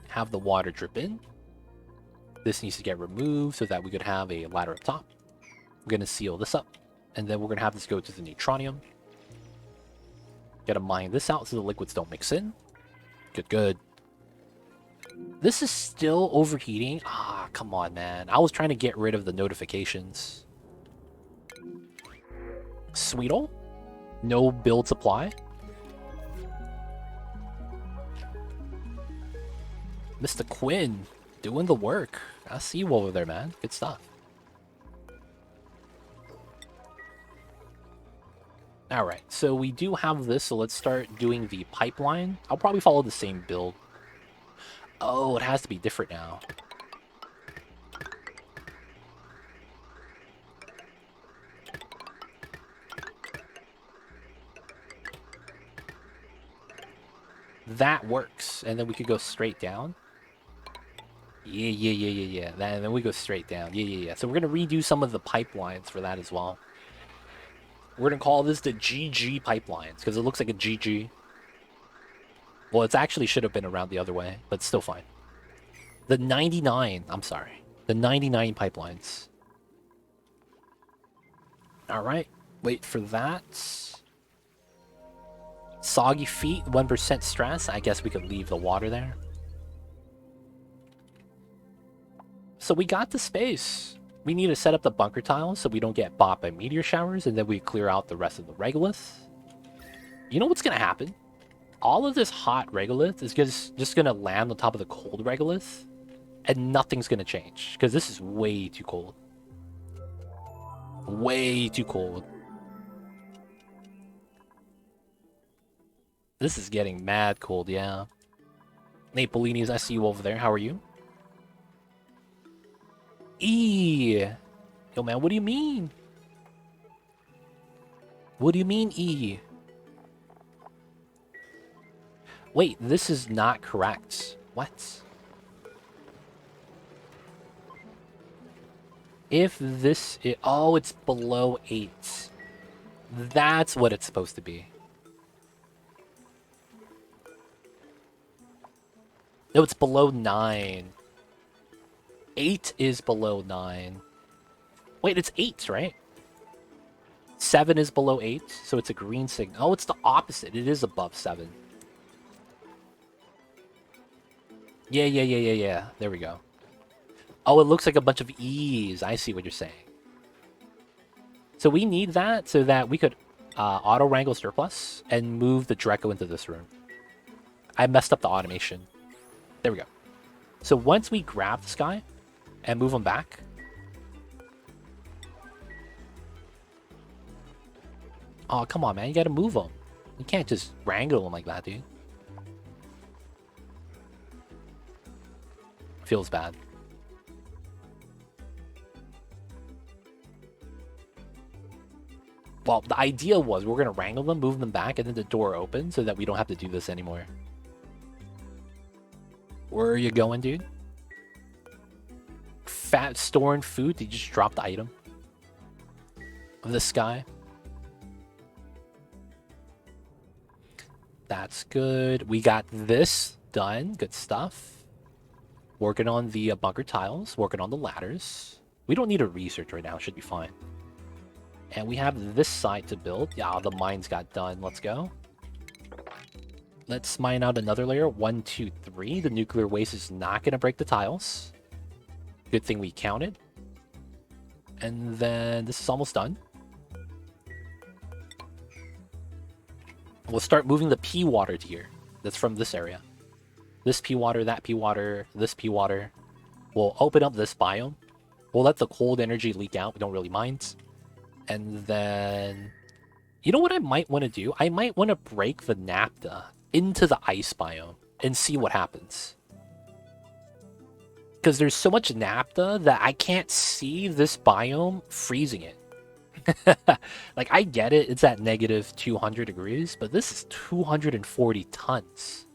have the water drip in. This needs to get removed so that we could have a ladder up top. We're going to seal this up. And then we're going to have this go to the neutronium. Gotta mine this out so the liquids don't mix in. Good, good. This is still overheating. Ah, come on, man. I was trying to get rid of the notifications. Sweetle. No build supply. Mr. Quinn, doing the work. I see you over there, man. Good stuff. Alright, so we do have this, so let's start doing the pipeline. I'll probably follow the same build. Oh, it has to be different now. That works, and then we could go straight down. Yeah. And then we go straight down. Yeah. So we're gonna redo some of the pipelines for that as well. We're gonna call this the GG pipelines because it looks like a GG. Well, it actually should have been around the other way, but still fine. The 99, I'm sorry. The 99 pipelines. Alright, wait for that. Soggy feet, 1% stress. I guess we could leave the water there. So we got the space. We need to set up the bunker tiles so we don't get bought by meteor showers, and then we clear out the rest of the regolith. You know what's gonna happen? All of this hot regolith is just gonna land on top of the cold regolith, and nothing's gonna change because this is way too cold. Way too cold. This is getting mad cold, yeah. Nate Bellini's, I see you over there. How are you? Yo, man, what do you mean? What do you mean, E? Wait, this is not correct. What? If this... oh, it's below 8. That's what it's supposed to be. No, it's below 9. 8 is below 9. Wait, it's 8, right? 7 is below 8, so it's a green signal. Oh, it's the opposite. It is above 7. Yeah. There we go. Oh, it looks like a bunch of E's. I see what you're saying. So we need that so that we could auto-wrangle surplus and move the Dreco into this room. I messed up the automation. There we go. So once we grab this guy and move him back. Oh, come on, man. You gotta move him. You can't just wrangle him like that, dude. Feels bad. Well, the idea was we're gonna wrangle them, move them back, and then the door opens so that we don't have to do this anymore. Where are you going, dude? Fat storing food? Did you just drop the item? Of this guy? That's good. We got this done. Good stuff. Working on the bunker tiles. Working on the ladders. We don't need a research right now. Should be fine. And we have this side to build. Yeah, the mines got done. Let's go. Let's mine out another layer. 1, 2, 3. The nuclear waste is not going to break the tiles. Good thing we counted. And then this is almost done. We'll start moving the P water to here. That's from this area. This P water, that P water, this P water. We'll open up this biome. We'll let the cold energy leak out. We don't really mind. And then... you know what I might want to do? I might want to break the naphtha into the ice biome and see what happens. Because there's so much naphtha that I can't see this biome freezing it. Like, I get it, it's at negative 200 degrees, but this is 240 tons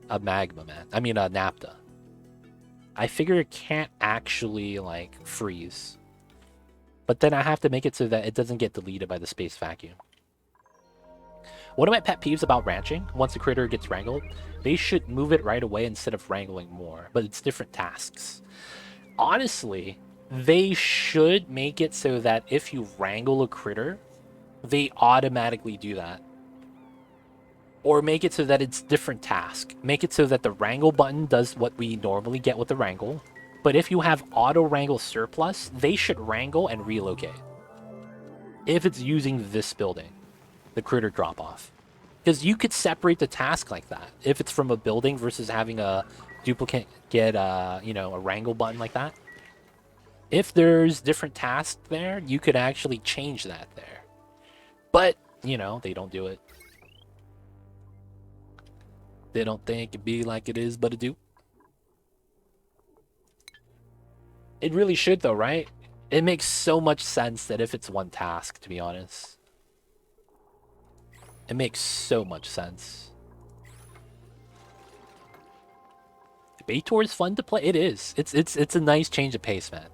of magma, man. I mean, naphtha. I figure it can't actually, like, freeze. But then I have to make it so that it doesn't get deleted by the space vacuum. One of my pet peeves about ranching, once a critter gets wrangled, they should move it right away instead of wrangling more, but it's different tasks. Honestly, they should make it so that if you wrangle a critter, they automatically do that. Or make it so that it's different task. Make it so that the wrangle button does what we normally get with the wrangle. But if you have auto wrangle surplus, they should wrangle and relocate. If it's using this building, the critter drop off. Because you could separate the task like that. If it's from a building versus having a duplicate get a wrangle button like that. If there's different tasks there, you could actually change that there. But, they don't do it. They don't think it be like it is, but it do. It really should though, right? It makes so much sense that if it's one task, to be honest. It makes so much sense. Baator is fun to play. It is. It's a nice change of pace, man.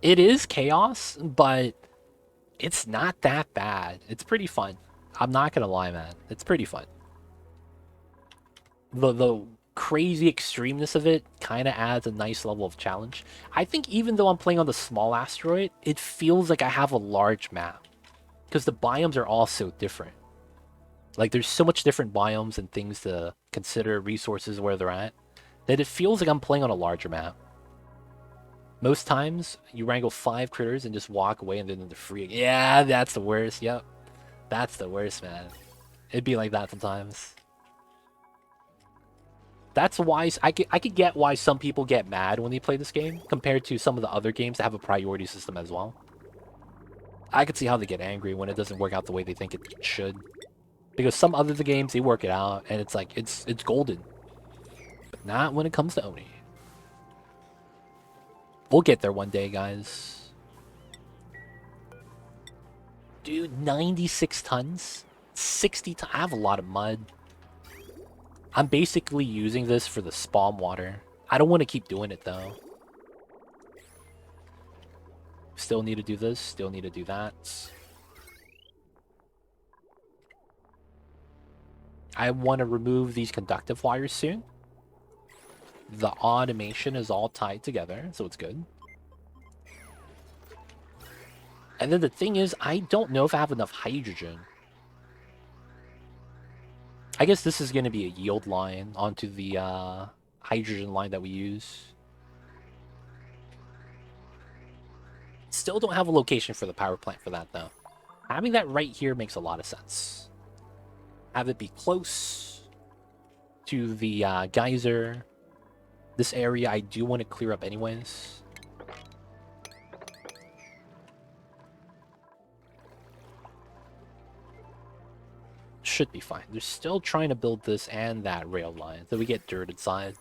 It is chaos, but it's not that bad. It's pretty fun. I'm not gonna lie, man. It's pretty fun. The crazy extremeness of it kind of adds a nice level of challenge. I think even though I'm playing on the small asteroid, it feels like I have a large map. Because the biomes are all so different. Like, there's so much different biomes and things to consider, resources where they're at, that it feels like I'm playing on a larger map. Most times, you wrangle 5 critters and just walk away and then they're free. Yeah, that's the worst. Yep. That's the worst, man. It'd be like that sometimes. That's why I could get why some people get mad when they play this game compared to some of the other games that have a priority system as well. I could see how they get angry when it doesn't work out the way they think it should. Because some other games, they work it out and it's like, it's golden. But not when it comes to Oni. We'll get there one day, guys. Dude, 96 tons? 60 tons? I have a lot of mud. I'm basically using this for the spawn water. I don't want to keep doing it, though. Still need to do this. Still need to do that. I want to remove these conductive wires soon. The automation is all tied together, so it's good. And then the thing is, I don't know if I have enough hydrogen. I guess this is going to be a yield line onto the hydrogen line that we use. Still don't have a location for the power plant for that, though. Having that right here makes a lot of sense. Have it be close to the geyser. This area I do want to clear up anyways. Should be fine. They're still trying to build this and that rail line, so we get dirt inside.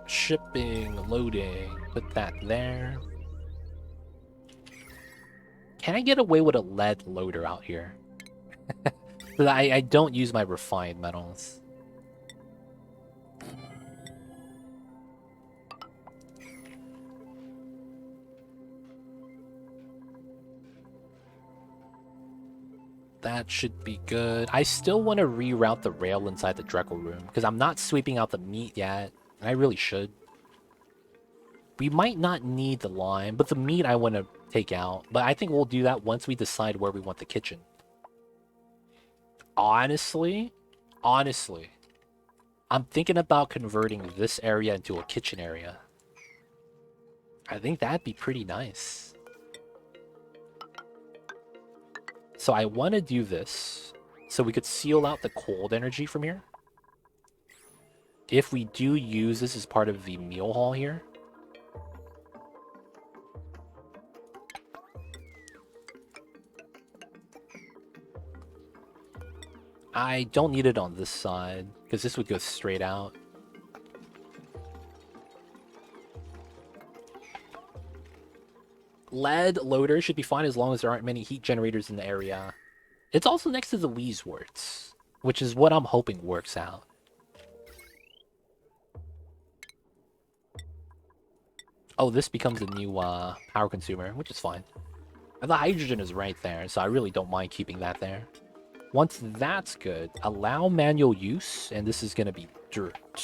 Shipping, loading, put that there. Can I get away with a lead loader out here? But I don't use my refined metals. That should be good. I still want to reroute the rail inside the Dreckle room, because I'm not sweeping out the meat yet, and I really should. We might not need the lime, but the meat I want to take out. But I think we'll do that once we decide where we want the kitchen. Honestly, I'm thinking about converting this area into a kitchen area. I think that'd be pretty nice. So I want to do this so we could seal out the cold energy from here. If we do use this as part of the meal hall here. I don't need it on this side, because this would go straight out. Lead loader should be fine as long as there aren't many heat generators in the area. It's also next to the Weezeworts, which is what I'm hoping works out. Oh, this becomes a new power consumer, which is fine. And the hydrogen is right there, so I really don't mind keeping that there. Once that's good, allow manual use, and this is going to be dirt.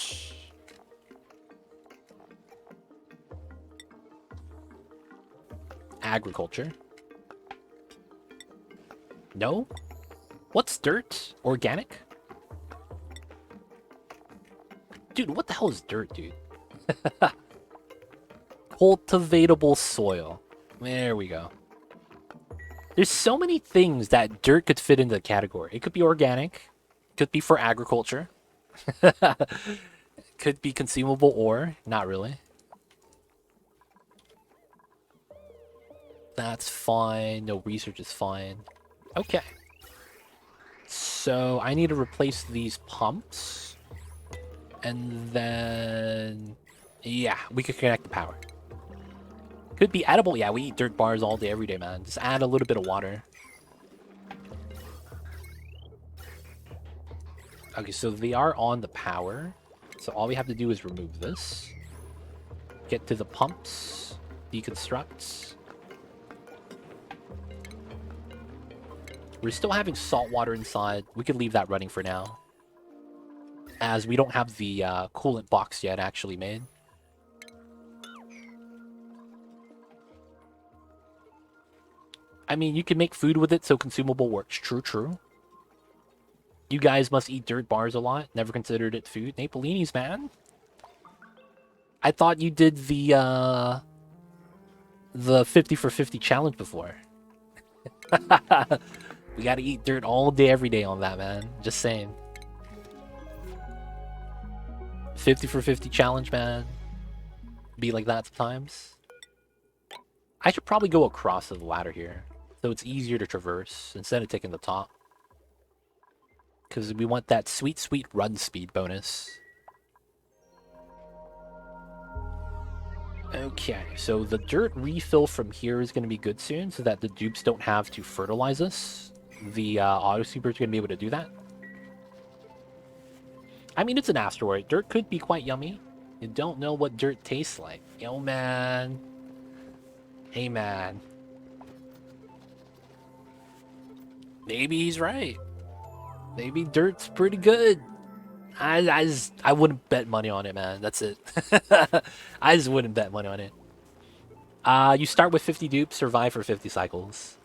Agriculture. No? What's dirt? Organic? Dude, what the hell is dirt, dude? Cultivatable soil. There we go. There's so many things that dirt could fit into the category. It could be organic. Could be for agriculture. Could be consumable ore. Not really. That's fine. No research is fine. Okay. So I need to replace these pumps. And then... yeah, we could connect the power. Could be edible. Yeah, we eat dirt bars all day, every day, man. Just add a little bit of water. Okay, so they are on the power. So all we have to do is remove this. Get to the pumps. Deconstruct. We're still having salt water inside. We could leave that running for now, as we don't have the coolant box yet actually made. I mean, you can make food with it, so consumable works. True, true. You guys must eat dirt bars a lot. Never considered it food. Napolinis, man. I thought you did the 50 for 50 challenge before. We gotta eat dirt all day, every day on that, man. Just saying. 50 for 50 challenge, man. Be like that sometimes. I should probably go across the ladder here, so it's easier to traverse instead of taking the top. Because we want that sweet, sweet run speed bonus. Okay, so the dirt refill from here is going to be good soon, so that the dupes don't have to fertilize us. The auto super is going to be able to do that. I mean, it's an asteroid. Dirt could be quite yummy. You don't know what dirt tastes like. Yo, man. Hey, man. Maybe he's right. Maybe dirt's pretty good. I wouldn't bet money on it, man. That's it. I just wouldn't bet money on it. You start with 50 dupes, survive for 50 cycles.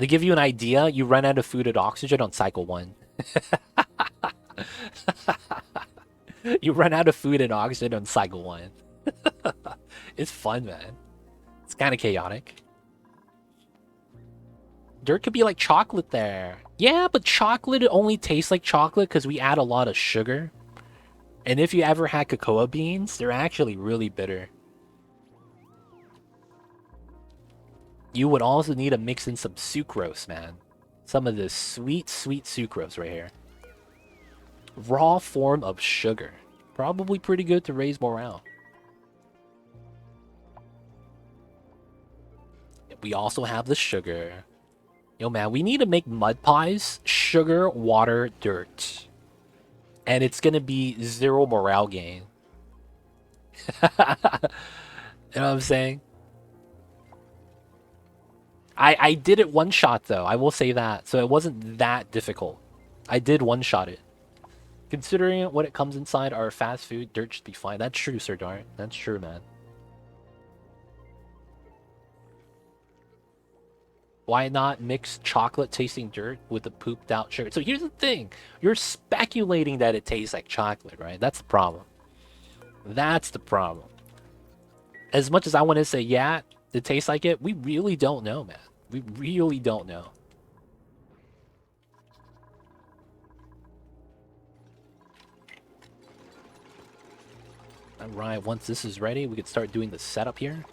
To give you an idea, you run out of food and oxygen on cycle 1. You run out of food and oxygen on cycle 1. It's fun, man. It's kind of chaotic. Dirt could be like chocolate there. Yeah, but chocolate only tastes like chocolate because we add a lot of sugar. And if you ever had cocoa beans, they're actually really bitter. You would also need to mix in some sucrose, man. Some of this sweet, sweet sucrose right here. Raw form of sugar. Probably pretty good to raise morale. We also have the sugar. Yo, man, we need to make mud pies. Sugar, water, dirt. And it's going to be 0 morale gain. You know what I'm saying? I did it one shot, though. I will say that. So it wasn't that difficult. I did one shot it. Considering what it comes inside our fast food, dirt should be fine. That's true, Sir Dart. That's true, man. Why not mix chocolate tasting dirt with the pooped out sugar? So here's the thing. You're speculating that it tastes like chocolate, right? That's the problem. That's the problem. As much as I want to say, yeah, it tastes like it, we really don't know, man. We really don't know. Alright, once this is ready, we can start doing the setup here.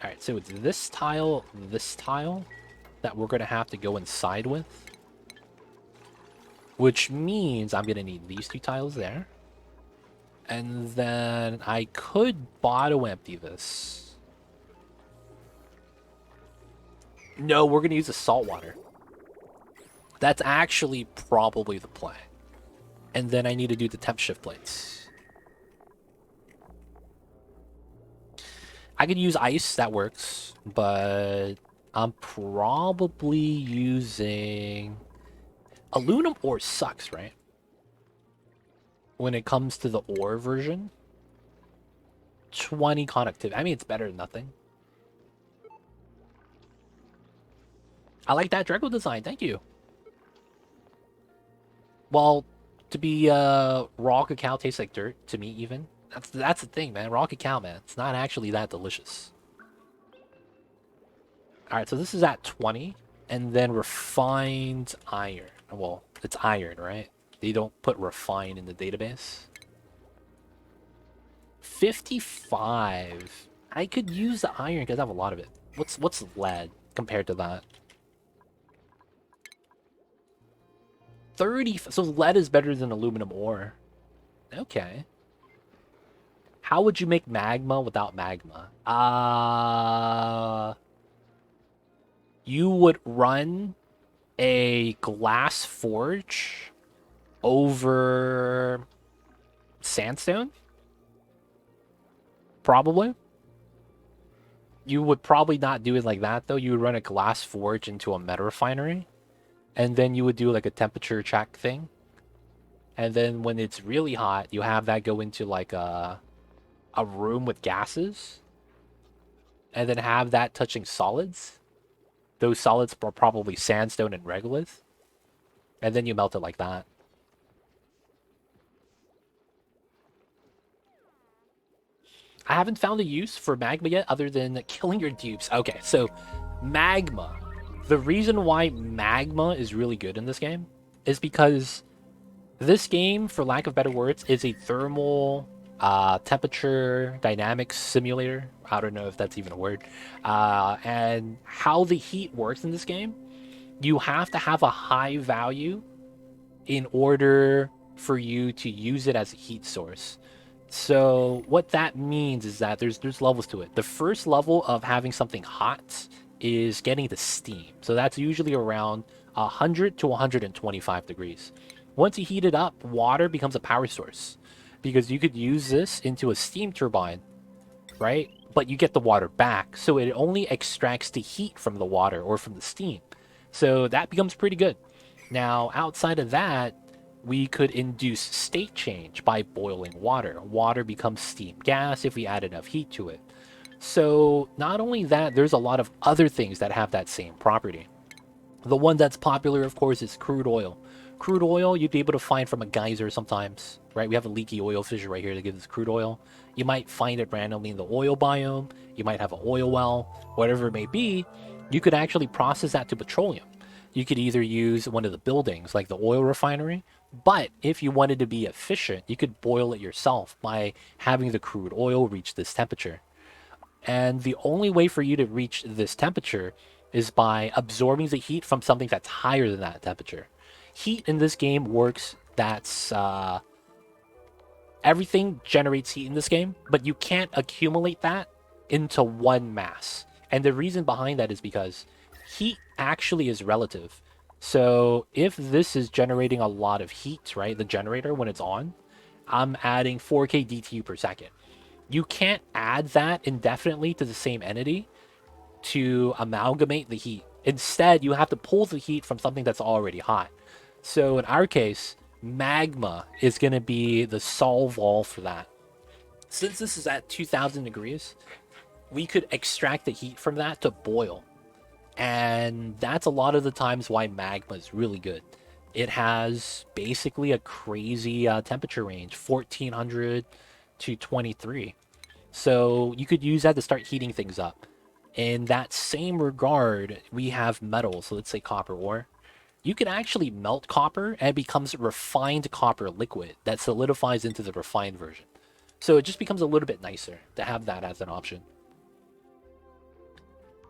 Alright, so it's this tile that we're going to have to go inside with. Which means I'm going to need these 2 tiles there. And then I could bottom empty this. No, we're going to use the salt water. That's actually probably the play. And then I need to do the temp shift plates. I could use ice, that works, but I'm probably using aluminum ore sucks, right? When it comes to the ore version, 20 conductivity. I mean, it's better than nothing. I like that Draco design. Thank you. Well, to be raw cacao tastes like dirt to me. Even that's the thing, man. Raw cacao, man. It's not actually that delicious. All right, so this is at 20, and then refined iron. Well, it's iron, right? They don't put refined in the database. 55. I could use the iron because I have a lot of it. What's lead compared to that? 30. So lead is better than aluminum ore. Okay. How would you make magma without magma? You would run a glass forge over sandstone, probably. You would probably not do it like that though. You would run a glass forge into a meta refinery, and then you would do like a temperature check thing. And then when it's really hot, you have that go into like a room with gases, and then have that touching solids. Those solids are probably sandstone and regolith, and then you melt it like that. I haven't found a use for magma yet other than killing your dupes. Okay, so magma. The reason why magma is really good in this game is because this game, for lack of better words, is a thermal temperature dynamics simulator. I don't know if that's even a word. And how the heat works in this game, you have to have a high value in order for you to use it as a heat source. So what that means is that there's levels to it. The first level of having something hot is getting the steam. So that's usually around 100 to 125 degrees. Once you heat it up, water becomes a power source because you could use this into a steam turbine, right? But you get the water back, so it only extracts the heat from the water or from the steam. So that becomes pretty good. Now, outside of that, we could induce state change by boiling water. Water becomes steam gas if we add enough heat to it. So, not only that, there's a lot of other things that have that same property. The one that's popular, of course, is crude oil. Crude oil you'd be able to find from a geyser sometimes, right? We have a leaky oil fissure right here that gives us crude oil. You might find it randomly in the oil biome. You might have an oil well, whatever it may be. You could actually process that to petroleum. You could either use one of the buildings, like the oil refinery, but if you wanted to be efficient, you could boil it yourself by having the crude oil reach this temperature. And the only way for you to reach this temperature is by absorbing the heat from something that's higher than that temperature. Heat in this game works that's everything generates heat in this game, but you can't accumulate that into one mass. And the reason behind that is because heat actually is relative. So if this is generating a lot of heat, right, the generator when it's on, I'm adding 4K DTU per second. You can't add that indefinitely to the same entity to amalgamate the heat. Instead, you have to pull the heat from something that's already hot. So in our case, magma is going to be the solve all for that. Since this is at 2000 degrees, we could extract the heat from that to boil. And that's a lot of the times why magma is really good. It has basically a crazy temperature range, 1400 to 23. So you could use that to start heating things up. In that same regard, we have metal. So let's say copper ore. You can actually melt copper and it becomes refined copper liquid that solidifies into the refined version. So it just becomes a little bit nicer to have that as an option.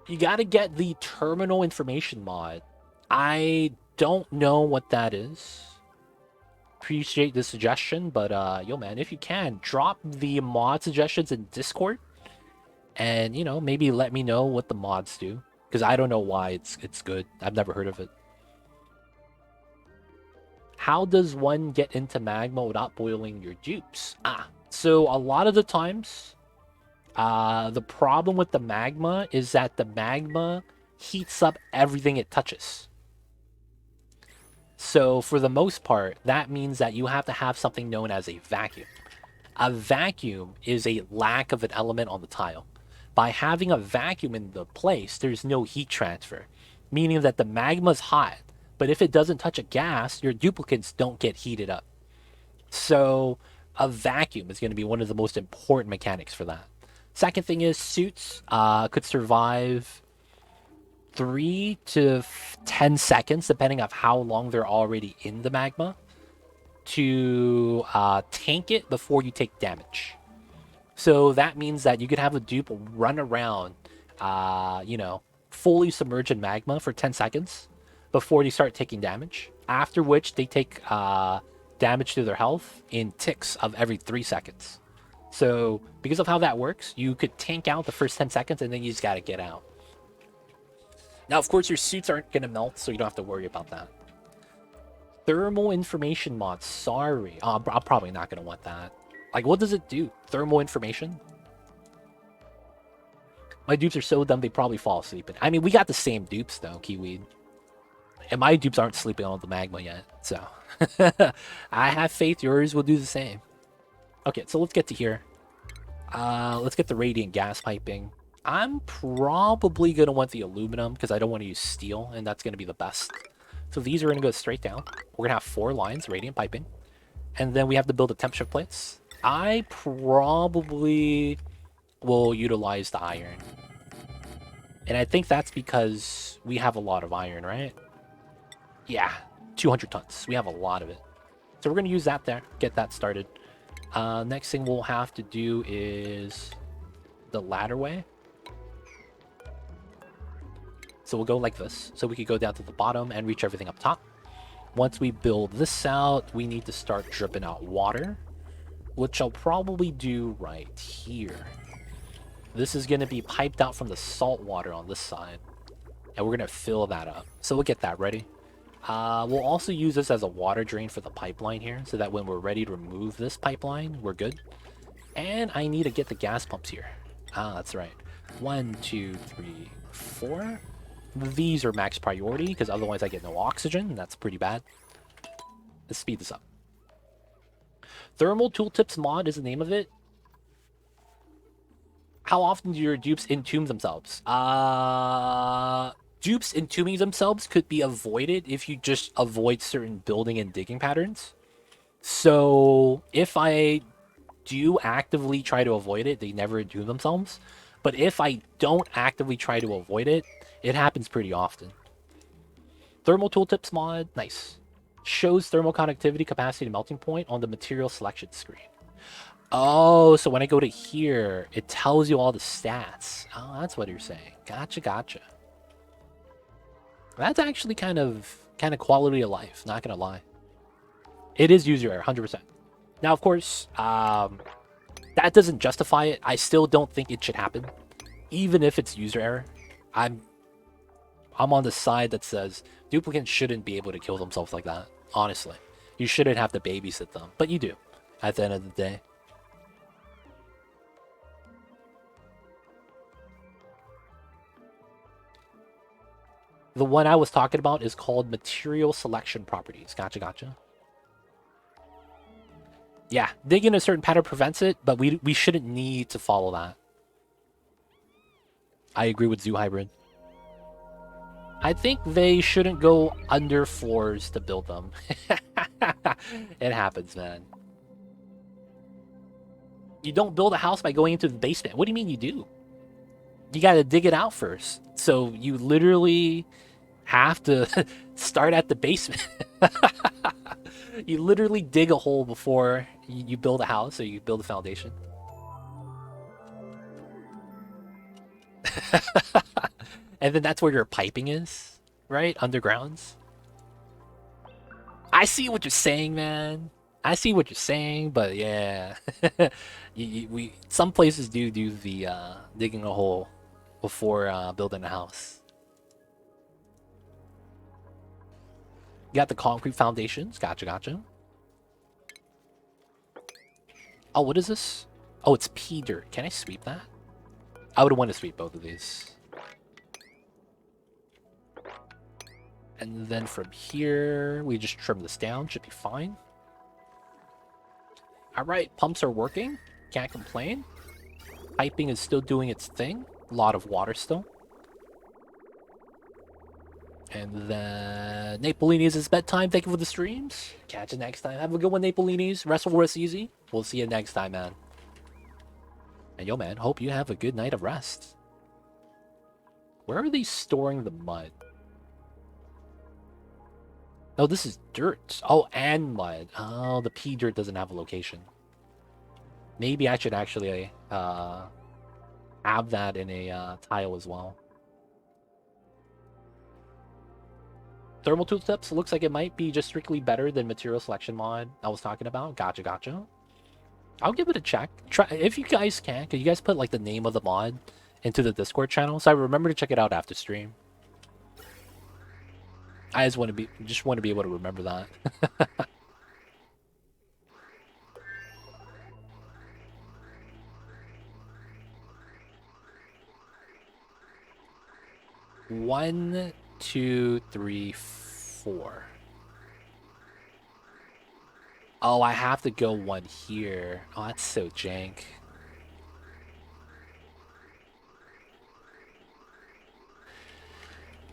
You got to get the terminal information mod. I don't know what that is. Appreciate the suggestion, but yo man, if you can, drop the mod suggestions in Discord and maybe let me know what the mods do because I don't know why it's good. I've never heard of it. How does one get into magma without boiling your dupes? So a lot of the times The problem with the magma is that the magma heats up everything it touches. So for the most part, that means that you have to have something known as a vacuum. A vacuum is a lack of an element on the tile. By having a vacuum in the place, there's no heat transfer, meaning that the magma's hot, but if it doesn't touch a gas, your duplicates don't get heated up. So a vacuum is going to be one of the most important mechanics for that. Second thing is suits could survive 3 to 10 seconds, depending on how long they're already in the magma, to tank it before you take damage. So that means that you could have a dupe run around, fully submerged in magma for 10 seconds before you start taking damage. After which they take damage to their health in ticks of every 3 seconds. So because of how that works, you could tank out the first 10 seconds and then you just gotta get out. Now, of course, your suits aren't gonna melt, so you don't have to worry about that. Thermal information mod, sorry. I'm probably not gonna want that. Like, what does it do? Thermal information? My dupes are so dumb they probably fall asleep. I mean, we got the same dupes though, Kiwi. And my dupes aren't sleeping on the magma yet, so I have faith yours will do the same. Okay, so let's get to here. Let's get the radiant gas piping. I'm probably gonna want the aluminum because I don't want to use steel, and that's gonna be the best. So these are gonna go straight down. We're gonna have 4 lines, radiant piping. And then we have to build the temp shift plates. I probably will utilize the iron. And I think that's because we have a lot of iron, right? Yeah, 200 tons. We have a lot of it. So we're going to use that there, get that started. Next thing we'll have to do is the ladder way. So we'll go like this. So we could go down to the bottom and reach everything up top. Once we build this out, we need to start dripping out water, which I'll probably do right here. This is going to be piped out from the salt water on this side, and we're going to fill that up. So we'll get that ready. We'll also use this as a water drain for the pipeline here, so that when we're ready to remove this pipeline, we're good. And I need to get the gas pumps here. That's right. 1, 2, 3, 4. These are max priority, because otherwise I get no oxygen, and that's pretty bad. Let's speed this up. Thermal Tooltips mod is the name of it. How often do your dupes entomb themselves? Dupes entombing themselves could be avoided if you just avoid certain building and digging patterns. So if I do actively try to avoid it, they never entomb themselves. But if I don't actively try to avoid it, it happens pretty often. Thermal Tooltips mod, nice. Shows thermal conductivity, capacity, melting point on the material selection screen. Oh, so when I go to here, it tells you all the stats. Oh, that's what you're saying. Gotcha, gotcha. That's actually kind of quality of life, not gonna lie. It is user error, 100%. Now, of course, that doesn't justify it. I still don't think it should happen, even if it's user error. I'm on the side that says duplicates shouldn't be able to kill themselves like that. Honestly, you shouldn't have to babysit them, but you do at the end of the day. The one I was talking about is called material selection properties. Gotcha, gotcha. Yeah, digging a certain pattern prevents it, but we shouldn't need to follow that. I agree with Zoo Hybrid. I think they shouldn't go under floors to build them. It happens, man. You don't build a house by going into the basement. What do you mean you do? You gotta dig it out first. So you literally have to start at the basement. You literally dig a hole before you build a house, or you build a foundation. And then that's where your piping is, right? Undergrounds. I see what you're saying, man. I see what you're saying, but yeah. Some places do the digging a hole before building a house. You got the concrete foundations. Gotcha, gotcha. Oh, what is this? Oh, it's pea dirt. Can I sweep that? I would want to sweep both of these. And then from here, we just trim this down. Should be fine. Alright, pumps are working. Can't complain. Piping is still doing its thing. A lot of water still. And then Napolini's is bedtime. Thank you for the streams. Catch you next time. Have a good one, Napolini's. Rest will rest easy. We'll see you next time, man. And yo, man, hope you have a good night of rest. Where are they storing the mud? Oh, this is dirt. Oh, and mud. Oh, the pea dirt doesn't have a location. Maybe I should actually have that in a tile as well. Thermal tooltips looks like it might be just strictly better than material selection mod I was talking about. Gotcha, gotcha. I'll give it a check. Try if you guys can. Could you guys put like the name of the mod into the Discord channel so I remember to check it out after stream? I just want to be able to remember that. One, two, three, four. Oh, I have to go one here. Oh, that's so jank.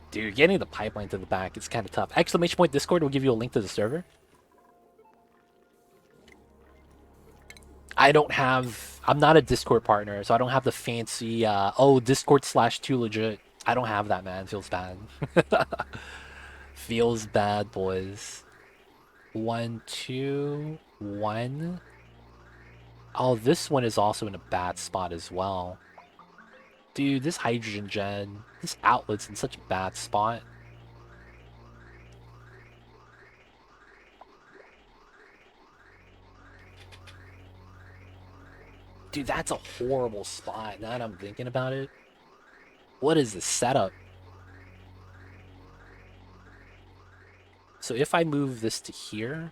Dude, getting the pipeline to the back is kind of tough. Exclamation point Discord will give you a link to the server. I'm not a Discord partner, so I don't have the fancy, oh, Discord/2legit. I don't have that, man. Feels bad. Feels bad, boys. 1, 2, 1. Oh, this one is also in a bad spot as well. Dude, this hydrogen gen, this outlet's in such a bad spot. Dude, that's a horrible spot, now that I'm thinking about it. What is this setup? So if I move this to here,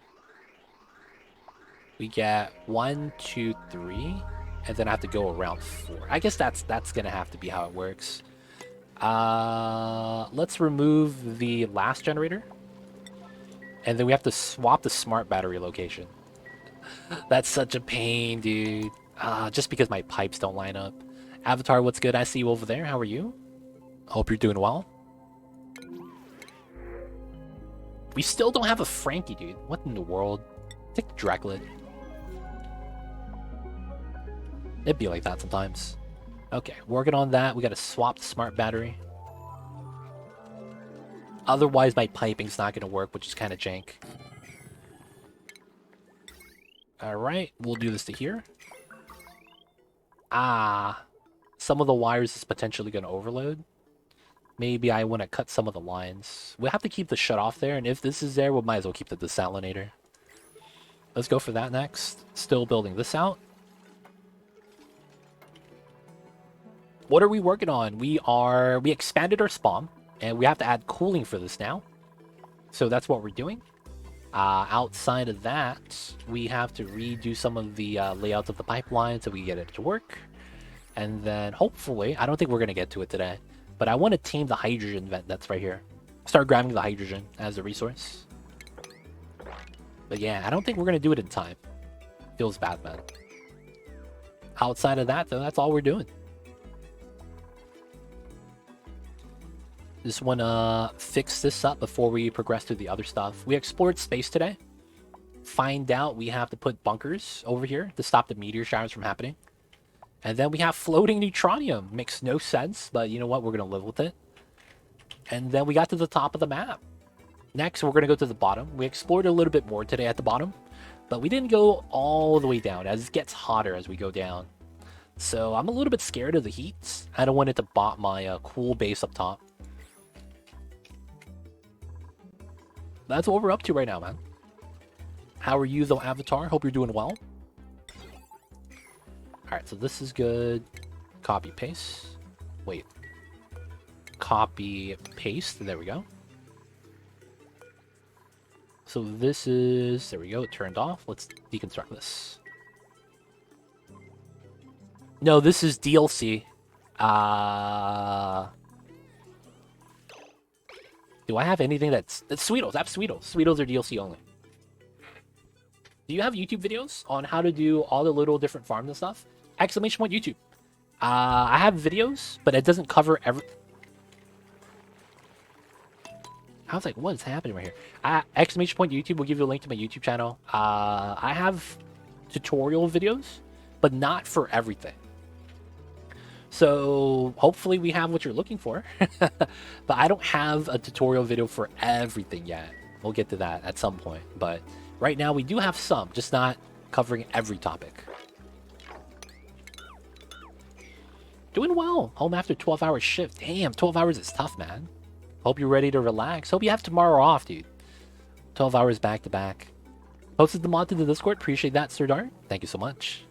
we get 1, 2, 3, and then I have to go around 4. I guess that's gonna have to be how it works. Let's remove the last generator, and then we have to swap the smart battery location. That's such a pain, dude. Just because my pipes don't line up. Avatar, what's good? I see you over there. How are you? Hope you're doing well. We still don't have a Frankie, dude. What in the world? Take the Draclet. It'd be like that sometimes. Okay, working on that. We gotta swap the smart battery. Otherwise, my piping's not gonna work, which is kind of jank. Alright, we'll do this to here. Some of the wires is potentially gonna overload. Maybe I want to cut some of the lines. We'll have to keep the shutoff there, and if this is there, we might as well keep the desalinator. Let's go for that next. Still building this out. What are we working on? We expanded our spawn, and we have to add cooling for this now. So that's what we're doing. Outside of that, we have to redo some of the layouts of the pipeline so we get it to work. And then hopefully, I don't think we're going to get to it today, but I want to tame the hydrogen vent that's right here. Start grabbing the hydrogen as a resource. But yeah, I don't think we're going to do it in time. Feels bad, man. Outside of that, though, that's all we're doing. Just want to fix this up before we progress to the other stuff. We explored space today. Find out we have to put bunkers over here to stop the meteor showers from happening. And then we have floating neutronium. Makes no sense, but you know what? We're going to live with it. And then we got to the top of the map. Next, we're going to go to the bottom. We explored a little bit more today at the bottom, but we didn't go all the way down as it gets hotter as we go down. So I'm a little bit scared of the heat. I don't want it to bot my cool base up top. That's what we're up to right now, man. How are you, though, Avatar? Hope you're doing well. Alright, so this is good. Copy, paste. Wait. Copy, paste. There we go. So this is... There we go. It turned off. Let's deconstruct this. No, this is DLC. Do I have anything that's Sweetles? I have Sweetles. Sweetles are DLC only. Do you have YouTube videos on how to do all the little different farms and stuff? Exclamation point YouTube. I have videos, but it doesn't cover every. I was like, what is happening right here? Exclamation point YouTube will give you a link to my YouTube channel. I have tutorial videos, but not for everything. So hopefully we have what you're looking for. But I don't have a tutorial video for everything yet. We'll get to that at some point. But right now we do have some, just not covering every topic. Doing well. Home after 12-hour shift. Damn, 12 hours is tough, man. Hope you're ready to relax. Hope you have tomorrow off, dude. 12 hours back to back. Posted the mod to the Discord. Appreciate that, Sir Dart. Thank you so much.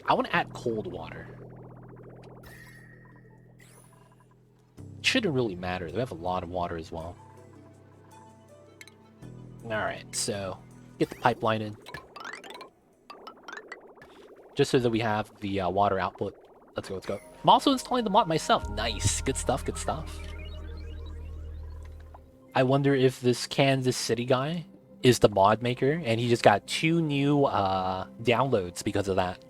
I want to add cold water. Shouldn't really matter. They have a lot of water as well. Alright, so get the pipeline in. Just so that we have the water output. Let's go, let's go. I'm also installing the mod myself. Nice. Good stuff, good stuff. I wonder if this Kansas City guy is the mod maker, and he just got 2 new downloads because of that.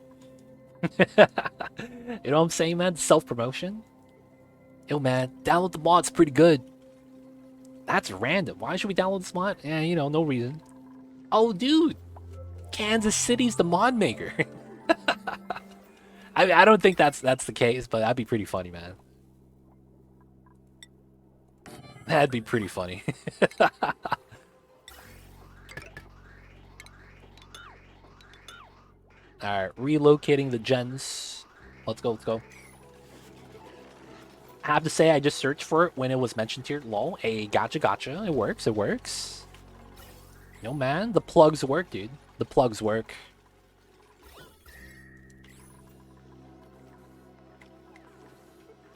You know what I'm saying, man? Self-promotion. Yo, man, download the mod. It's pretty good. That's random. Why should we download this mod? Yeah, you know, no reason. Oh, dude. Kansas City's the mod maker. I don't think that's the case, but that'd be pretty funny, man. That'd be pretty funny. Alright, relocating the gens. Let's go, let's go. I have to say, I just searched for it when it was mentioned here. Lol. Hey, gotcha, gotcha. It works, it works. Yo, man, the plugs work, dude. The plugs work.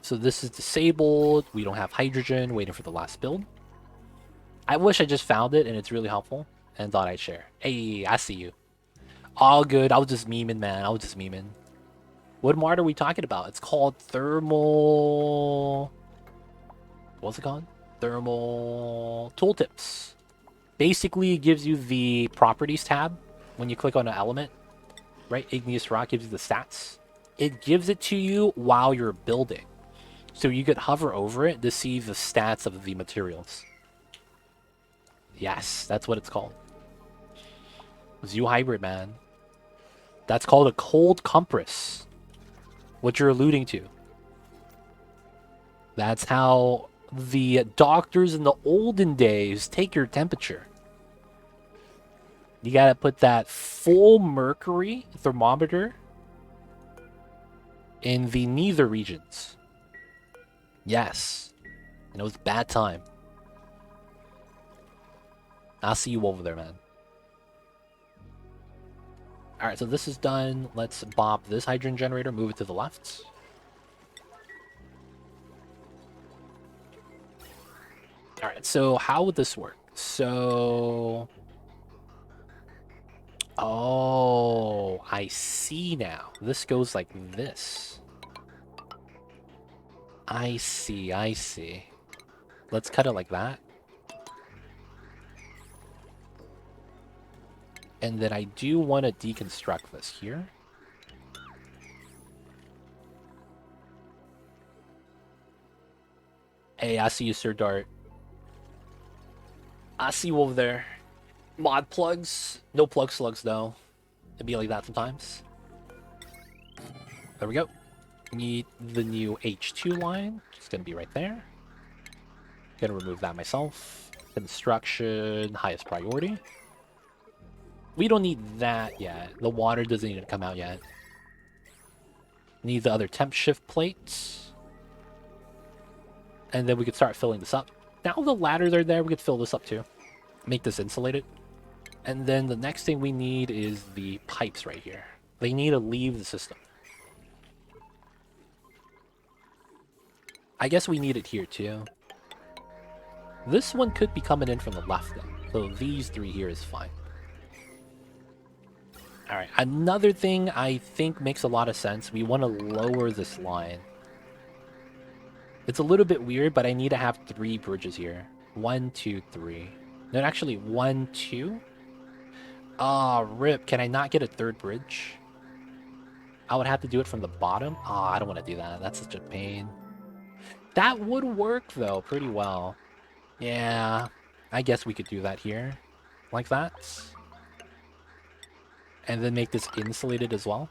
So this is disabled. We don't have hydrogen. Waiting for the last build. I wish I just found it and it's really helpful and thought I'd share. Hey, I see you. All good. I was just memeing, man. I was just memeing. What mod are we talking about? It's called Thermal... What's it called? Thermal Tooltips. Basically, it gives you the Properties tab when you click on an element. Right? Igneous Rock gives you the stats. It gives it to you while you're building. So you could hover over it to see the stats of the materials. Yes, that's what it's called. Zoo Hybrid, man. That's called a cold compress. What you're alluding to. That's how the doctors in the olden days take your temperature. You gotta put that full mercury thermometer in the nether regions. Yes. And it was a bad time. I'll see you over there, man. Alright, so this is done. Let's bop this hydrogen generator, move it to the left. Alright, so how would this work? So... Oh, I see now. This goes like this. I see, I see. Let's cut it like that. And then I do want to deconstruct this here. Hey, I see you, Sir Dart. I see you over there. Mod plugs. No plug slugs, though. It'd be like that sometimes. There we go. Need the new H2 line. It's going to be right there. Gonna remove that myself. Construction, highest priority. We don't need that yet. The water doesn't need to come out yet. Need the other temp shift plates. And then we could start filling this up. Now the ladders are there, we could fill this up too. Make this insulated. And then the next thing we need is the pipes right here. They need to leave the system. I guess we need it here too. This one could be coming in from the left though. So these three here is fine. Alright, another thing I think makes a lot of sense. We want to lower this line. It's a little bit weird, but I need to have 3 bridges here. 1, 2, 3. No, actually, 1, 2. Ah, rip. Can I not get a 3rd bridge? I would have to do it from the bottom. Ah, I don't want to do that. That's such a pain. That would work, though, pretty well. Yeah, I guess we could do that here. Like that. And then make this insulated as well.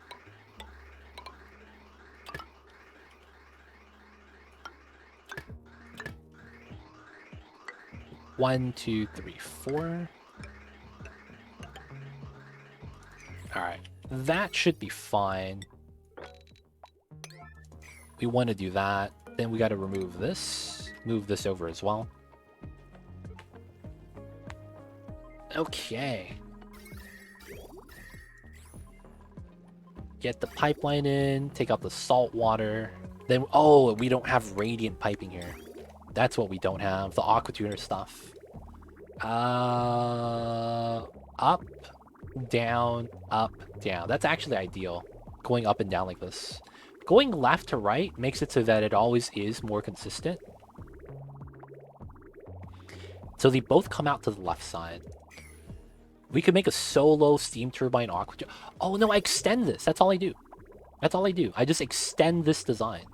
One, two, three, four. Alright, that should be fine. We want to do that. Then we got to remove this. Move this over as well. Okay. Get the pipeline in. Take out the salt water. Then, oh, we don't have radiant piping here. That's what we don't have. The aqua tuner stuff. Up, down, up, down. That's actually ideal. Going up and down like this. Going left to right makes it so that it always is more consistent. So they both come out to the left side. We could make a solo steam turbine aqua. Oh no, I extend this. That's all I do. That's all I do. I just extend this design.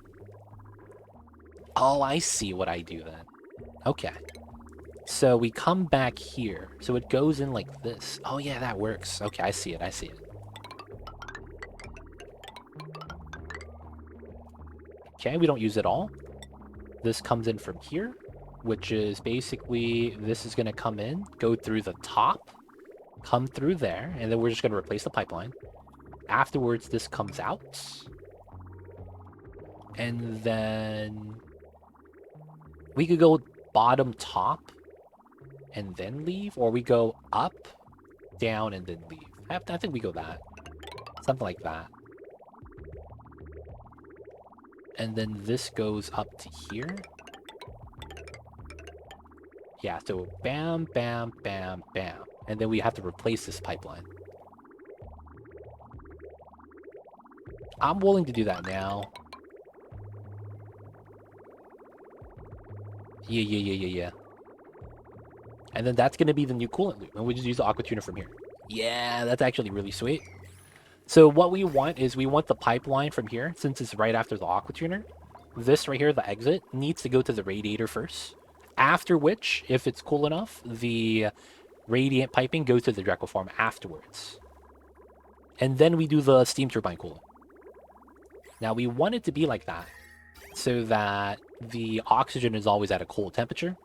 Oh, I see what I do then. Okay. So we come back here. So it goes in like this. Oh yeah, that works. Okay, I see it. I see it. Okay, we don't use it all. This comes in from here, which is basically, this is going to come in, go through the top, come through there, and then we're just going to replace the pipeline. Afterwards, this comes out. And then we could go bottom, top, and then leave, or we go up, down, and then leave. I think we go that. Something like that. And then this goes up to here. Yeah, so bam, bam, bam, bam. And then we have to replace this pipeline. I'm willing to do that now. Yeah. And then that's going to be the new coolant loop. And we just use the aqua tuner from here. Yeah, that's actually really sweet. So what we want is we want the pipeline from here, since it's right after the aqua tuner. This right here, the exit, needs to go to the radiator first. After which, if it's cool enough, the radiant piping goes to the Dreco farm afterwards. And then we do the steam turbine cooling. Now we want it to be like that, so that the oxygen is always at a cold temperature.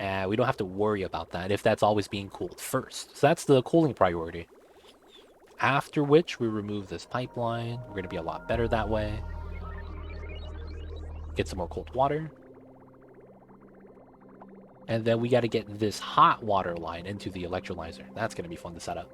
And we don't have to worry about that if that's always being cooled first. So that's the cooling priority. After which, we remove this pipeline. We're going to be a lot better that way. Get some more cold water. And then we got to get this hot water line into the electrolyzer. That's going to be fun to set up.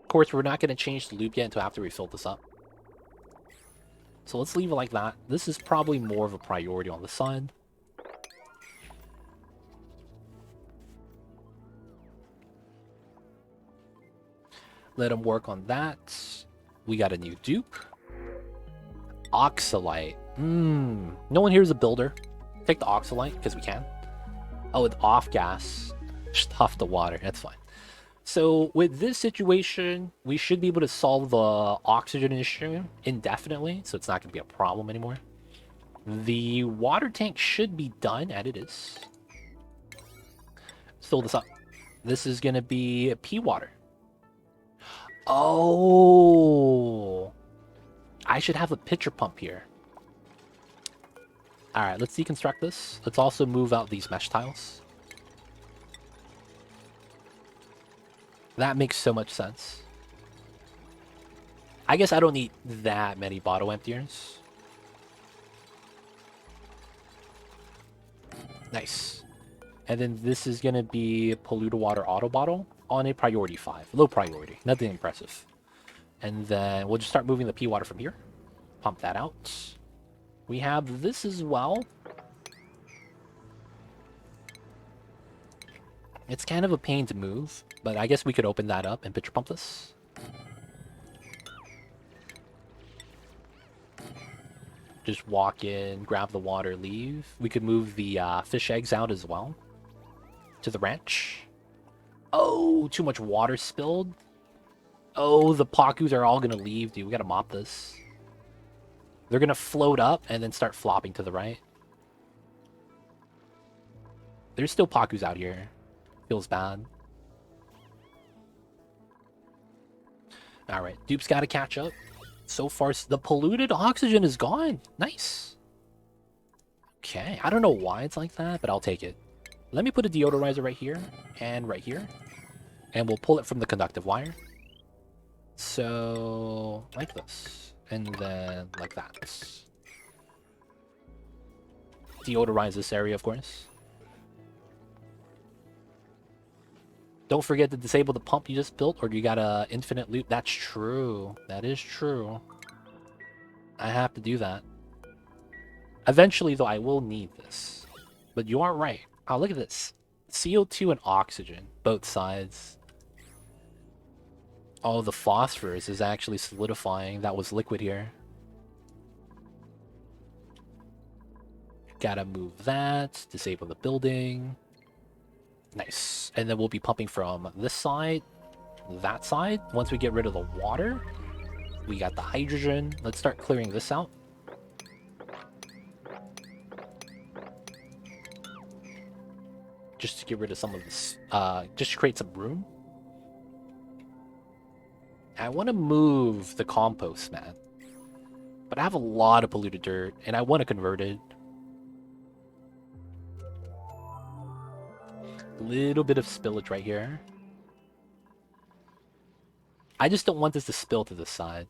Of course, we're not going to change the loop yet until after we fill this up. So let's leave it like that. This is probably more of a priority on the side. Let them work on that. We got a new dupe. Oxalite. No one here is a builder. Take the oxalite, because we can. Oh, it's off gas. Just off the water. That's fine. So with this situation, we should be able to solve the oxygen issue indefinitely, so it's not going to be a problem anymore. The water tank should be done, and it is. Let's fill this up. This is going to be pea water. Oh, I should have a pitcher pump here. All right, let's deconstruct this. Let's also move out these mesh tiles. That makes so much sense. I guess I don't need that many bottle emptiers. Nice. And then this is going to be polluted water auto bottle. on a priority 5. Low priority. Nothing impressive. And then we'll just start moving the P water from here. Pump that out. We have this as well. It's kind of a pain to move, but I guess we could open that up and pitcher pump this. Just walk in, grab the water, leave. We could move the fish eggs out as well to the ranch. Oh, too much water spilled. Oh, the Pakus are all going to leave, dude. We got to mop this. They're going to float up and then start flopping to the right. There's still Pakus out here. Feels bad. Alright, Dupe's got to catch up. So far, the polluted oxygen is gone. Nice. Okay, I don't know why it's like that, but I'll take it. Let me put a deodorizer right here and right here. And we'll pull it from the conductive wire. So, like this. And then like that. Deodorize this area, of course. Don't forget to disable the pump you just built, or you got a infinite loop. That's true. That is true. I have to do that. Eventually, though, I will need this. But you are right. Oh, look at this. CO2 and oxygen, both sides. Oh, the phosphorus is actually solidifying. That was liquid here. Gotta move that. Disable the building. Nice. And then we'll be pumping from this side, that side. Once we get rid of the water, we got the hydrogen. Let's start clearing this out. Just to get rid of some of this, just to create some room. I want to move the compost, man. But I have a lot of polluted dirt, and I want to convert it. Little bit of spillage right here. I just don't want this to spill to the side.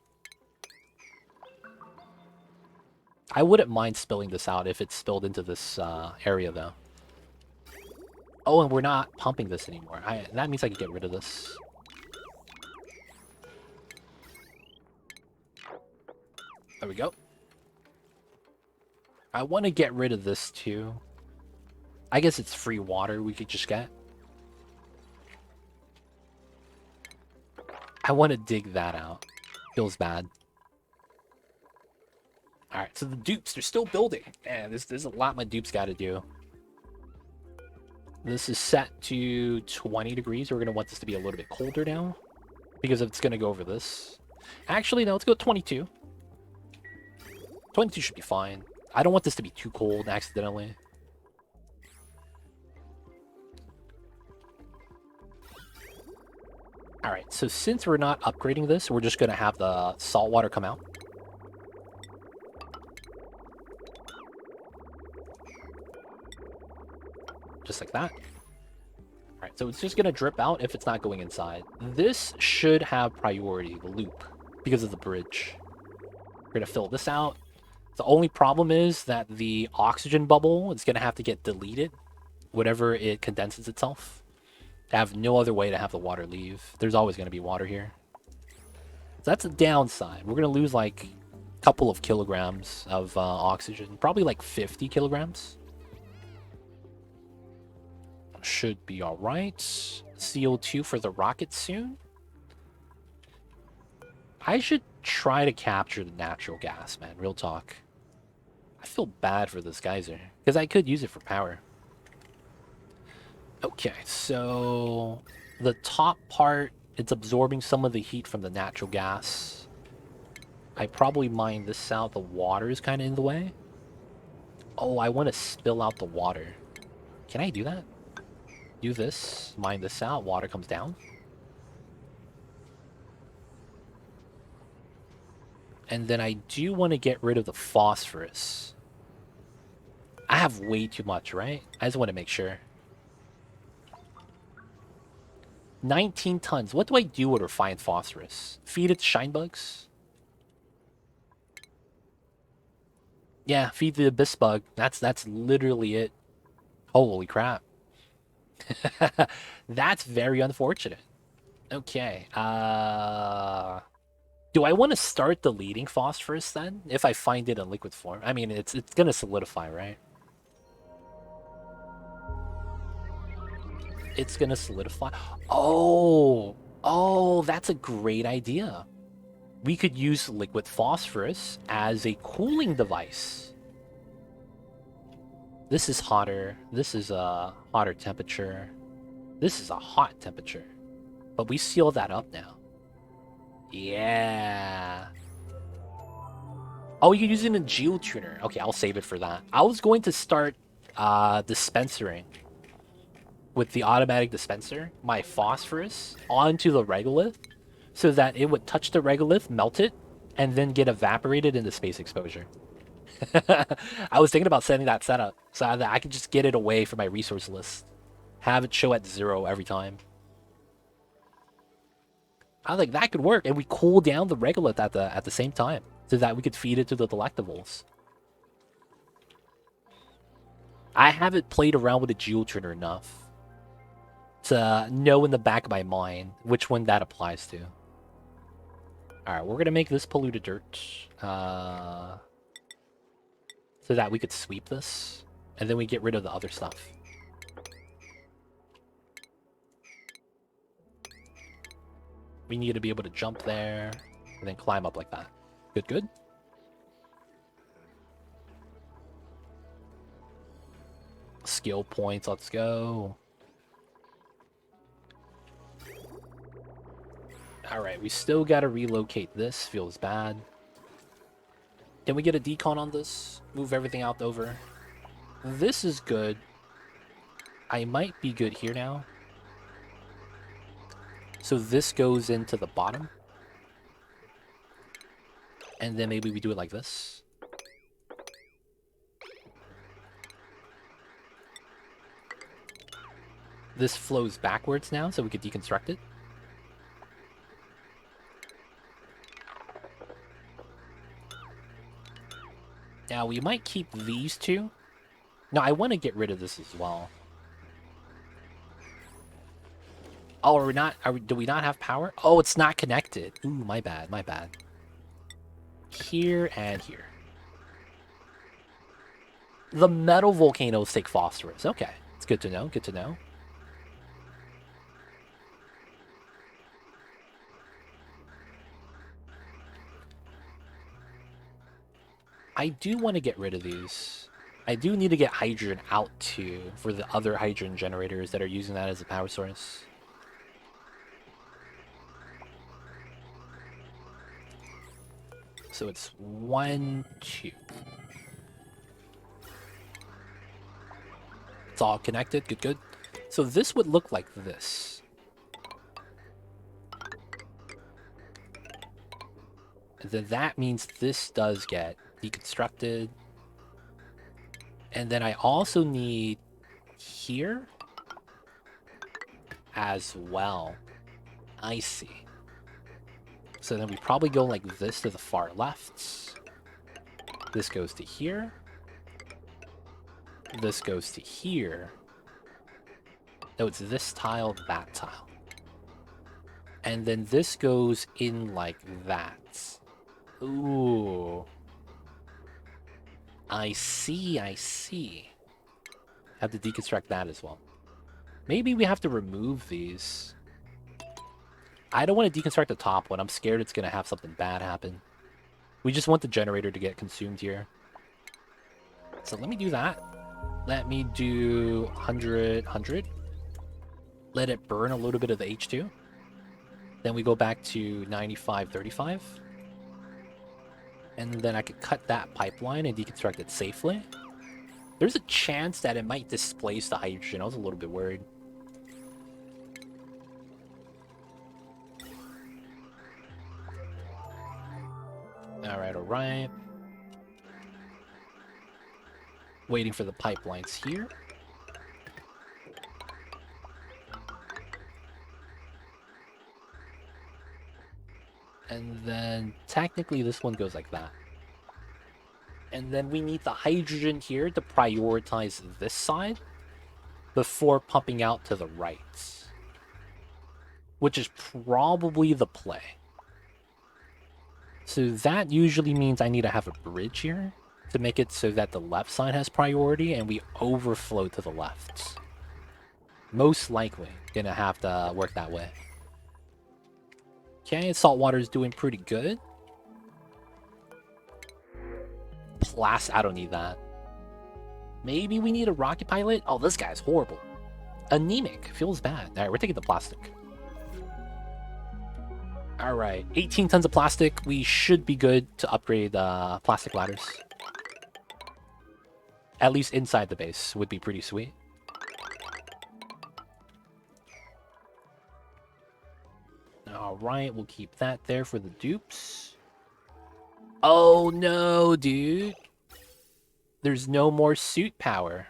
I wouldn't mind spilling this out if it spilled into this area, though. Oh, and we're not pumping this anymore. That means I can get rid of this. There we go. I want to get rid of this, too. I guess it's free water we could just get. I want to dig that out. Feels bad. Alright, so the dupes, they're still building. Man, there's a lot my dupes got to do. This is set to 20 degrees. We're going to want this to be a little bit colder now. Because it's going to go over this. Actually, no, let's go 22. 22 should be fine. I don't want this to be too cold accidentally. Alright, so since we're not upgrading this, we're just going to have the salt water come out. Just like that. Alright, so it's just going to drip out if it's not going inside. This should have priority, the loop, because of the bridge. We're going to fill this out. The only problem is that the oxygen bubble is going to have to get deleted whenever it condenses itself. I have no other way to have the water leave. There's always going to be water here. So that's a downside. We're going to lose like a couple of kilograms of oxygen. Probably like 50 kilograms. Should be alright. CO2 for the rocket soon. I should try to capture the natural gas, man. Real talk. I feel bad for this geyser. Because I could use it for power. Okay, so the top part, it's absorbing some of the heat from the natural gas. I probably mine this out. The water is kind of in the way. Oh, I want to spill out the water. Can I do that? Do this, mine this out, water comes down. And then I do want to get rid of the phosphorus. I have way too much, right? I just want to make sure. 19 tons. What do I do with refined phosphorus? Feed it to shine bugs? Yeah, feed the abyss bug. That's literally it. Holy crap. That's very unfortunate. Okay. Do I want to start deleting phosphorus then? If I find it in liquid form? I mean, it's gonna solidify, right? It's gonna solidify. Oh, oh, that's a great idea. We could use liquid phosphorus as a cooling device. This is hotter. This is a hotter temperature. This is a hot temperature. But we seal that up now. Yeah. Oh, you can use it in geotuner. Okay, I'll save it for that. I was going to start dispensering with the automatic dispenser my phosphorus onto the regolith so that it would touch the regolith, melt it, and then get evaporated into space exposure. I was thinking about setting that setup so that I could just get it away from my resource list. Have it show at 0 every time. I was like, that could work, and we cool down the regolith at the same time so that we could feed it to the delectables. I haven't played around with the geotuner enough to know in the back of my mind which one that applies to. Alright, we're gonna make this polluted dirt. So that we could sweep this. And then we get rid of the other stuff. We need to be able to jump there. And then climb up like that. Good, good. Skill points, let's go. Alright, we still gotta relocate this. Feels bad. Can we get a decon on this? Move everything out over. This is good. I might be good here now. So this goes into the bottom. And then maybe we do it like this. This flows backwards now, so we could deconstruct it. Now, we might keep these two. No, I want to get rid of this as well. Oh, are we not? Do we not have power? Oh, it's not connected. Ooh, my bad, my bad. Here and here. The metal volcanoes take phosphorus. Okay, it's good to know, good to know. I do want to get rid of these. I do need to get hydrogen out too for the other hydrogen generators that are using that as a power source. So it's 1, 2. It's all connected. Good, good. So this would look like this. And then that means this does get deconstructed. And then I also need here as well. I see. So then we probably go like this to the far left. This goes to here. This goes to here. No, it's this tile, that tile. And then this goes in like that. Ooh. I see, I see. Have to deconstruct that as well. Maybe we have to remove these. I don't want to deconstruct the top one. I'm scared it's going to have something bad happen. We just want the generator to get consumed here. So let me do that. Let me do 100, 100. Let it burn a little bit of the H2. Then we go back to 95, 35. And then I could cut that pipeline and deconstruct it safely. There's a chance that it might displace the hydrogen. I was a little bit worried. Alright, alright. Waiting for the pipelines here. And then technically this one goes like that. And then we need the hydrogen here to prioritize this side before pumping out to the right. which is probably the play. So that usually means I need to have a bridge here to make it so that the left side has priority and we overflow to the left. Most likely gonna have to work that way. Okay, saltwater is doing pretty good. I don't need that. Maybe we need a rocket pilot? Oh, this guy's horrible. Anemic. Feels bad. Alright, we're taking the plastic. Alright, 18 tons of plastic. We should be good to upgrade plastic ladders. At least inside the base would be pretty sweet. Alright, we'll keep that there for the dupes. Oh no, dude. There's no more suit power.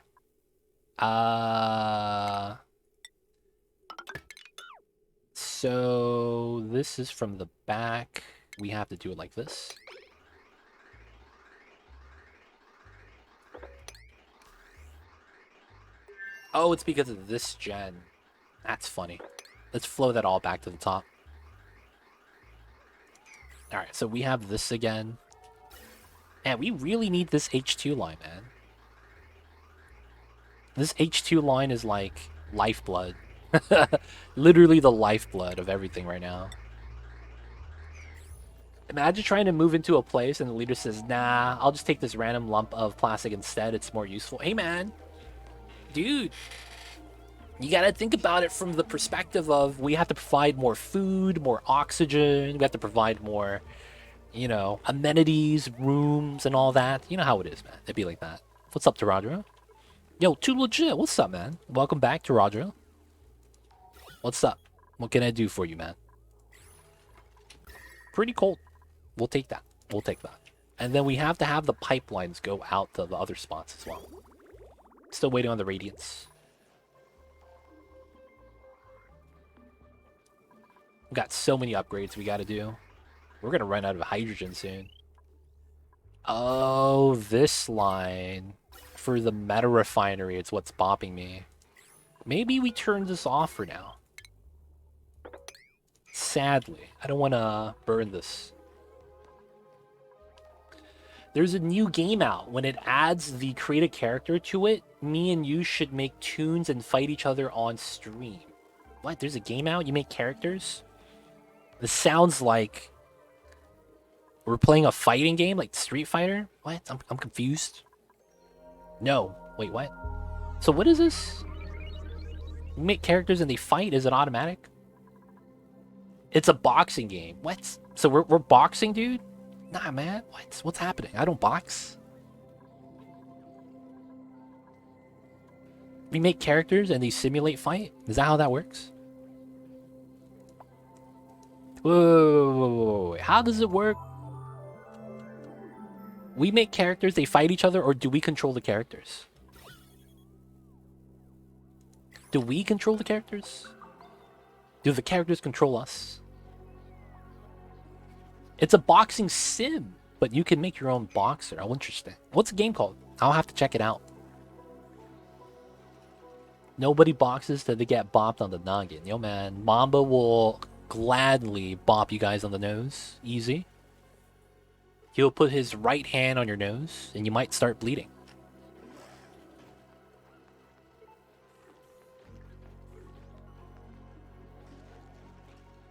So this is from the back. We have to do it like this. Oh, it's because of this gen. That's funny. Let's flow that all back to the top. Alright, so we have this again. And we really need this H2 line, man. This H2 line is like lifeblood. Literally the lifeblood of everything right now. Imagine trying to move into a place and the leader says, nah, I'll just take this random lump of plastic instead. It's more useful. Hey, man. Dude. You gotta think about it from the perspective of we have to provide more food, more oxygen. We have to provide more, you know, amenities, rooms, and all that. You know how it is, man. It'd be like that. What's up, Taradra? Yo, Too Legit. What's up, man? Welcome back, Taradra. What's up? What can I do for you, man? Pretty cold. We'll take that. We'll take that. And then we have to have the pipelines go out to the other spots as well. Still waiting on the radiance. We've got so many upgrades we gotta do. We're gonna run out of hydrogen soon. Oh, this line. For the meta refinery, it's what's bopping me. Maybe we turn this off for now. Sadly, I don't want to burn this. There's a new game out. When it adds the create a character to it, me and you should make tunes and fight each other on stream. What? There's a game out? You make characters? This sounds like we're playing a fighting game, like Street Fighter? What? I'm confused. No. Wait, what? So what is this? You make characters and they fight? Is it automatic? It's a boxing game. What? So we're boxing, dude? Nah, man. What's happening? I don't box. We make characters and they simulate fight? Is that how that works? Whoa. How does it work? We make characters, they fight each other, or do we control the characters? Do we control the characters? Do the characters control us? It's a boxing sim, but you can make your own boxer. Oh, interesting. What's the game called? I'll have to check it out. Nobody boxes till they get bopped on the noggin. Yo, man. Mamba will gladly bop you guys on the nose. Easy. He'll put his right hand on your nose, and you might start bleeding.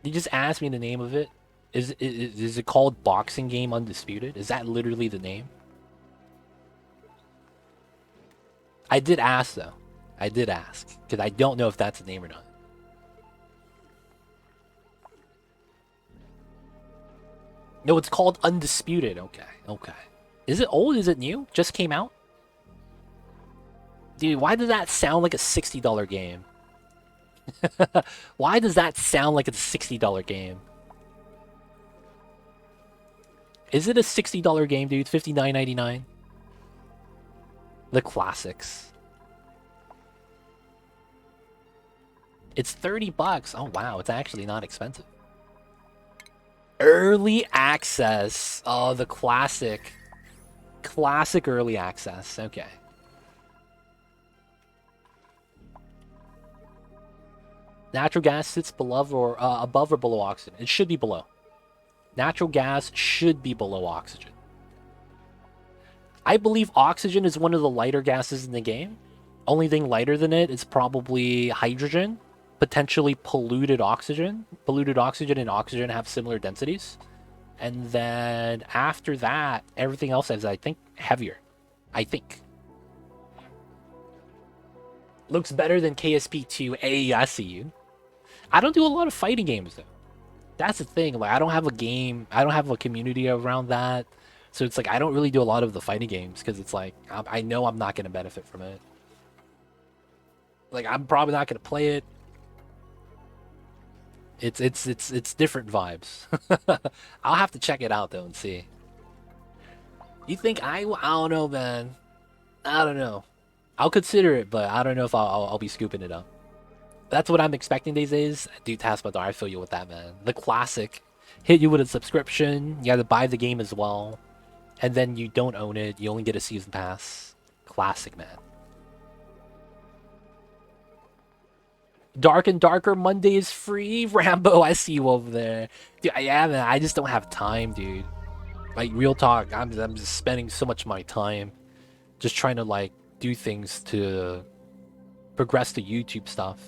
You just asked me the name of it. Is it called Boxing Game Undisputed? Is that literally the name? I did ask, though. I did ask. Because I don't know if that's the name or not. No, it's called Undisputed. Okay. Is it old? Is it new? Just came out? Dude, why does that sound like a $60 game? Why does that sound like it's a $60 game? Is it a $60 game, dude? $59.99? The classics. It's $30. Oh, wow. It's actually not expensive. Early access. Oh, the classic. Classic early access. Okay. Natural gas sits below or above or below oxygen. It should be below. Natural gas should be below oxygen. I believe oxygen is one of the lighter gases in the game. Only thing lighter than it is probably hydrogen, potentially polluted oxygen. Polluted oxygen and oxygen have similar densities. And then after that, everything else is, I think, heavier. I think. Looks better than KSP2. Hey, I see you. I don't do a lot of fighting games, though. That's the thing. Like, I don't have a game. I don't have a community around that. So it's like, I don't really do a lot of the fighting games because it's like, I know I'm not going to benefit from it. Like, I'm probably not going to play it. It's different vibes. I'll have to check it out, though, and see. You think I don't know, man. I don't know. I'll consider it, but I don't know if I'll be scooping it up. That's what I'm expecting these days. Dude, Taskmaster, I feel you with that, man. The classic. Hit you with a subscription. You gotta buy the game as well. And then you don't own it. You only get a season pass. Classic, man. Dark and Darker Monday is free. Rambo, I see you over there. Dude, yeah, man, I just don't have time, dude. Like, real talk, I'm just spending so much of my time just trying to, like, do things to progress the YouTube stuff.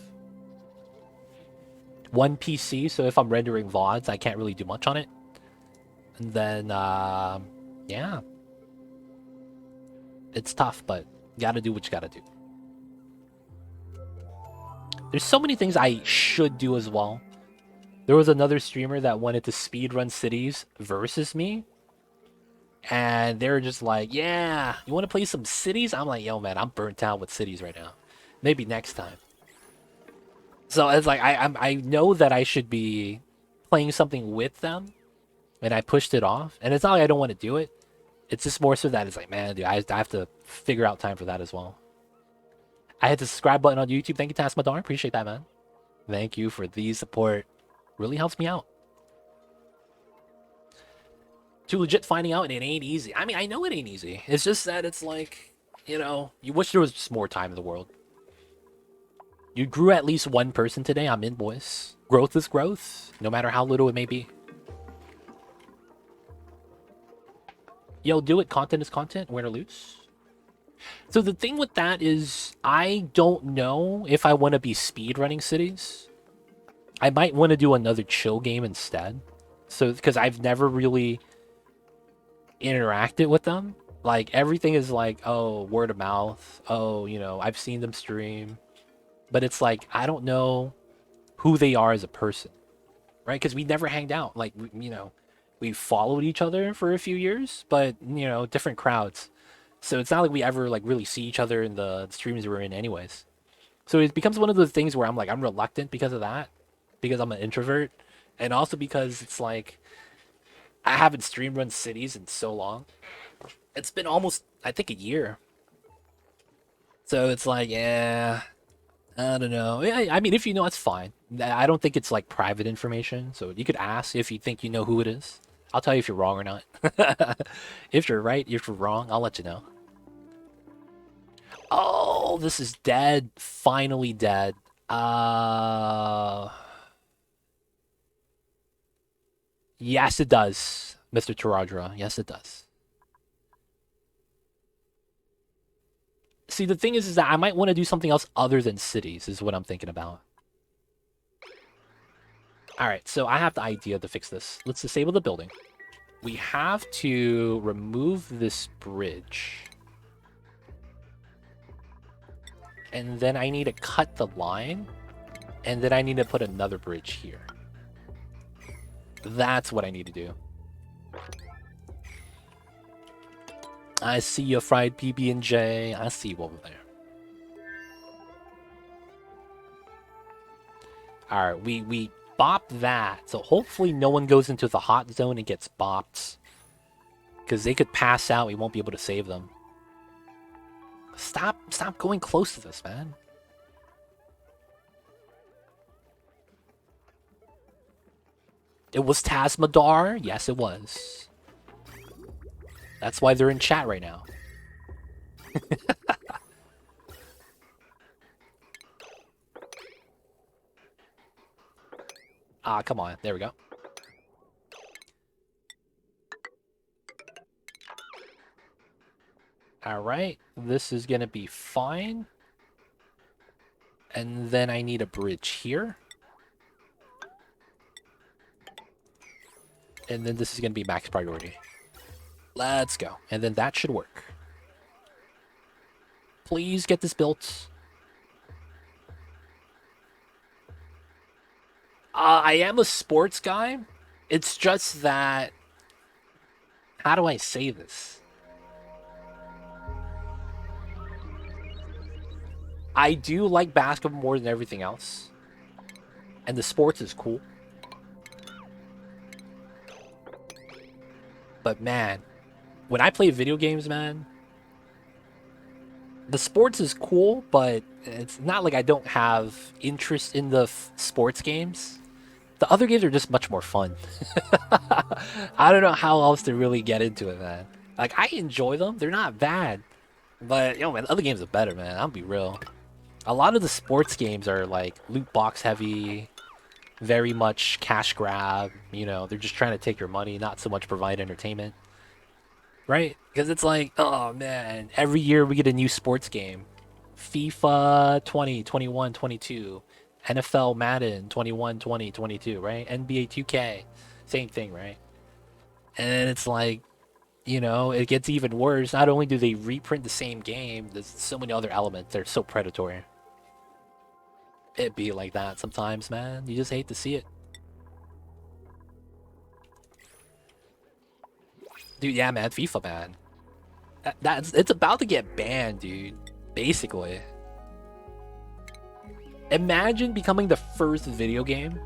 One PC, so if I'm rendering VODs, I can't really do much on it. And then, yeah. It's tough, but you gotta do what you gotta do. There's so many things I should do as well. There was another streamer that wanted to speedrun cities versus me. And they were just like, yeah, you want to play some cities? I'm like, yo, man, I'm burnt out with cities right now. Maybe next time. So it's like, I know that I should be playing something with them. And I pushed it off. And it's not like I don't want to do it. It's just more so that it's like, man, dude, I have to figure out time for that as well. I hit the subscribe button on YouTube. Thank you, Taskmaster. Appreciate that, man. Thank you for the support. Really helps me out. Too legit finding out, and it ain't easy. I mean, I know it ain't easy. It's just that it's like, you know, you wish there was just more time in the world. You grew at least one person today. I'm in, boys. Growth is growth, no matter how little it may be. Yo, do it. Content is content. Win or lose. So the thing with that is, I don't know if I want to be speedrunning cities. I might want to do another chill game instead. So, because I've never really interacted with them. Like, everything is like, oh, word of mouth. Oh, you know, I've seen them stream. But it's like, I don't know who they are as a person. Right? Because we never hanged out. Like, you know, we followed each other for a few years, but, you know, different crowds. So it's not like we ever, like, really see each other in the streams we're in anyways. So it becomes one of those things where I'm like, I'm reluctant because of that. Because I'm an introvert. And also because it's like, I haven't stream run cities in so long. It's been almost, I think, a year. So it's like, yeah, I don't know. I mean, if you know, it's fine. I don't think it's like private information. So you could ask if you think you know who it is. I'll tell you if you're wrong or not. If you're right, if you're wrong, I'll let you know. Oh, this is dead. Finally dead. Yes, it does, Mr. Taradra. Yes, it does. See, the thing is that I might want to do something else other than cities, is what I'm thinking about. Alright, so I have the idea to fix this. Let's disable the building. We have to remove this bridge. And then I need to cut the line. And then I need to put another bridge here. That's what I need to do. I see you, fried PB&J. I see you over there. Alright, we bop that. So hopefully no one goes into the hot zone and gets bopped. Because they could pass out. We won't be able to save them. Stop going close to this, man. It was Tasmadar? Yes, it was. That's why they're in chat right now. Ah, come on. There we go. Alright, this is gonna be fine. And then I need a bridge here. And then this is gonna be max priority. Let's go. And then that should work. Please get this built. I am a sports guy. It's just that... How do I say this? I do like basketball more than everything else. And the sports is cool. But man, when I play video games, man, the sports is cool, but it's not like I don't have interest in the sports games. The other games are just much more fun. I don't know how else to really get into it, man. Like, I enjoy them. They're not bad. But, yo, man, other games are better, man. I'll be real. A lot of the sports games are, like, loot box heavy, very much cash grab. You know, they're just trying to take your money, not so much provide entertainment. Right? Because it's like, oh, man, every year we get a new sports game. FIFA 20, 21, 22. NFL Madden 21, 20, 22, right? NBA 2K, same thing, right? And it's like, you know, it gets even worse. Not only do they reprint the same game, there's so many other elements. They're so predatory. It be like that sometimes, man. You just hate to see it. Dude, yeah, man, FIFA, man. It's about to get banned, dude. Basically. Imagine becoming the first video game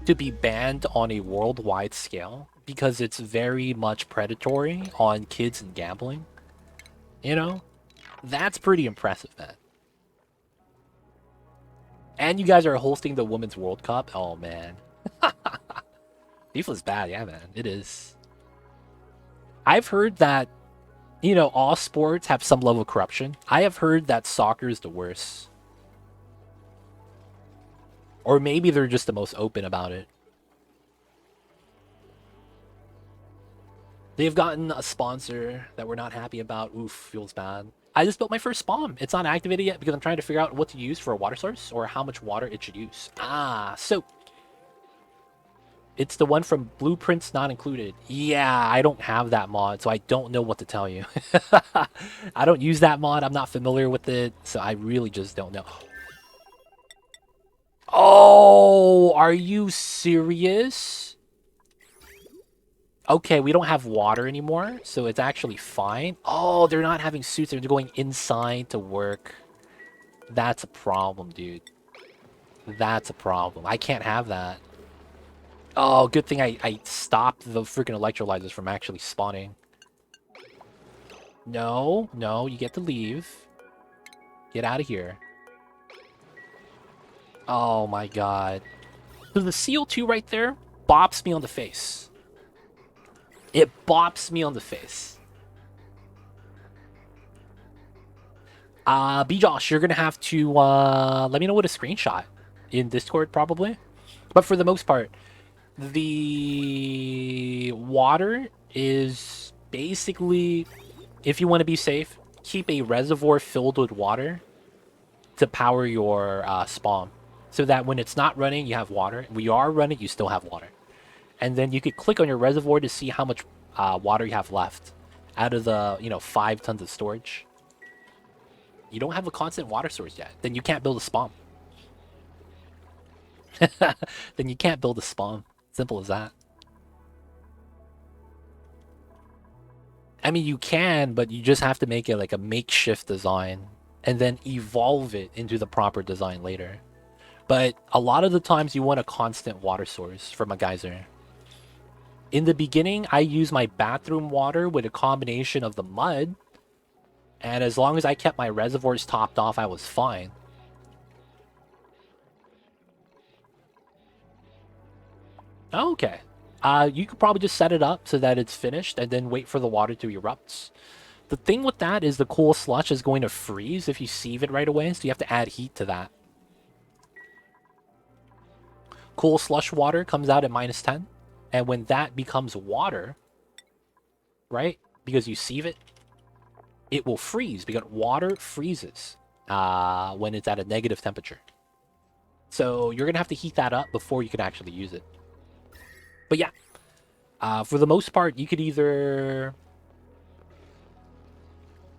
to be banned on a worldwide scale because it's very much predatory on kids and gambling. You know? That's pretty impressive, man. And you guys are hosting the Women's World Cup? Oh, man. FIFA's bad, yeah, man. It is. I've heard that, you know, all sports have some level of corruption. I have heard that soccer is the worst. Or maybe they're just the most open about it. They've gotten a sponsor that we're not happy about. Oof, feels bad. I just built my first spawn. It's not activated yet because I'm trying to figure out what to use for a water source or how much water it should use. Ah, so it's the one from Blueprints Not Included. Yeah, I don't have that mod, so I don't know what to tell you. I don't use that mod. I'm not familiar with it, so I really just don't know. Oh, are you serious? Okay, we don't have water anymore, so it's actually fine. Oh, they're not having suits. They're going inside to work. That's a problem, dude. That's a problem. I can't have that. Oh, good thing I stopped the freaking electrolyzers from actually spawning. No, no, you get to leave. Get out of here. Oh my god. So the CO2 right there bops me on the face. It bops me on the face. B-Josh, you're gonna have to let me know what a screenshot in Discord probably. But for the most part, the water is basically, if you want to be safe, keep a reservoir filled with water to power your spawn. So that when it's not running, you have water. When you are running, you still have water. And then you could click on your reservoir to see how much water you have left out of the, 5 tons of storage. You don't have a constant water source yet. Then you can't build a spawn. Then you can't build a spawn. Simple as that. I mean, you can, but you just have to make it like a makeshift design and then evolve it into the proper design later. But a lot of the times you want a constant water source from a geyser. In the beginning, I used my bathroom water with a combination of the mud. And as long as I kept my reservoirs topped off, I was fine. Okay. You could probably just set it up so that it's finished and then wait for the water to erupt. The thing with that is the cool slush is going to freeze if you sieve it right away, so you have to add heat to that. Cool slush water comes out at -10. And when that becomes water, right? Because you sieve it, it will freeze because water freezes when it's at a negative temperature. So you're going to have to heat that up before you can actually use it. But yeah, for the most part, you could either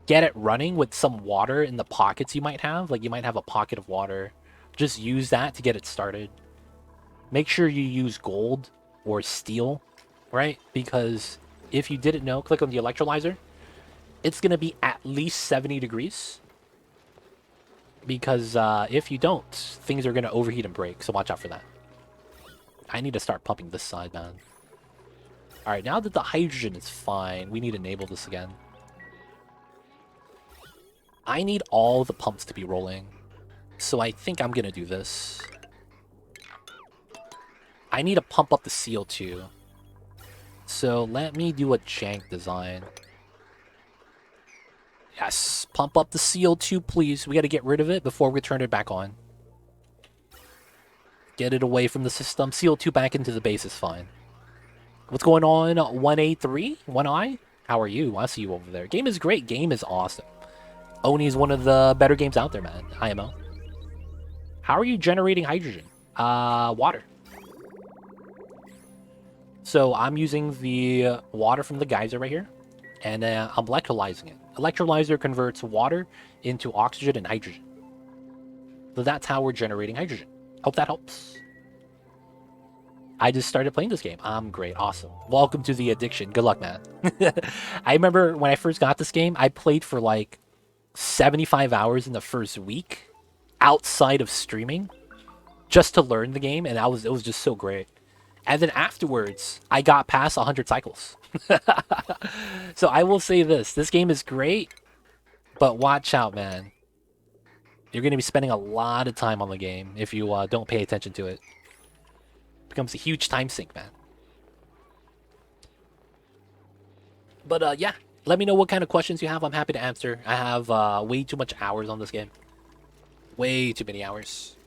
get it running with some water in the pockets you might have. Like you might have a pocket of water. Just use that to get it started. Make sure you use gold or steel, right? Because if you didn't know, click on the electrolyzer. It's going to be at least 70 degrees. Because if you don't, things are going to overheat and break. So watch out for that. I need to start pumping this side, man. Alright, now that the hydrogen is fine, we need to enable this again. I need all the pumps to be rolling. So I think I'm going to do this. I need to pump up the CO2. So let me do a jank design. Yes, pump up the CO2, please. We got to get rid of it before we turn it back on. Get it away from the system. CO2 back into the base is fine. What's going on, 1A3? 1I? How are you? I see you over there. Game is great. Game is awesome. Oni is one of the better games out there, man. IMO. How are you generating hydrogen? Water. So I'm using the water from the geyser right here. And I'm electrolyzing it. Electrolyzer converts water into oxygen and hydrogen. So that's how we're generating hydrogen. Hope that helps. I just started playing this game. I'm great. Awesome. Welcome to the addiction. Good luck, man. I remember when I first got this game, I played for like 75 hours in the first week outside of streaming just to learn the game, and it was just so great. And then afterwards, I got past 100 cycles. So I will say this game is great, but watch out, man. You're going to be spending a lot of time on the game if you don't pay attention to it. It becomes a huge time sink, man. But yeah, let me know what kind of questions you have. I'm happy to answer. I have way too much hours on this game. Way too many hours.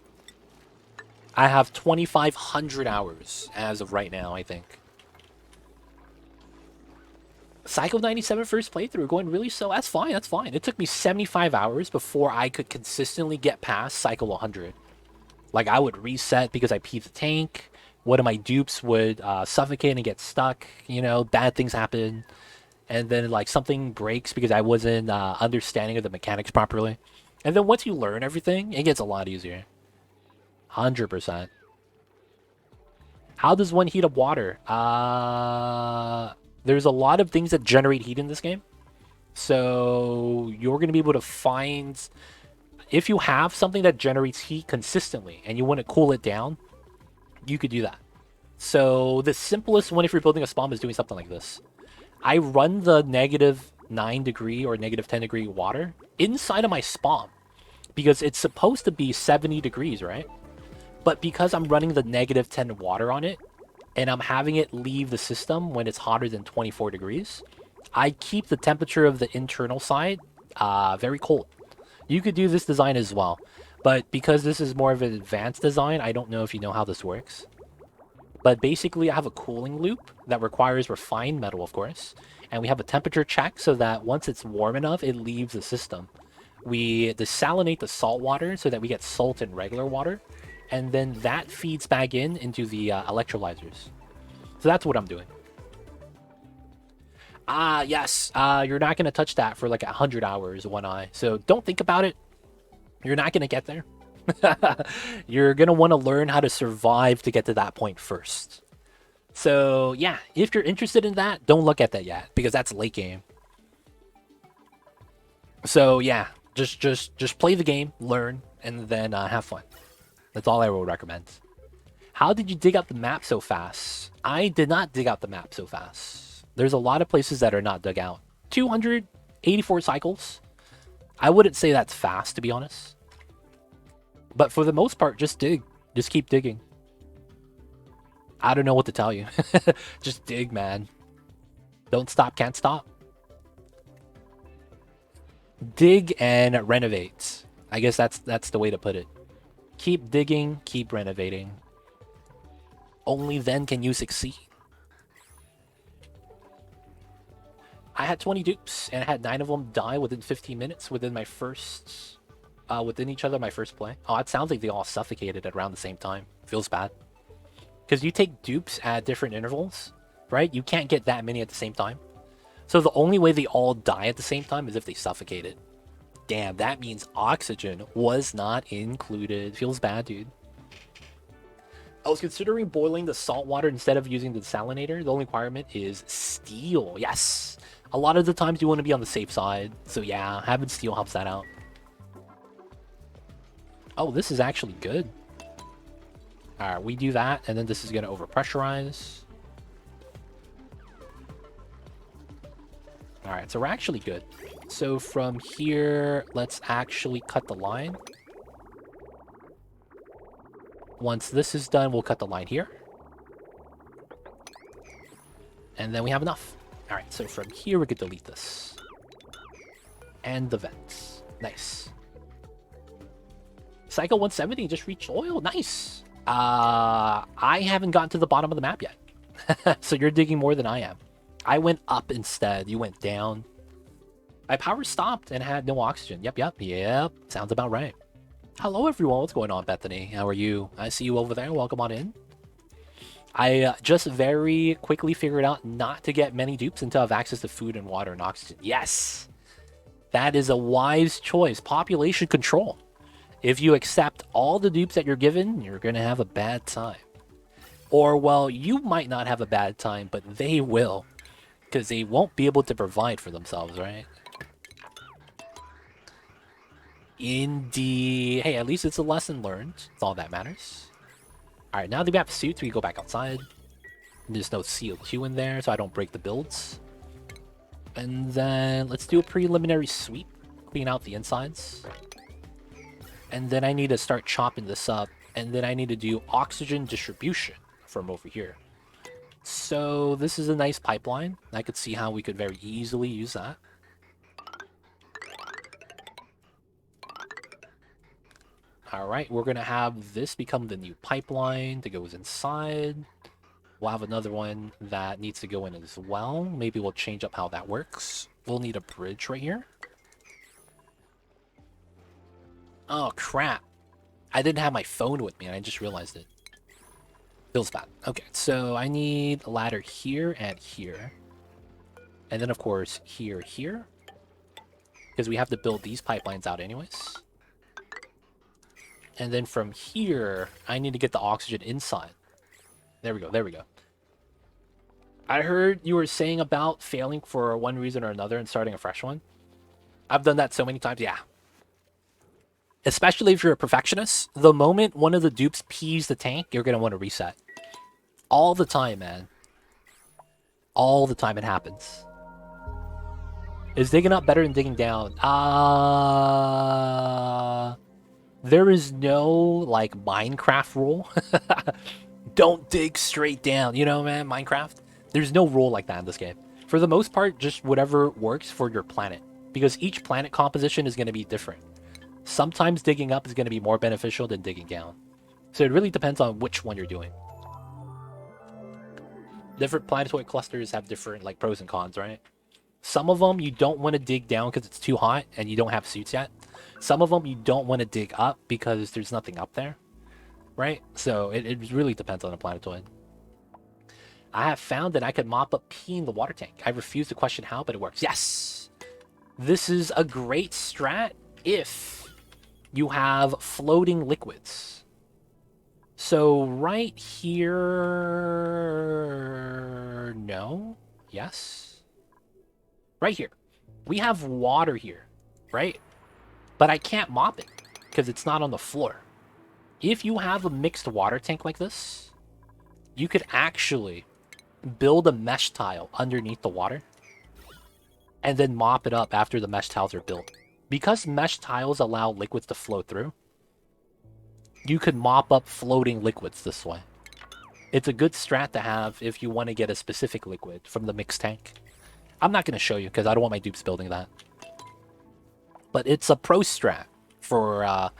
I have 2,500 hours as of right now, I think. Cycle 97 first playthrough, going really slow. That's fine, that's fine. It took me 75 hours before I could consistently get past Cycle 100. Like, I would reset because I peed the tank. One of my dupes would suffocate and get stuck. You know, bad things happen. And then, like, something breaks because I wasn't understanding of the mechanics properly. And then once you learn everything, it gets a lot easier. 100%. How does one heat up water? There's a lot of things that generate heat in this game. So you're going to be able to find... If you have something that generates heat consistently and you want to cool it down, you could do that. So the simplest one if you're building a spawn is doing something like this. I run the -9 degree or -10 degree water inside of my spawn because it's supposed to be 70 degrees, right? But because I'm running the -10 water on it, and I'm having it leave the system when it's hotter than 24 degrees, I keep the temperature of the internal side very cold. You could do this design as well, but because this is more of an advanced design, I don't know if you know how this works. But basically, I have a cooling loop that requires refined metal, of course, and we have a temperature check so that once it's warm enough, it leaves the system. We desalinate the salt water so that we get salt in regular water, and then that feeds back into the electrolyzers. So that's what I'm doing. Yes, you're not going to touch that for like 100 hours, one eye. So don't think about it. You're not going to get there. You're going to want to learn how to survive to get to that point first. So yeah, if you're interested in that, don't look at that yet, because that's late game. So yeah, just play the game, learn, and then have fun. That's all I would recommend. How did you dig out the map so fast? I did not dig out the map so fast. There's a lot of places that are not dug out. 284 cycles. I wouldn't say that's fast, to be honest. But for the most part, just dig. Just keep digging. I don't know what to tell you. Just dig, man. Don't stop, can't stop. Dig and renovate. I guess that's the way to put it. Keep digging, keep renovating. Only then can you succeed. I had 20 dupes, and I had 9 of them die within 15 minutes within my first... within each other, my first play. Oh, it sounds like they all suffocated at around the same time. Feels bad. Because you take dupes at different intervals, right? You can't get that many at the same time. So the only way they all die at the same time is if they suffocated. Damn, that means oxygen was not included. Feels bad, dude. I was considering boiling the salt water instead of using the desalinator. The only requirement is steel. Yes. A lot of the times you want to be on the safe side. So yeah, having steel helps that out. Oh, this is actually good. Alright, we do that, and then this is going to overpressurize. Alright, so we're actually good. So from here, let's actually cut the line. Once this is done, we'll cut the line here. And then we have enough. Alright, so from here, we could delete this. And the vents. Nice. Cycle 170 just reached oil. Nice. I haven't gotten to the bottom of the map yet. So you're digging more than I am. I went up instead. You went down. My power stopped and had no oxygen. Yep. Sounds about right. Hello, everyone. What's going on, Bethany? How are you? I see you over there. Welcome on in. I just very quickly figured out not to get many dupes until I have access to food and water and oxygen. Yes. That is a wise choice. Population control. If you accept all the dupes that you're given, you're going to have a bad time. Or, well, you might not have a bad time, but they will. Because they won't be able to provide for themselves, right? Indeed. Hey, at least it's a lesson learned. That's all that matters. Alright, now that we have suits, we go back outside. There's no CO2 in there, so I don't break the builds. And then let's do a preliminary sweep. Clean out the insides. And then I need to start chopping this up. And then I need to do oxygen distribution from over here. So this is a nice pipeline. I could see how we could very easily use that. Alright, we're going to have this become the new pipeline that goes inside. We'll have another one that needs to go in as well. Maybe we'll change up how that works. We'll need a bridge right here. Oh, crap. I didn't have my phone with me, and I just realized it. Feels bad. Okay, so I need a ladder here and here. And then, of course, here. Because we have to build these pipelines out anyways. And then from here, I need to get the oxygen inside. There we go. I heard you were saying about failing for one reason or another and starting a fresh one. I've done that so many times, yeah. Especially if you're a perfectionist, the moment one of the dupes pees the tank, you're going to want to reset. All the time, man. All the time it happens. Is digging up better than digging down? There is no, like, Minecraft rule. Don't dig straight down. You know, man, Minecraft? There's no rule like that in this game. For the most part, just whatever works for your planet. Because each planet composition is going to be different. Sometimes digging up is going to be more beneficial than digging down. So it really depends on which one you're doing. Different planetoid clusters have different, like, pros and cons, right? Some of them you don't want to dig down because it's too hot and you don't have suits yet. Some of them you don't want to dig up because there's nothing up there, right? So it really depends on the planetoid. I have found that I could mop up pee in the water tank. I refuse to question how, but it works. Yes! This is a great strat if you have floating liquids. So right here... No? Yes? Right here. We have water here, right? But I can't mop it because it's not on the floor. If you have a mixed water tank like this, you could actually build a mesh tile underneath the water and then mop it up after the mesh tiles are built. Because mesh tiles allow liquids to flow through, you could mop up floating liquids this way. It's a good strat to have if you want to get a specific liquid from the mixed tank. I'm not going to show you because I don't want my dupes building that. But it's a pro strat for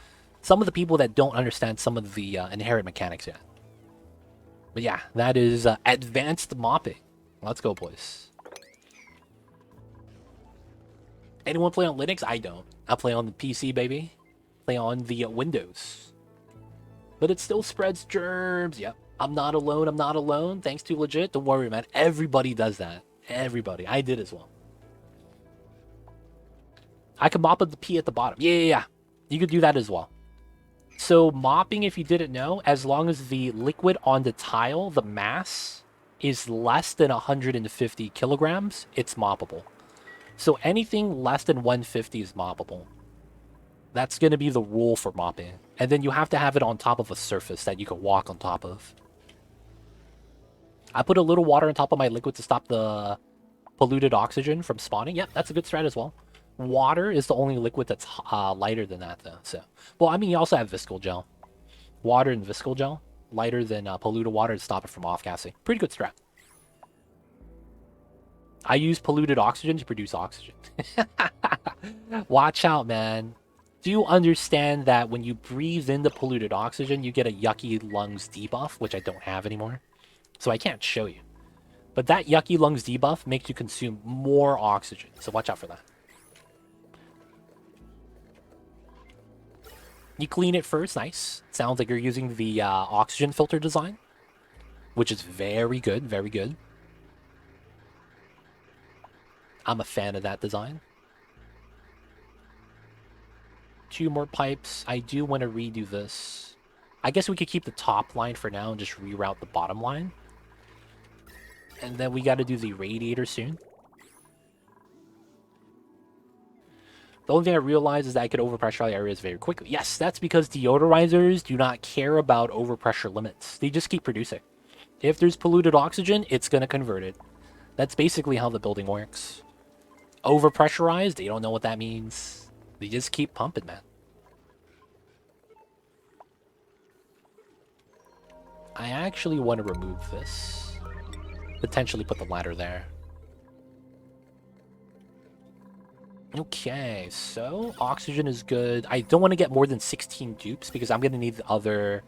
some of the people that don't understand some of the inherent mechanics yet. But yeah, that is advanced mopping. Let's go, boys. Anyone play on Linux? I don't. I play on the PC, baby. Play on the Windows. But it still spreads germs. Yep. I'm not alone. I'm not alone. Thanks to Legit. Don't worry, man. Everybody does that. Everybody. I did as well. I can mop up the P at the bottom. Yeah. You could do that as well. So mopping, if you didn't know, as long as the liquid on the tile, the mass, is less than 150 kilograms, it's moppable. So anything less than 150 is moppable. That's going to be the rule for mopping. And then you have to have it on top of a surface that you can walk on top of. I put a little water on top of my liquid to stop the polluted oxygen from spawning. Yep, that's a good strat as well. Water is the only liquid that's lighter than that, though. So, well, I mean, you also have viscal gel. Water and viscal gel, lighter than polluted water to stop it from off-gassing. Pretty good strat. I use polluted oxygen to produce oxygen. Watch out, man. Do you understand that when you breathe in the polluted oxygen, you get a yucky lungs debuff, which I don't have anymore? So I can't show you. But that yucky lungs debuff makes you consume more oxygen. So watch out for that. You clean it first, nice. Sounds like you're using the oxygen filter design, which is very good, very good. I'm a fan of that design. 2 more pipes. I do want to redo this. I guess we could keep the top line for now and just reroute the bottom line. And then we got to do the radiator soon. The only thing I realized is that I could overpressurize areas very quickly. Yes, that's because deodorizers do not care about overpressure limits. They just keep producing. If there's polluted oxygen, it's going to convert it. That's basically how the building works. Overpressurized, they don't know what that means. They just keep pumping, man. I actually want to remove this. Potentially put the ladder there. Okay, so oxygen is good. I don't want to get more than 16 dupes because I'm going to need the other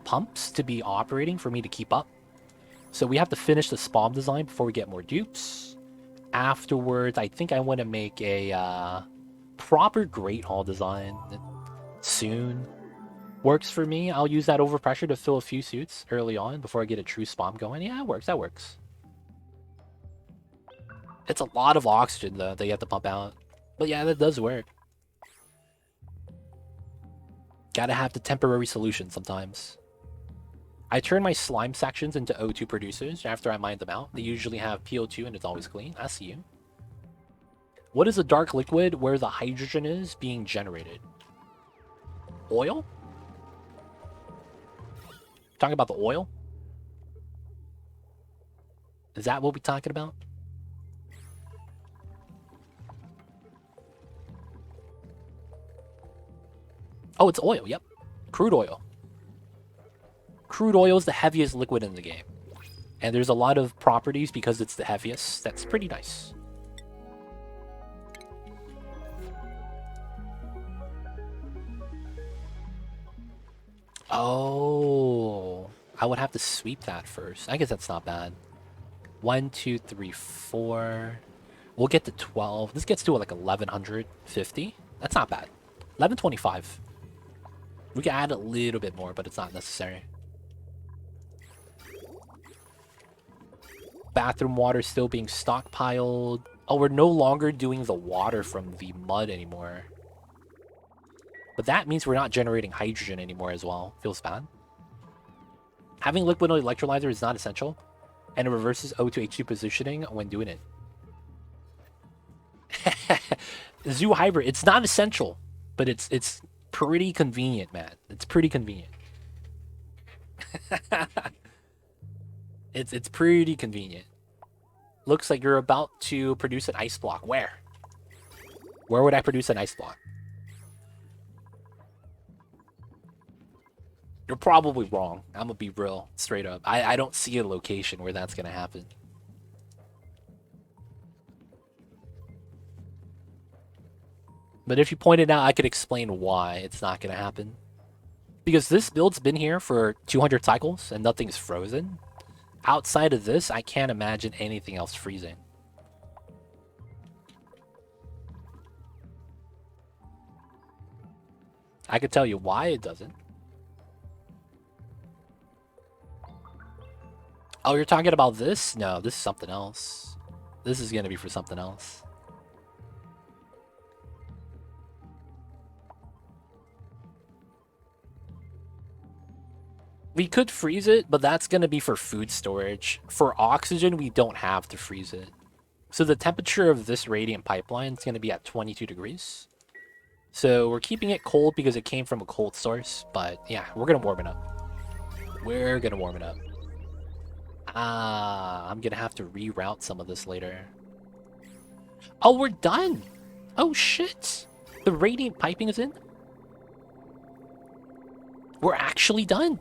pumps to be operating for me to keep up. So we have to finish the spawn design before we get more dupes. Afterwards, I think I want to make a proper Great Hall design soon. Works for me. I'll use that overpressure to fill a few suits early on before I get a true spawn going. Yeah, it works. That works. It's a lot of oxygen, though, that you have to pump out. But yeah, that does work. Gotta have the temporary solution sometimes. I turn my slime sections into O2 producers after I mine them out. They usually have PO2 and it's always clean. I see you. What is a dark liquid where the hydrogen is being generated? Oil? Talking about the oil? Is that what we're talking about? Oh, it's oil, yep. Crude oil. Crude oil is the heaviest liquid in the game. And there's a lot of properties because it's the heaviest. That's pretty nice. Oh, I would have to sweep that first. I guess that's not bad. 1, 2, 3, 4. We'll get to 12. This gets to like 1150. That's not bad. 1125. We can add a little bit more, but it's not necessary. Bathroom water still being stockpiled. Oh, we're no longer doing the water from the mud anymore. But that means we're not generating hydrogen anymore as well. Feels bad. Having liquid electrolyzer is not essential, and it reverses O to H2 positioning when doing it. Zoo Hybrid, it's not essential, but it's pretty convenient, man. It's pretty convenient. It's pretty convenient. Looks like you're about to produce an ice block. Where? Where would I produce an ice block? You're probably wrong. I'm gonna be real, straight up. I don't see a location where that's gonna happen. But if you point it out, I could explain why it's not gonna happen. Because this build's been here for 200 cycles and nothing's frozen. Outside of this, I can't imagine anything else freezing. I could tell you why it doesn't. Oh, you're talking about this? No, this is something else. This is going to be for something else. We could freeze it, but that's going to be for food storage. For oxygen, we don't have to freeze it. So the temperature of this radiant pipeline is going to be at 22 degrees. So we're keeping it cold because it came from a cold source. But yeah, we're going to warm it up. We're going to warm it up. I'm going to have to reroute some of this later. Oh, we're done. Oh, shit. The radiant piping is in. We're actually done.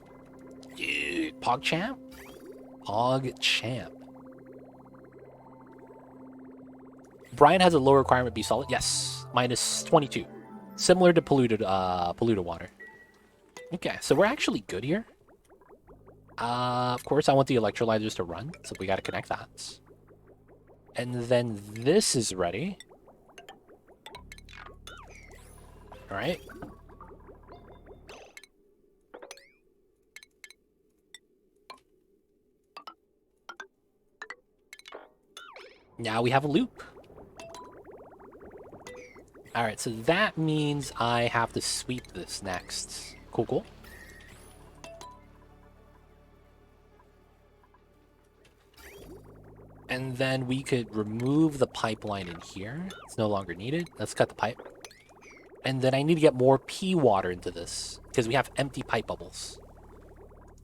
Dude, PogChamp? PogChamp. Brian has a low requirement be solid. Yes, minus 22. Similar to polluted water. Okay, so we're actually good here. Of course, I want the electrolyzers to run, so we gotta connect that. And then this is ready. Alright. Now we have a loop. Alright, so that means I have to sweep this next. Cool, cool. And then we could remove the pipeline in here. It's no longer needed. Let's cut the pipe. And then I need to get more pea water into this, because we have empty pipe bubbles.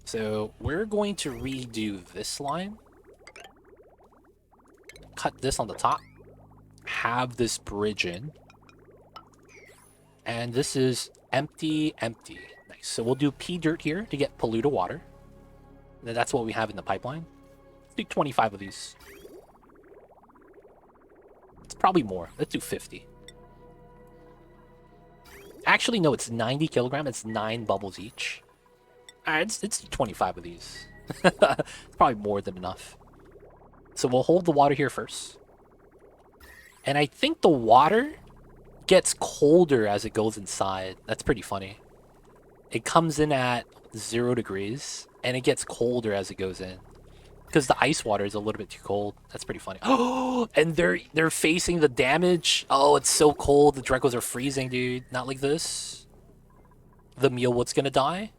So we're going to redo this line. Cut this on the top. Have this bridge in. And this is empty, empty. Nice. So we'll do pea dirt here to get polluted water. And that's what we have in the pipeline. Let's do 25 of these. It's probably more. Let's do 50. Actually, no, it's 90 kilograms. It's 9 bubbles each. Alright, it's 25 of these. It's probably more than enough. So we'll hold the water here first. And I think the water gets colder as it goes inside. That's pretty funny. It comes in at 0 degrees, and it gets colder as it goes in. Because the ice water is a little bit too cold. That's pretty funny. Oh, and they're facing the damage. Oh, it's so cold. The Drekos are freezing, dude. Not like this. The mealwood's gonna die.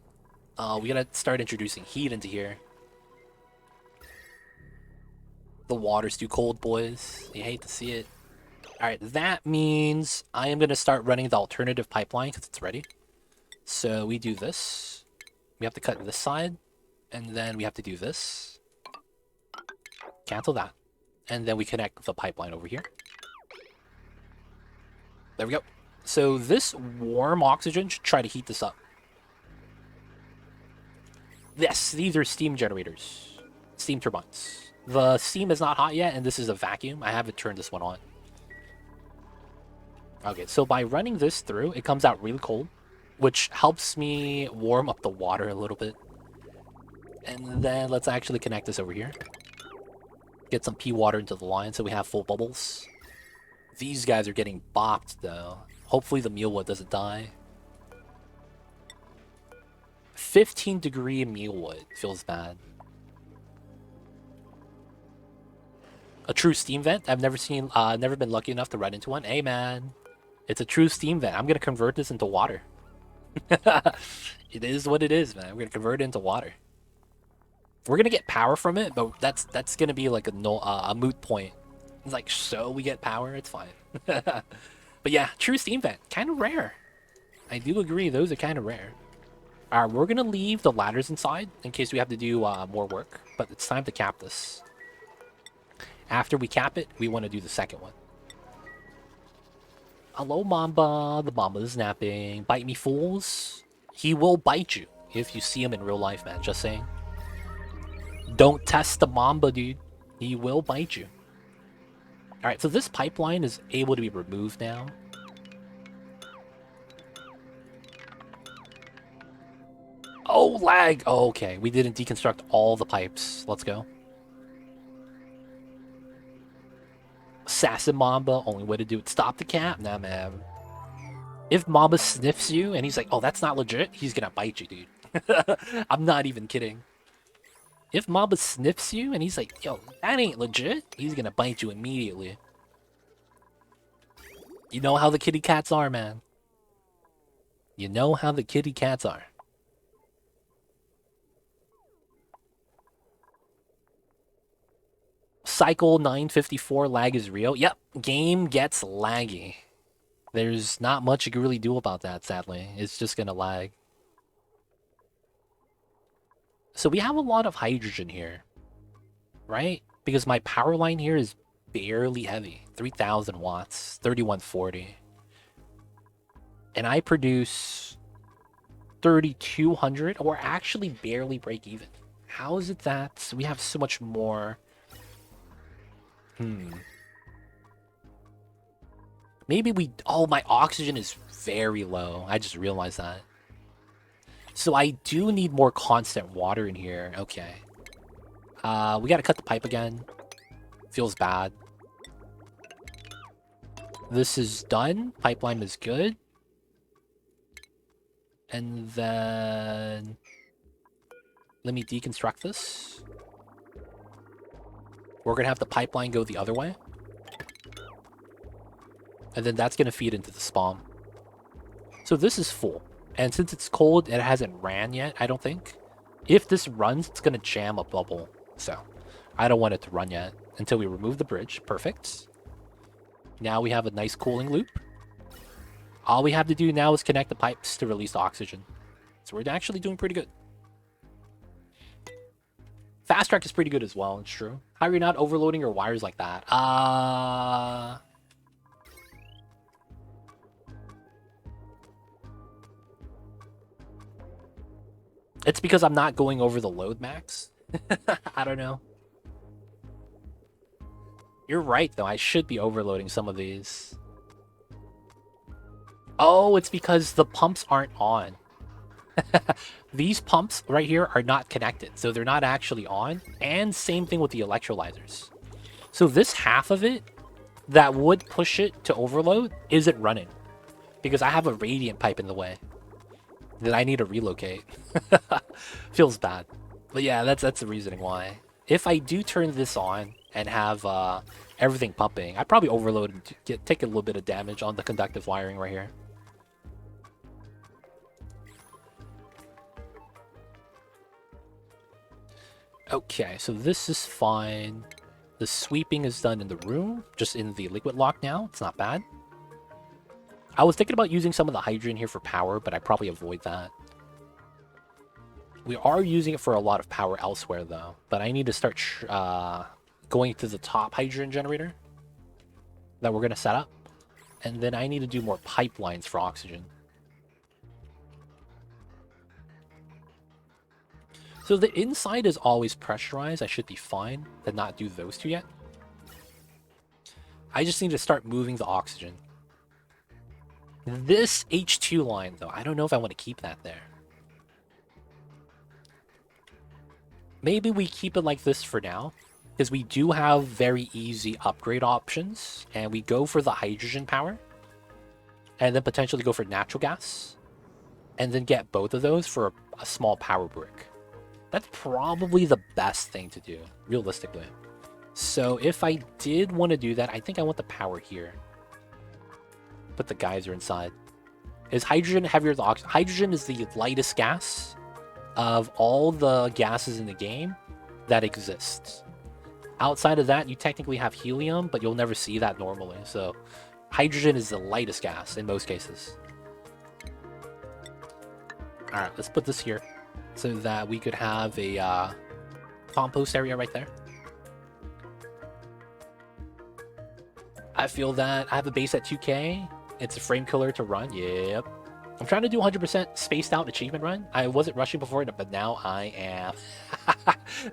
We gotta start introducing heat into here. The water's too cold, boys. You hate to see it. Alright, that means I am gonna start running the alternative pipeline because it's ready. So we do this. We have to cut this side. And then we have to do this. Cancel that. And then we connect the pipeline over here. There we go. So this warm oxygen should try to heat this up. Yes, these are steam generators. Steam turbines. The steam is not hot yet, and this is a vacuum. I haven't turned this one on. Okay, so by running this through, it comes out really cold, which helps me warm up the water a little bit. And then let's actually connect this over here. Get some pea water into the line so we have full bubbles. These guys are getting bopped though. Hopefully the mealwood doesn't die. 15 degree mealwood feels bad. A true steam vent? I've never seen, never been lucky enough to run into one. Hey man, it's a true steam vent. I'm gonna convert this into water. It is what it is, man. We're gonna convert it into water. We're gonna get power from it, but that's gonna be like a moot point. It's like, so we get power, it's fine. But yeah, true steam vent, kind of rare. I do agree, those are kind of rare. Alright, we're gonna leave the ladders inside in case we have to do more work, but it's time to cap this. After we cap it, we want to do the second one. Hello, Mamba. The Mamba is napping. Bite me, fools. He will bite you if you see him in real life, man. Just saying. Don't test the Mamba, dude. He will bite you. Alright, so this pipeline is able to be removed now. Oh, lag! Oh, okay, we didn't deconstruct all the pipes. Let's go. Assassin Mamba, only way to do it. Stop the cap? Nah, man. If Mamba sniffs you and he's like, oh, that's not legit, he's gonna bite you, dude. I'm not even kidding. If Mamba sniffs you and he's like, yo, that ain't legit, he's gonna bite you immediately. You know how the kitty cats are, man. You know how the kitty cats are. Cycle 954 lag is real. Yep, game gets laggy. There's not much you can really do about that, sadly. It's just gonna lag. So we have a lot of hydrogen here, right? Because my power line here is barely heavy. 3,000 watts, 3140. And I produce 3,200, or actually barely break even. How is it that we have so much more? Maybe we... Oh, my oxygen is very low. I just realized that. So I do need more constant water in here. Okay. We gotta cut the pipe again. Feels bad. This is done. Pipeline is good. And then... Let me deconstruct this. We're gonna have the pipeline go the other way. And then that's gonna feed into the spawn. So this is full. And since it's cold, it hasn't ran yet, I don't think. If this runs, it's gonna jam a bubble. So, I don't want it to run yet until we remove the bridge. Perfect. Now we have a nice cooling loop. All we have to do now is connect the pipes to release the oxygen. So we're actually doing pretty good. Fast track is pretty good as well, it's true. How are you not overloading your wires like that? It's because I'm not going over the load max. I don't know. You're right, though. I should be overloading some of these. Oh, it's because the pumps aren't on. These pumps right here are not connected, so they're not actually on. And same thing with the electrolyzers. So this half of it that would push it to overload isn't running because I have a radiant pipe in the way that I need to relocate. Feels bad. But yeah, that's the reasoning why. If I do turn this on and have everything pumping, I probably overload and take a little bit of damage on the conductive wiring right here. Okay, so this is fine. The sweeping is done in the room, just in the liquid lock now. It's not bad. I was thinking about using some of the hydrogen here for power, but I probably avoid that. We are using it for a lot of power elsewhere, though. But I need to start going to the top hydrogen generator that we're going to set up. And then I need to do more pipelines for oxygen. So the inside is always pressurized. I should be fine to not do those two yet. I just need to start moving the oxygen. This H2 line, though, I don't know if I want to keep that there. Maybe we keep it like this for now, because we do have very easy upgrade options, and we go for the hydrogen power, and then potentially go for natural gas, and then get both of those for a small power brick. That's probably the best thing to do, realistically. So if I did want to do that, I think I want the power here. Put the geyser inside. Is hydrogen heavier than oxygen? Hydrogen is the lightest gas of all the gases in the game that exists. Outside of that, you technically have helium, but you'll never see that normally. So hydrogen is the lightest gas in most cases. Alright, let's put this here so that we could have a compost area right there. I feel that I have a base at 2K. It's a frame killer to run. Yep. I'm trying to do 100% spaced out achievement run. I wasn't rushing before, but now I am.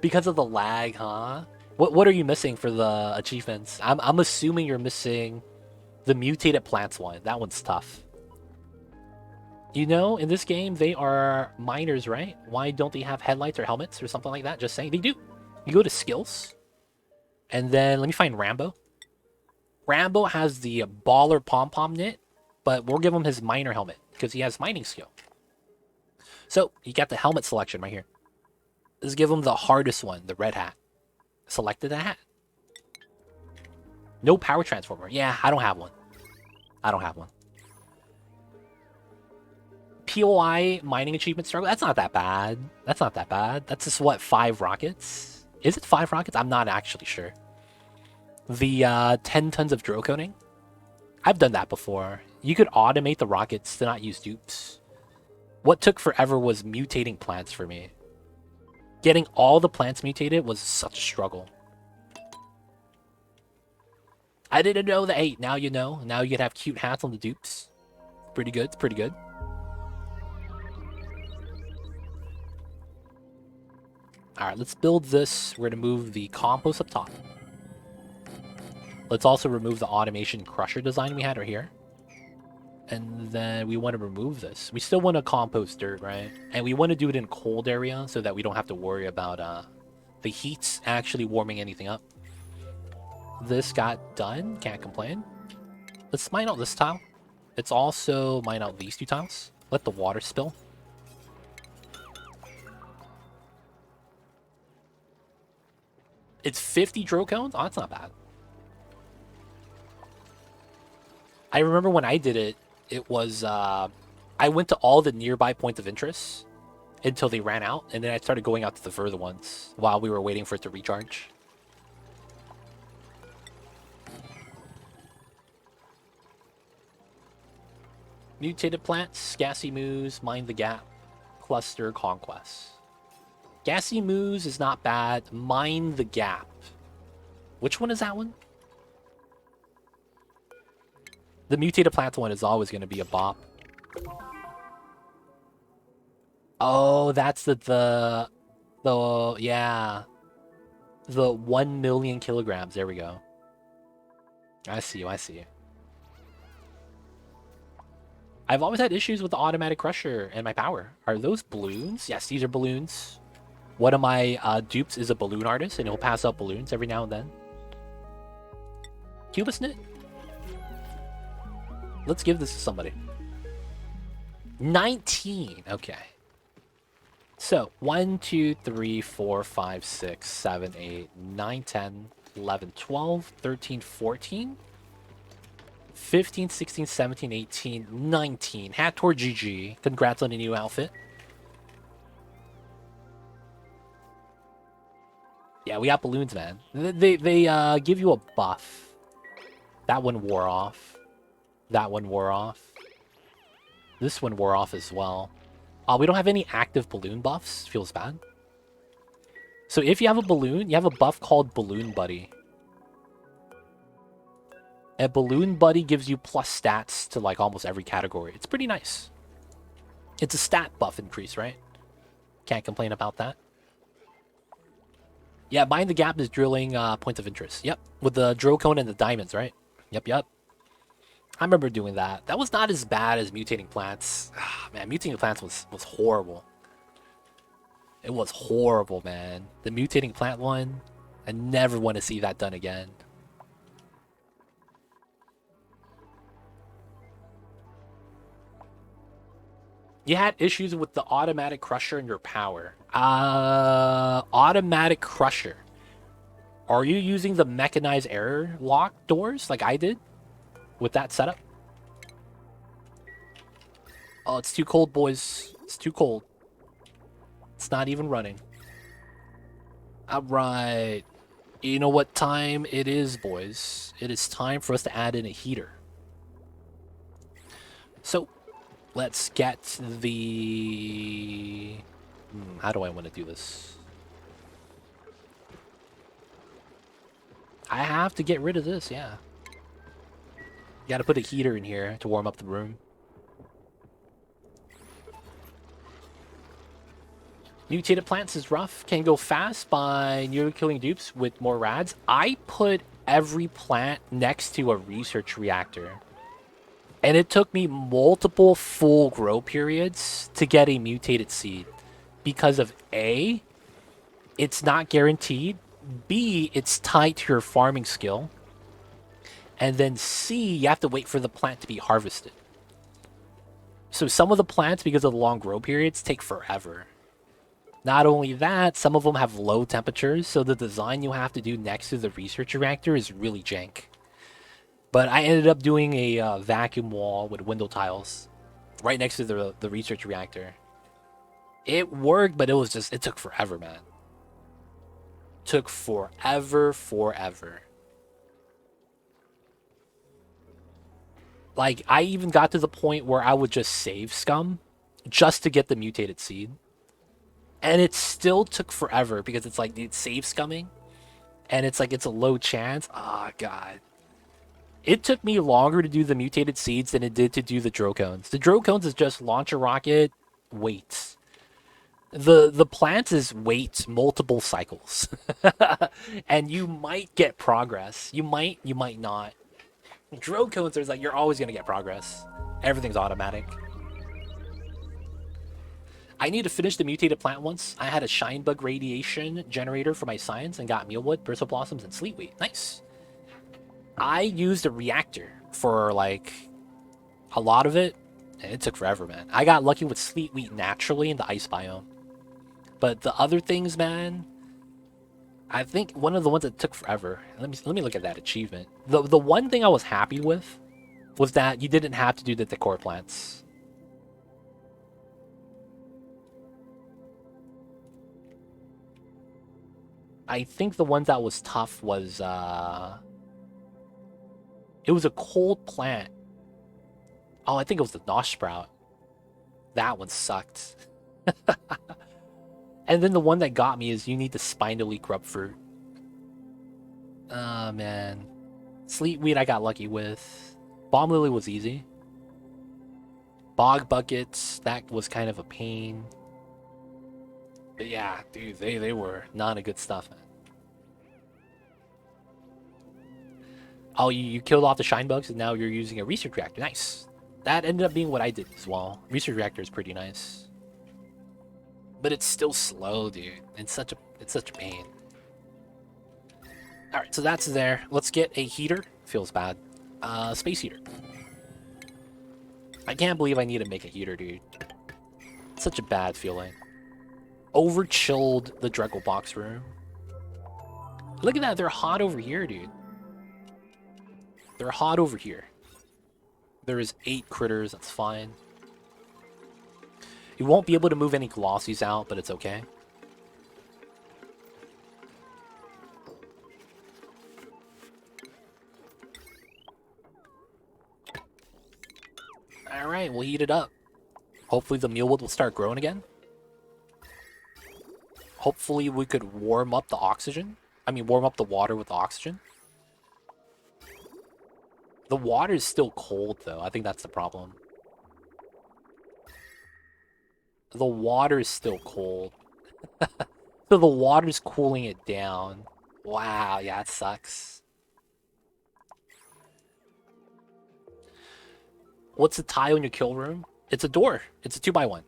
Because of the lag, huh? What are you missing for the achievements? I'm assuming you're missing the mutated plants one. That one's tough. You know, in this game, they are miners, right? Why don't they have headlights or helmets or something like that? Just saying. They do. You go to skills, and then let me find Rambo. Rambo has the baller pom-pom knit, but we'll give him his miner helmet because he has mining skill. So you got the helmet selection right here. Let's give him the hardest one, the red hat. Selected the hat. No power transformer. Yeah, I don't have one. I don't have one. POI mining achievement struggle. That's not that bad. That's not that bad. That's just what, 5 rockets? Is it 5 rockets? I'm not actually sure. The 10 tons of drill coating. I've done that before. You could automate the rockets to not use dupes. What took forever was mutating plants for me. Getting all the plants mutated was such a struggle. I didn't know that. Hey, now you know. Now you can have cute hats on the dupes. Pretty good. It's pretty good. Alright, let's build this. We're going to move the compost up top. Let's also remove the automation crusher design we had right here. And then we want to remove this. We still want to compost dirt, right? And we want to do it in a cold area so that we don't have to worry about the heat actually warming anything up. This got done. Can't complain. Let's mine out this tile. Let's also mine out these 2 tiles. Let the water spill. It's 50 drill cones? Oh, that's not bad. I remember when I did it, it was, I went to all the nearby points of interest until they ran out, and then I started going out to the further ones while we were waiting for it to recharge. Mutated plants, gassy moose, mine the gap, cluster, conquest. Gassy moose is not bad. Mine the gap. Which one is that one? The mutated plant one is always going to be a bop. Oh, that's the yeah. The 1 million kilograms. There we go. I see you, I see you. I've always had issues with the automatic crusher and my power. Are those balloons? Yes, these are balloons. One of my dupes is a balloon artist, and he'll pass out balloons every now and then. Cubus knit? Let's give this to somebody. 19. Okay. So, 1, 2, 3, 4, 5, 6, 7, 8, 9, 10, 11, 12, 13, 14, 15, 16, 17, 18, 19. Hator GG. Congrats on a new outfit. Yeah, we got balloons, man. They give you a buff. That one wore off. That one wore off. This one wore off as well. We don't have any active balloon buffs. Feels bad. So if you have a balloon, you have a buff called Balloon Buddy. And Balloon Buddy gives you plus stats to like almost every category. It's pretty nice. It's a stat buff increase, right? Can't complain about that. Yeah, Mind the Gap is drilling points of interest. Yep, with the drill cone and the diamonds, right? Yep, yep. I remember doing that. That was not as bad as mutating plants. Man, mutating plants was horrible. It was horrible, man. The mutating plant one, I never want to see that done again. You had issues with the automatic crusher and your power. Automatic crusher. Are you using the mechanized air lock doors like I did with that setup? Oh, it's too cold, boys. It's too cold. It's not even running. Alright. You know what time it is, boys? It is time for us to add in a heater. So, let's get the... how do I want to do this? I have to get rid of this, yeah. Gotta put a heater in here to warm up the room. Mutated plants is rough. Can go fast by nearly killing dupes with more rads. I put every plant next to a research reactor. And it took me multiple full grow periods to get a mutated seed. Because of A, it's not guaranteed. B, it's tied to your farming skill. And then C, you have to wait for the plant to be harvested. So some of the plants, because of the long grow periods, take forever. Not only that, some of them have low temperatures, so the design you have to do next to the research reactor is really jank. But I ended up doing a vacuum wall with window tiles right next to the research reactor. It worked, but it took forever, man. Took forever. Like, I even got to the point where I would just save scum just to get the mutated seed. And it still took forever because it's like, it's save scumming. And it's like, it's a low chance. Oh, God. It took me longer to do the mutated seeds than it did to do the Drocones. The Drocones is just launch a rocket, wait. The plants is wait multiple cycles. And you might get progress. You might not. Drocones is like, you're always going to get progress. Everything's automatic. I need to finish the mutated plant once. I had a shine bug radiation generator for my science and got mealwood, bristle blossoms, and sleetweed. Nice. I used a reactor for like a lot of it, and it took forever, man. I got lucky with sleetweed naturally in the ice biome. But the other things, man, I think one of the ones that took forever. Let me look at that achievement. The one thing I was happy with was that you didn't have to do the decor plants. I think the one that was tough was it was a cold plant. Oh, I think it was the Nosh Sprout. That one sucked. And then the one that got me is you need the spindly grub fruit. Oh, man. Sleetweed I got lucky with. Bomb Lily was easy. Bog buckets, that was kind of a pain. But yeah, dude, they were not a good stuff, man. Oh, you killed off the shine bugs and now you're using a research reactor. Nice. That ended up being what I did as well. Research reactor is pretty nice. But it's still slow, dude. It's such a pain. Alright, so that's there. Let's get a heater. Feels bad. Space heater. I can't believe I need to make a heater, dude. It's such a bad feeling. Over chilled the Dreckle box room. Look at that, they're hot over here, dude. They're hot over here. There is 8 critters, that's fine. You won't be able to move any glossies out, but it's okay. Alright, we'll heat it up. Hopefully the mealwood will start growing again. Hopefully we could warm up the oxygen. Warm up the water with the oxygen. The water is still cold, though. I think that's the problem. The water is still cold. So the water's cooling it down. Wow, yeah, it sucks. What's the tile in your kill room? It's a door. It's a 2x1.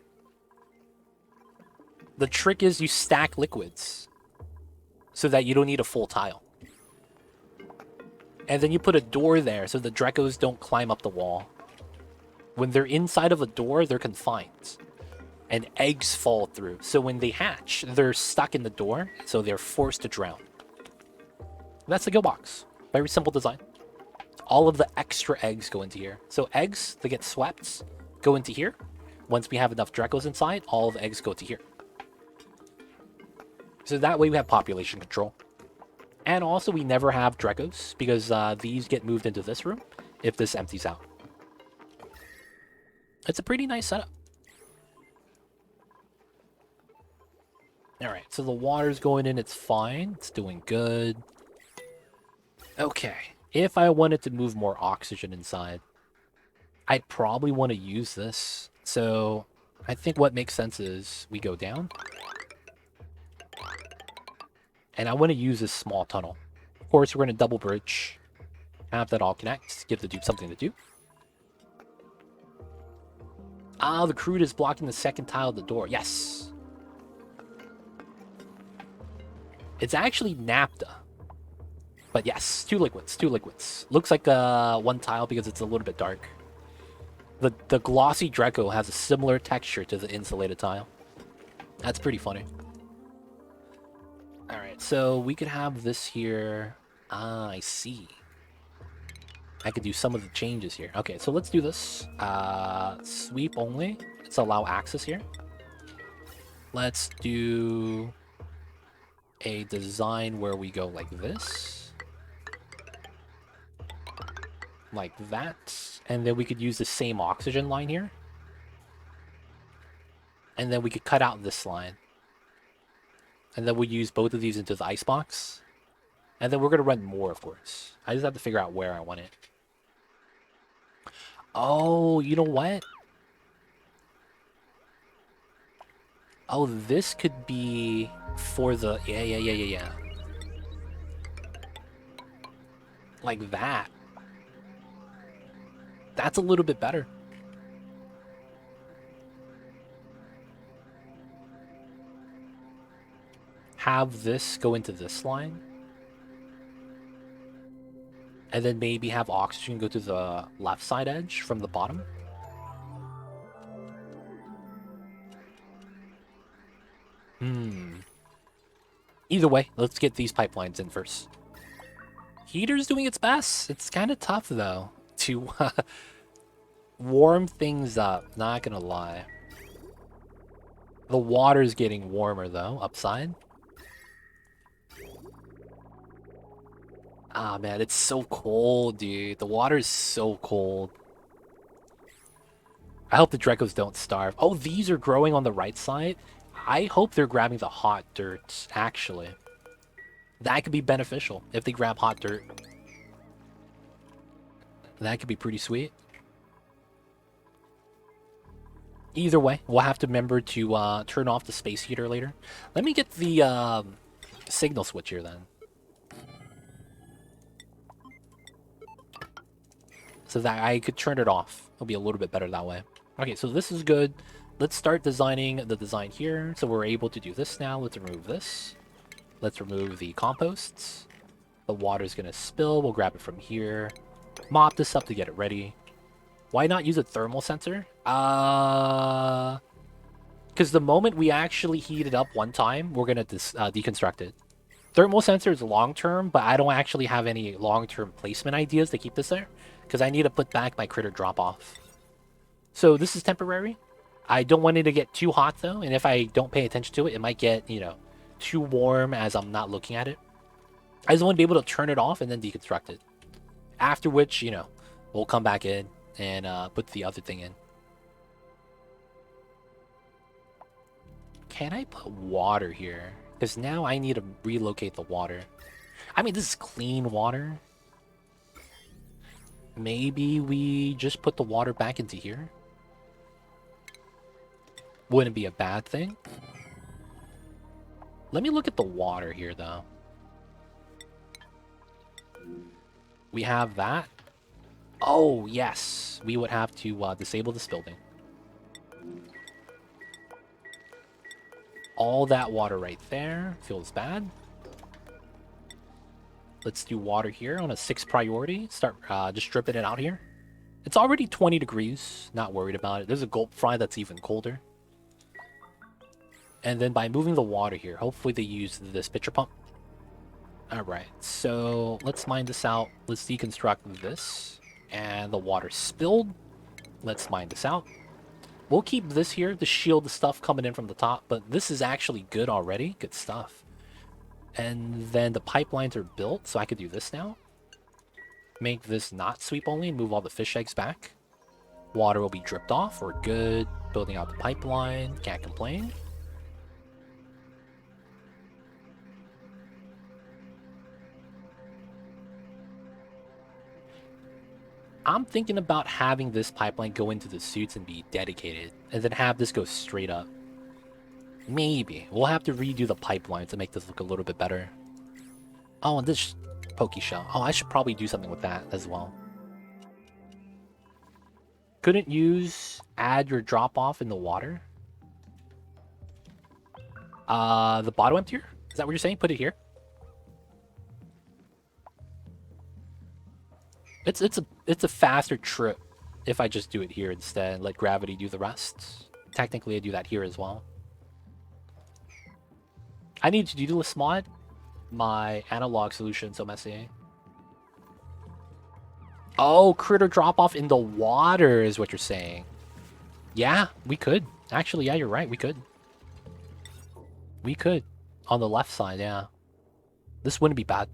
The trick is you stack liquids so that you don't need a full tile. And then you put a door there so the Dreckos don't climb up the wall. When they're inside of a door, they're confined. And eggs fall through. So when they hatch, they're stuck in the door, so they're forced to drown. That's the kill box. Very simple design. All of the extra eggs go into here. So eggs that get swept go into here. Once we have enough Dreckos inside, all of the eggs go to here. So that way we have population control. And also we never have Dreckos because these get moved into this room if this empties out. It's a pretty nice setup. Alright, so the water's going in, it's fine. It's doing good. Okay, if I wanted to move more oxygen inside, I'd probably want to use this. So I think what makes sense is we go down. And I want to use this small tunnel. Of course, we're going to double bridge. Have that all connect. Give the dude something to do. Ah, the crude is blocking the second tile of the door. Yes. It's actually naphtha. But yes, two liquids, two liquids. Looks like one tile because it's a little bit dark. The glossy Dreco has a similar texture to the insulated tile. That's pretty funny. Alright, so we could have this here. Ah, I see. I could do some of the changes here. Okay, so let's do this. Sweep only. Let's allow access here. Let's do a design where we go like this. Like that. And then we could use the same oxygen line here. And then we could cut out this line. And then we use both of these into the icebox. And then we're going to run more, of course. I just have to figure out where I want it. Oh, you know what? Oh, this could be for the... Yeah. Like that. That's a little bit better. Have this go into this line. And then maybe have oxygen go to the left side edge from the bottom. Either way, let's get these pipelines in first. Heater's doing its best. It's kind of tough, though, to warm things up. Not gonna lie. The water's getting warmer, though, upside. Ah, man, it's so cold, dude. The water is so cold. I hope the Drecos don't starve. Oh, these are growing on the right side? I hope they're grabbing the hot dirt, actually. That could be beneficial if they grab hot dirt. That could be pretty sweet. Either way, we'll have to remember to turn off the space heater later. Let me get the signal switch here, then. So that I could turn it off. It'll be a little bit better that way. Okay, so this is good. Let's start designing the design here. So we're able to do this now. Let's remove this. Let's remove the composts. The water's going to spill. We'll grab it from here. Mop this up to get it ready. Why not use a thermal sensor? Because the moment we actually heat it up one time, we're going to deconstruct it. Thermal sensor is long-term, but I don't actually have any long-term placement ideas to keep this there. Because I need to put back my critter drop-off. So this is temporary. I don't want it to get too hot, though. And if I don't pay attention to it, it might get, you know, too warm as I'm not looking at it. I just want to be able to turn it off and then deconstruct it. After which, you know, we'll come back in and put the other thing in. Can I put water here? Because now I need to relocate the water. I mean, this is clean water. Maybe we just put the water back into here. Wouldn't be a bad thing. Let me look at the water here, though. We have that. Oh, yes. We would have to disable this building. All that water right there. Feels bad. Let's do water here on a 6 priority. Start just dripping it out here. It's already 20 degrees. Not worried about it. There's a gulp fry that's even colder. And then by moving the water here, hopefully they use this pitcher pump. Alright, so let's mine this out. Let's deconstruct this. And the water spilled. Let's mine this out. We'll keep this here to shield the stuff coming in from the top, but this is actually good already. Good stuff. And then the pipelines are built, so I could do this now. Make this not sweep only and move all the fish eggs back. Water will be dripped off. We're good. Building out the pipeline. Can't complain. I'm thinking about having this pipeline go into the suits and be dedicated, and then have this go straight up. Maybe. We'll have to redo the pipeline to make this look a little bit better. Oh, and this Poke Shell. Oh, I should probably do something with that as well. Couldn't use add your drop off in the water. The bottom up tier? Is that what you're saying? Put it here. It's a faster trip if I just do it here instead, let gravity do the rest. Technically, I do that here as well. I need to do this mod. My analog solution so messy. Oh, critter drop off in the water is what you're saying. Yeah, we could. Actually, yeah, you're right. We could. We could. On the left side, yeah. This wouldn't be bad.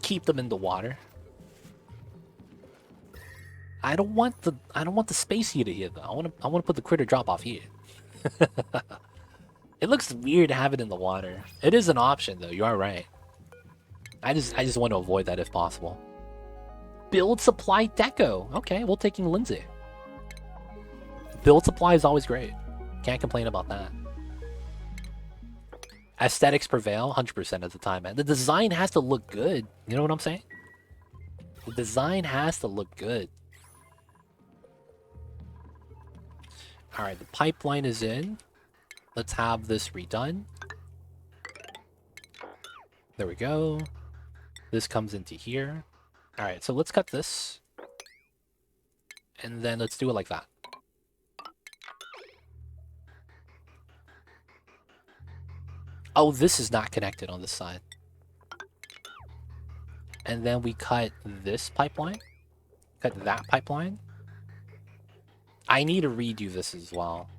Keep them in the water. I don't want the space heater here though. I wanna put the critter drop off here. It looks weird to have it in the water. It is an option though, you are right. I just want to avoid that if possible. Build supply deco. Okay, we're taking Lindsay. Build supply is always great. Can't complain about that. Aesthetics prevail 100% of the time, man. The design has to look good. You know what I'm saying? The design has to look good. Alright, the pipeline is in. Let's have this redone. There we go. This comes into here. Alright, so let's cut this. And then let's do it like that. Oh, this is not connected on this side. And then we cut this pipeline. Cut that pipeline. I need to redo this as well.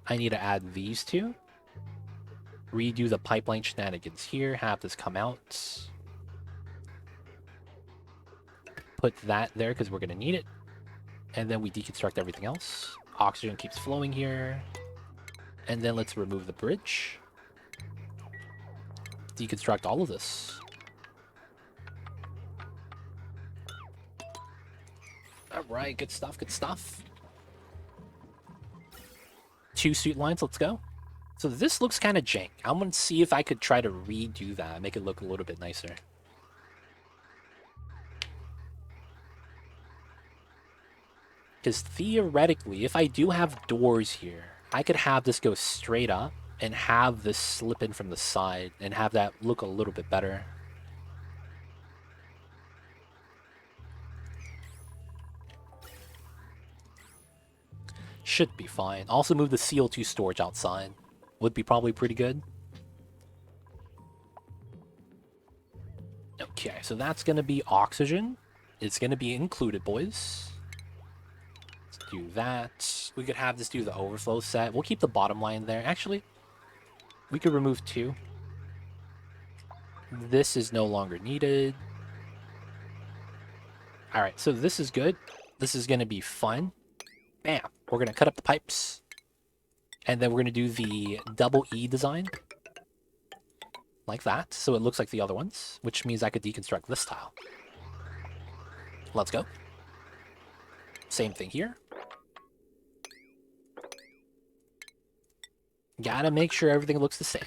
I need to add these two. Redo the pipeline shenanigans here. Have this come out. Put that there because we're going to need it. And then we deconstruct everything else. Oxygen keeps flowing here. And then let's remove the bridge. Deconstruct all of this. Alright, good stuff, good stuff. 2 suit lines, let's go. So this looks kind of jank. I'm going to see if I could try to redo that, make it look a little bit nicer. Because theoretically, if I do have doors here, I could have this go straight up and have this slip in from the side and have that look a little bit better. Should be fine. Also move the CO2 storage outside. Would be probably pretty good. Okay, so that's going to be oxygen. It's going to be included, boys. Let's do that. We could have this do the overflow set. We'll keep the bottom line there. Actually, we could remove 2. This is no longer needed. Alright, so this is good. This is going to be fun. Bam! We're going to cut up the pipes. And then we're going to do the double E design. Like that. So it looks like the other ones. Which means I could deconstruct this tile. Let's go. Same thing here. Gotta make sure everything looks the same.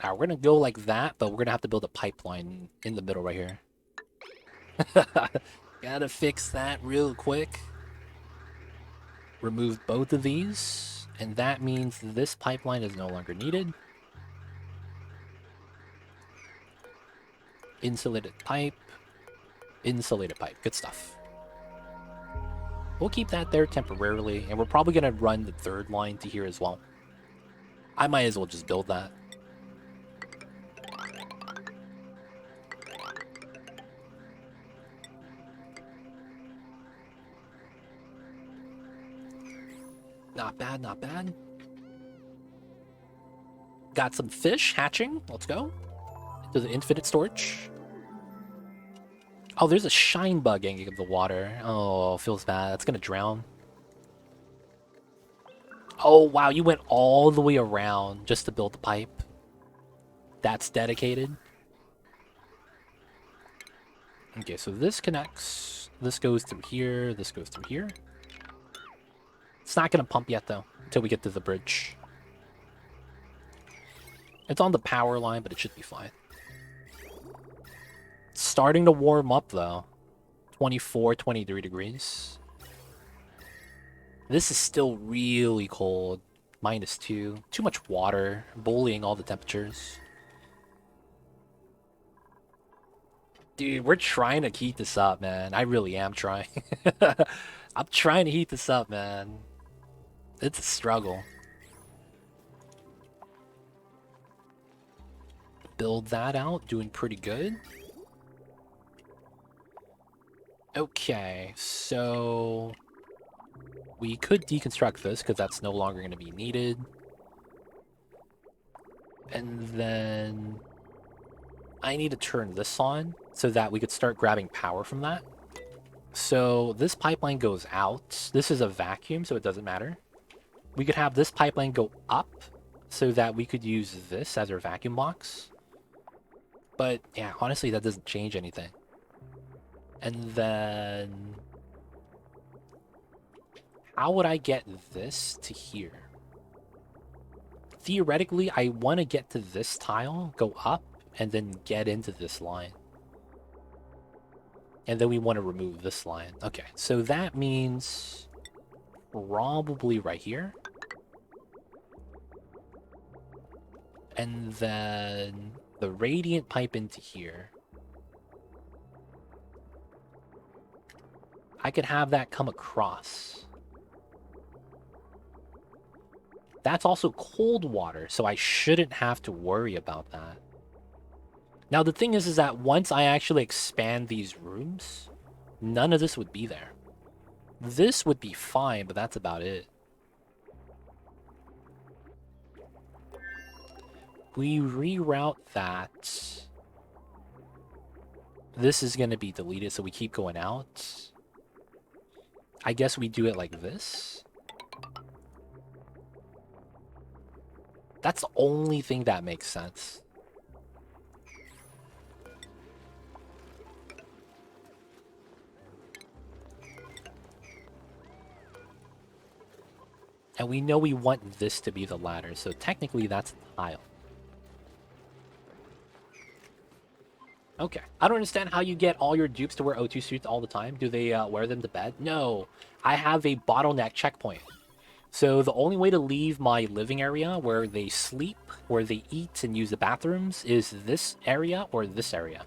Now we're going to go like that, but we're going to have to build a pipeline in the middle right here. Gotta fix that real quick. Remove both of these, and that means this pipeline is no longer needed. Insulated pipe. Insulated pipe. Good stuff. We'll keep that there temporarily, and we're probably going to run the third line to here as well. I might as well just build that. Not bad, not bad. Got some fish hatching. Let's go. To the infinite storage. Oh, there's a shine bug in the water. Oh, feels bad. That's gonna drown. Oh, wow. You went all the way around just to build the pipe. That's dedicated. Okay, so this connects. This goes through here. This goes through here. It's not going to pump yet, though, until we get to the bridge. It's on the power line, but it should be fine. starting to warm up though. 24, 23 degrees. This is still really cold. -2. Too much water, bullying all the temperatures. Dude, we're trying to heat this up, man. I really am trying. I'm trying to heat this up, man. It's a struggle. Build that out, doing pretty good. Okay, so we could deconstruct this because that's no longer going to be needed. And then I need to turn this on so that we could start grabbing power from that. So this pipeline goes out. This is a vacuum, so it doesn't matter. We could have this pipeline go up so that we could use this as our vacuum box. But yeah, honestly, that doesn't change anything. And then how would I get this to here? Theoretically, I want to get to this tile, go up, and then get into this line. And then we want to remove this line. Okay, so that means probably right here. And then the radiant pipe into here. I could have that come across. That's also cold water, so I shouldn't have to worry about that. Now, the thing is that once I actually expand these rooms, none of this would be there. This would be fine, but that's about it. We reroute that. This is going to be deleted, so we keep going out. I guess we do it like this. That's the only thing that makes sense. And we know we want this to be the ladder, so technically that's the tile. Okay. I don't understand how you get all your dupes to wear O2 suits all the time. Do they wear them to bed? No. I have a bottleneck checkpoint. So the only way to leave my living area where they sleep, where they eat and use the bathrooms is this area or this area.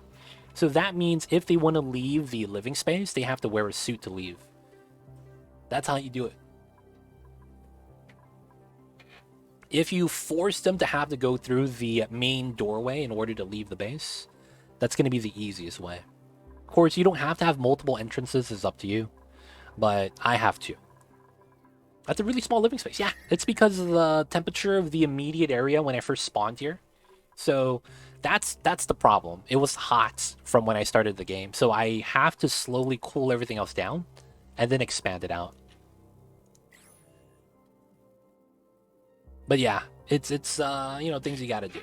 So that means if they want to leave the living space, they have to wear a suit to leave. That's how you do it. If you force them to have to go through the main doorway in order to leave the base, that's going to be the easiest way. Of course, you don't have to have multiple entrances, it's up to you. But I have to. That's a really small living space. Yeah, it's because of the temperature of the immediate area when I first spawned here. So that's the problem. It was hot from when I started the game. So I have to slowly cool everything else down and then expand it out. But yeah, it's you know, things you gotta do.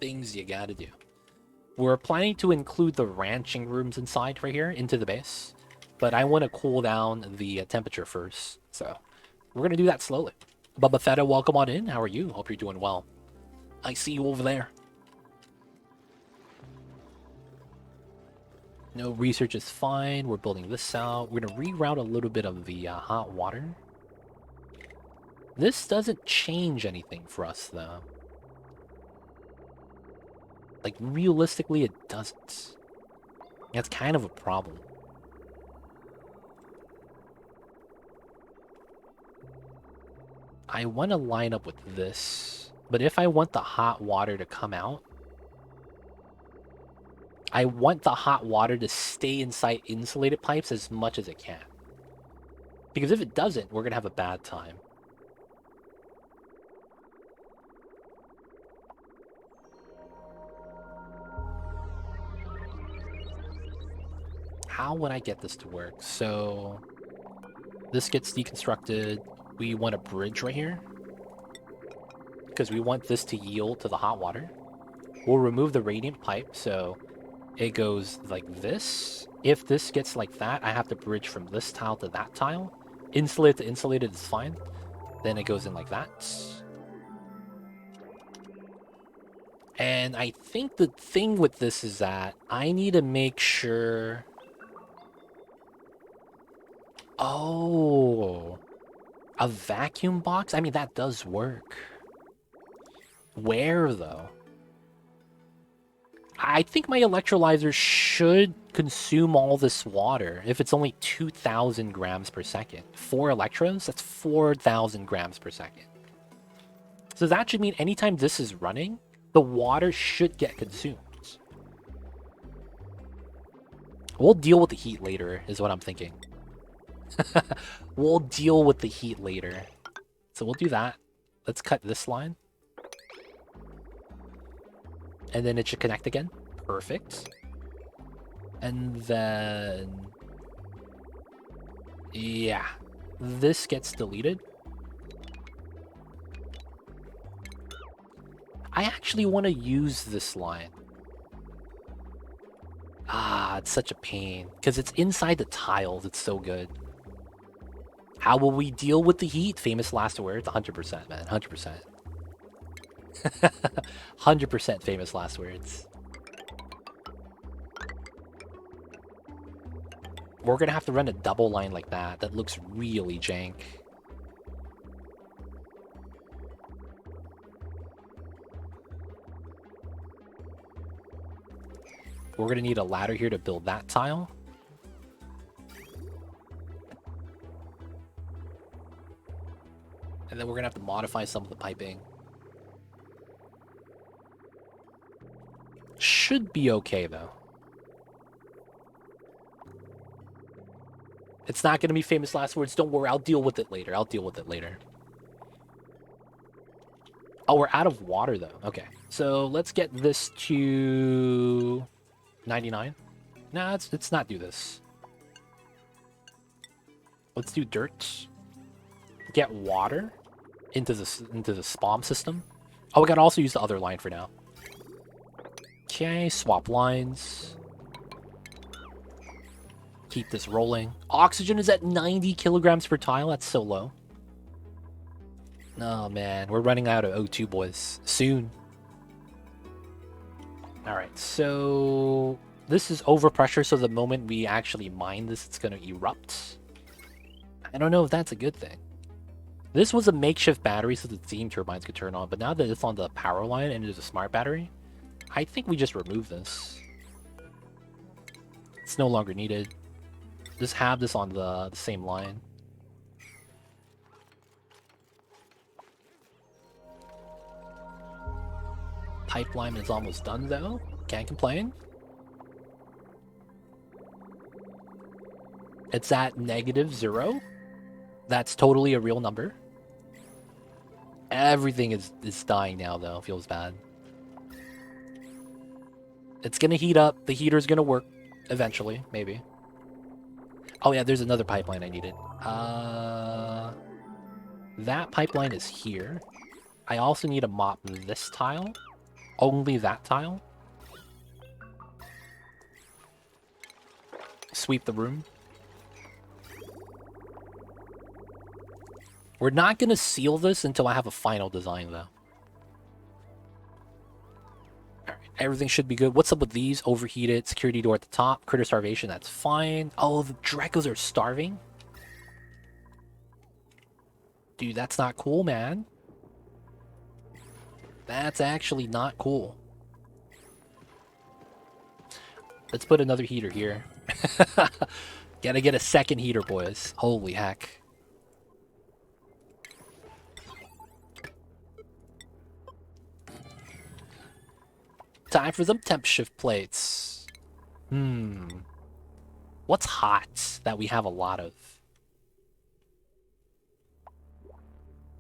Things you gotta do. We're planning to include the ranching rooms inside right here into the base. But I want to cool down the temperature first. So we're going to do that slowly. Bubba Fetta, welcome on in. How are you? Hope you're doing well. I see you over there. No, research is fine. We're building this out. We're going to reroute a little bit of the hot water. This doesn't change anything for us, though. Like, realistically, it doesn't. That's kind of a problem. I want to line up with this, but if I want the hot water to come out, I want the hot water to stay inside insulated pipes as much as it can. Because if it doesn't, we're going to have a bad time. How would I get this to work? So this gets deconstructed. We want a bridge right here because we want this to yield to the hot water. We'll remove the radiant pipe so it goes like this. If this gets like that, I have to bridge from this tile to that tile. Insulated to insulated is fine. Then it goes in like that. And I think the thing with this is that I need to make sure... Oh, a vacuum box? I mean, that does work. Where, though? I think my electrolyzer should consume all this water if it's only 2,000 grams per second. 4 electrodes, that's 4,000 grams per second. So that should mean anytime this is running, the water should get consumed. We'll deal with the heat later, is what I'm thinking. We'll deal with the heat later. So we'll do that. Let's cut this line. And then it should connect again. Perfect. And then... yeah. This gets deleted. I actually want to use this line. Ah, it's such a pain. Because it's inside the tiles. It's so good. How will we deal with the heat? Famous last words. 100%, man. 100%. 100% famous last words. We're gonna have to run a double line like that. That looks really jank. We're gonna need a ladder here to build that tile. And then we're gonna have to modify some of the piping. Should be okay, though. It's not going to be famous last words. Don't worry. I'll deal with it later. I'll deal with it later. Oh, we're out of water, though. Okay. So let's get this to 99. Nah, let's not do this. Let's do dirt. Get water into the spawn system. Oh, we got to also use the other line for now. Okay, swap lines. Keep this rolling. Oxygen is at 90 kilograms per tile. That's so low. Oh, man. We're running out of O2, boys. Soon. Alright, so... this is overpressure, so the moment we actually mine this, it's going to erupt. I don't know if that's a good thing. This was a makeshift battery so the steam turbines could turn on, but now that it's on the power line and it's a smart battery, I think we just remove this. It's no longer needed. Just have this on the same line. Pipeline is almost done, though. Can't complain. It's at -0. That's totally a real number. Everything is dying now, though. Feels bad. It's gonna heat up. The heater's gonna work eventually, maybe. Oh yeah, there's another pipeline I needed. That pipeline is here. I also need to mop this tile. Only that tile. Sweep the room. We're not gonna seal this until I have a final design, though. Everything should be good. What's up with these? Overheated, security door at the top, critter starvation, that's fine. Oh, the Dracos are starving? Dude, that's not cool, man. That's actually not cool. Let's put another heater here. Gotta get a second heater, boys. Holy heck. Time for some temp shift plates. What's hot that we have a lot of?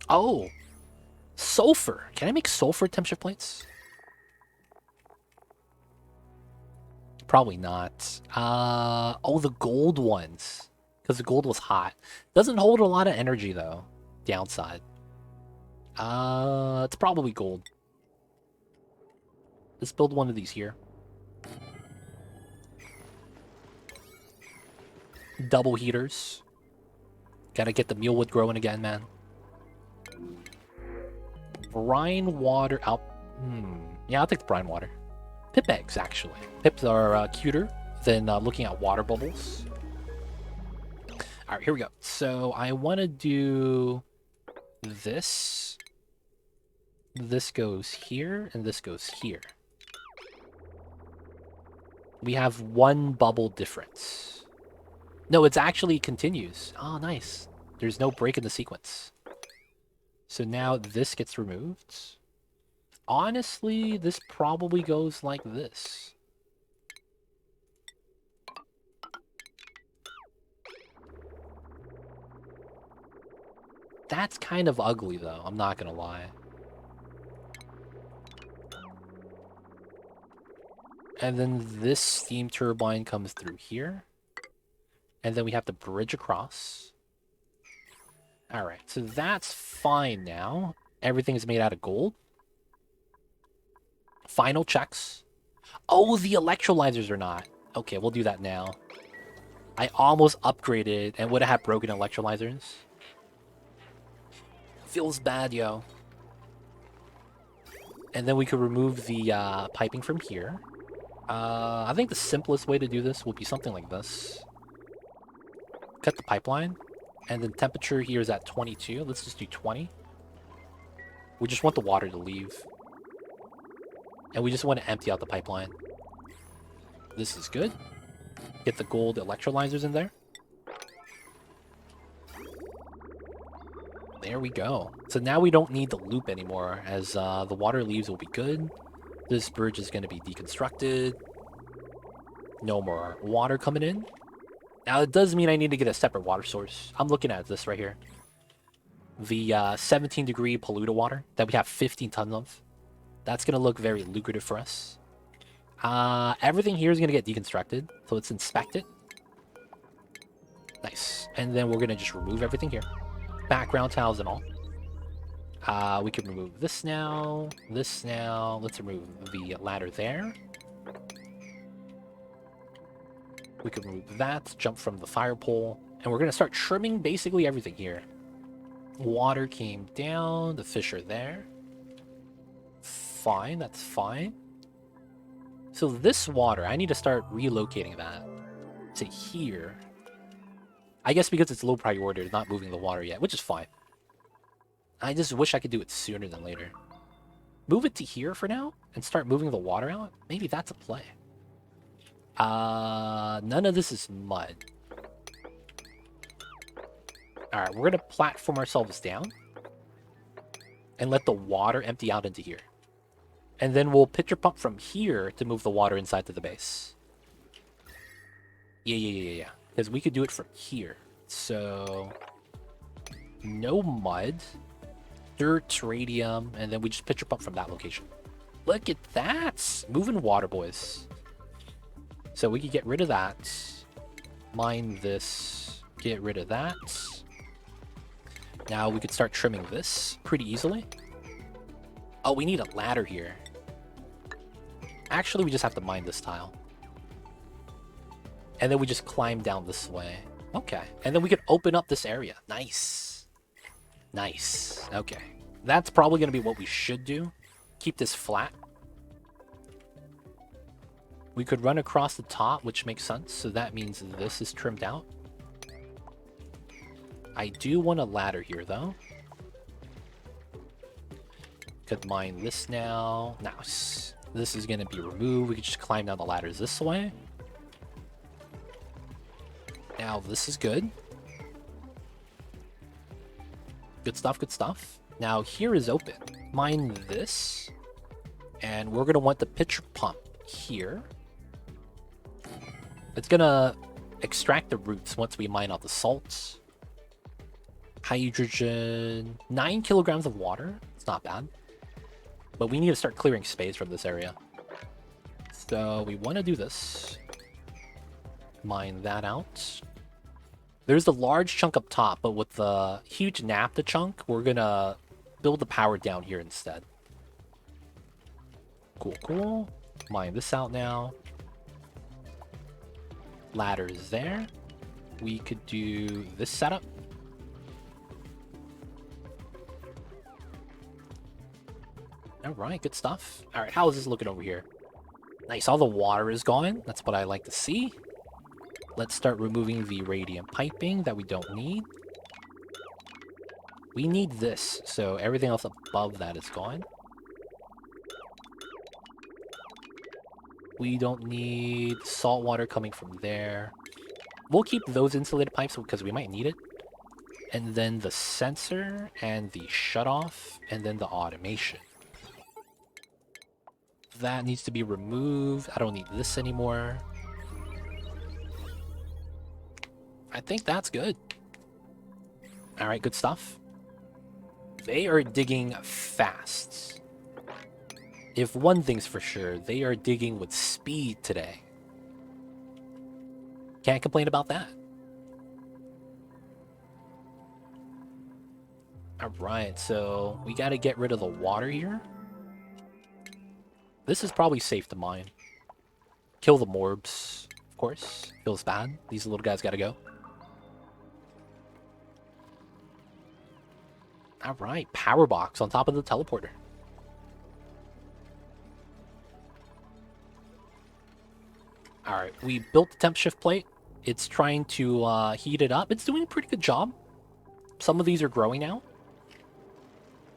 Oh! Sulfur! Can I make sulfur temp shift plates? Probably not. Oh, the gold ones. Because the gold was hot. Doesn't hold a lot of energy, though. Downside. It's probably gold. Let's build one of these here. Double heaters. Gotta get the mealwood growing again, man. Brine water out. Yeah, I'll take the brine water. Pip eggs, actually. Pips are cuter than looking at water bubbles. All right, here we go. So I want to do this. This goes here, and this goes here. We have one bubble difference. No, it's actually continues. Oh, nice. There's no break in the sequence. So now this gets removed. Honestly, this probably goes like this. That's kind of ugly, though. I'm not gonna lie. And then this steam turbine comes through here. And then we have to bridge across. Alright, so that's fine now. Everything is made out of gold. Final checks. Oh, the electrolyzers are not. Okay, we'll do that now. I almost upgraded and would have had broken electrolyzers. Feels bad, yo. And then we could remove the piping from here. I think the simplest way to do this will be something like this. Cut the pipeline. And then temperature here is at 22. Let's just do 20. We just want the water to leave. And we just want to empty out the pipeline. This is good. Get the gold electrolyzers in there. There we go. So now we don't need the loop anymore, as the water leaves will be good. This bridge is going to be deconstructed. No more water coming in. Now, it does mean I need to get a separate water source. I'm looking at this right here. The 17-degree polluted water that we have 15 tons of. That's going to look very lucrative for us. Everything here is going to get deconstructed, so let's inspect it. Nice. And then we're going to just remove everything here. Background tiles and all. We can remove this now, this now. Let's remove the ladder there. We can remove that, jump from the fire pole, and we're going to start trimming basically everything here. Water came down, the fish are there. Fine, that's fine. So this water, I need to start relocating that to here. I guess because it's low priority, they're not moving the water yet, which is fine. I just wish I could do it sooner than later. Move it to here for now, and start moving the water out? Maybe that's a play. None of this is mud. Alright, we're gonna platform ourselves down. And let the water empty out into here. And then we'll pitcher pump from here to move the water inside to the base. Yeah. Because we could do it from here. So... no mud. Dirt, radium, and then we just pitcher pump from that location. Look at that! Moving water, boys. So we could get rid of that. Mine this. Get rid of that. Now we could start trimming this pretty easily. Oh, we need a ladder here. Actually, we just have to mine this tile. And then we just climb down this way. Okay. And then we could open up this area. Nice. Nice. Okay. That's probably going to be what we should do. Keep this flat. We could run across the top, which makes sense. So that means this is trimmed out. I do want a ladder here, though. Could mine this now. Now, this is going to be removed. We could just climb down the ladders this way. Now, this is good. Good stuff, good stuff. Now, here is open. Mine this. And we're going to want the pitcher pump here. It's going to extract the roots once we mine out the salts. Hydrogen. 9 kilograms of water. It's not bad. But we need to start clearing space from this area. So we want to do this. Mine that out. There's the large chunk up top, but with the huge naphtha chunk, we're going to build the power down here instead. Cool. Mine this out now. Ladder is there. We could do this setup. All Alright, good stuff. Alright, how is this looking over here? Nice, all the water is gone. That's what I like to see. Let's start removing the radiant piping that we don't need. We need this, so everything else above that is gone. We don't need salt water coming from there. We'll keep those insulated pipes because we might need it. And then the sensor and the shutoff and then the automation. That needs to be removed. I don't need this anymore. I think that's good. Alright, good stuff. They are digging fast. If one thing's for sure, they are digging with speed today. Can't complain about that. Alright, so we gotta get rid of the water here. This is probably safe to mine. Kill the morbs, of course. Feels bad. These little guys gotta go. Alright, power box on top of the teleporter. Alright, we built the temp shift plate. It's trying to heat it up. It's doing a pretty good job. Some of these are growing now.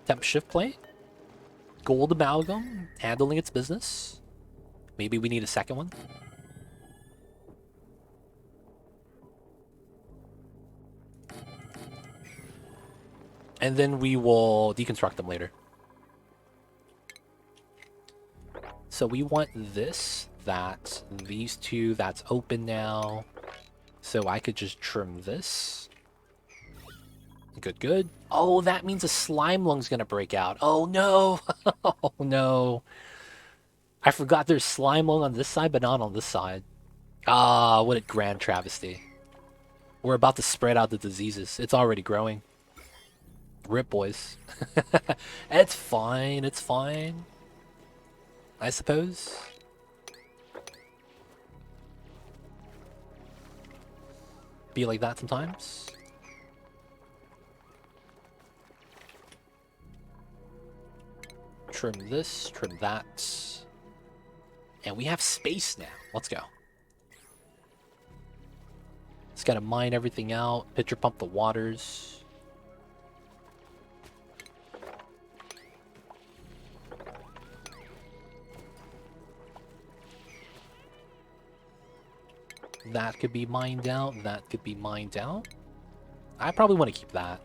Temp shift plate. Gold amalgam, handling its business. Maybe we need a second one. And then we will deconstruct them later. So we want this, that, these two, that's open now. So I could just trim this. Good, good. Oh, that means a slime lung's gonna break out. Oh no! Oh no. I forgot there's slime lung on this side, but not on this side. Ah, what a grand travesty. We're about to spread out the diseases. It's already growing. Rip, boys. It's fine, it's fine. I suppose. Be like that sometimes. Trim this, trim that. And we have space now. Let's go. Just gotta mine everything out, pitcher pump the waters. That could be mined out, that could be mined out. I probably want to keep that.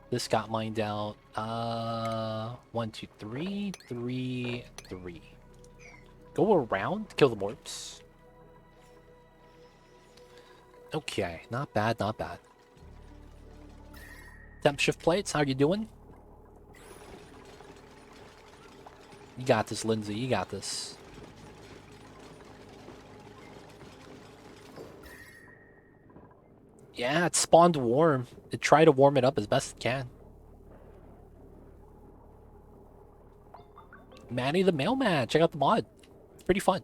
This got mined out. 1, 2, 3, 3, 3. Go around, kill the morbs. Okay, not bad, not bad. Temp shift plates, how you doing? You got this, Lindsay, you got this. Yeah, it spawned warm. It tried to warm it up as best it can. Manny the Mailman, check out the mod. It's pretty fun.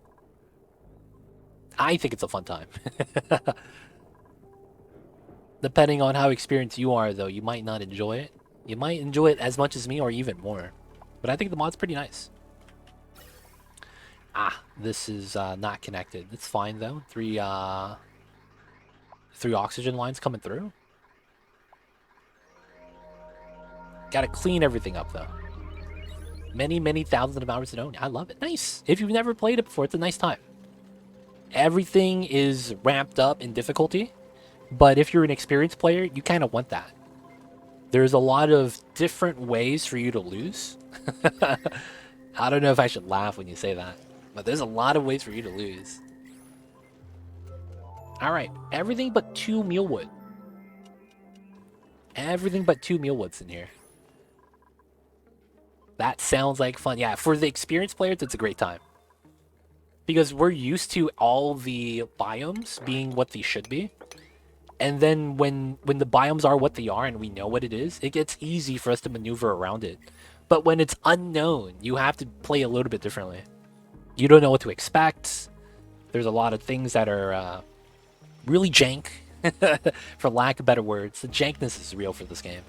I think it's a fun time. Depending on how experienced you are, though, you might not enjoy it. You might enjoy it as much as me or even more. But I think the mod's pretty nice. Ah, this is not connected. It's fine, though. Three oxygen lines coming through. Gotta clean everything up, though. Many, many thousands of hours to own. I love it. Nice. If you've never played it before, it's a nice time. Everything is ramped up in difficulty, but if you're an experienced player, you kind of want that. There's a lot of different ways for you to lose. I don't know if I should laugh when you say that, but there's a lot of ways for you to lose. Alright, everything but 2 mealwood. Everything but 2 mealwoods in here. That sounds like fun. Yeah, for the experienced players, it's a great time. Because we're used to all the biomes being what they should be. And then when the biomes are what they are and we know what it is, it gets easy for us to maneuver around it. But when it's unknown, you have to play a little bit differently. You don't know what to expect. There's a lot of things that are really jank, for lack of better words. The jankness is real for this game.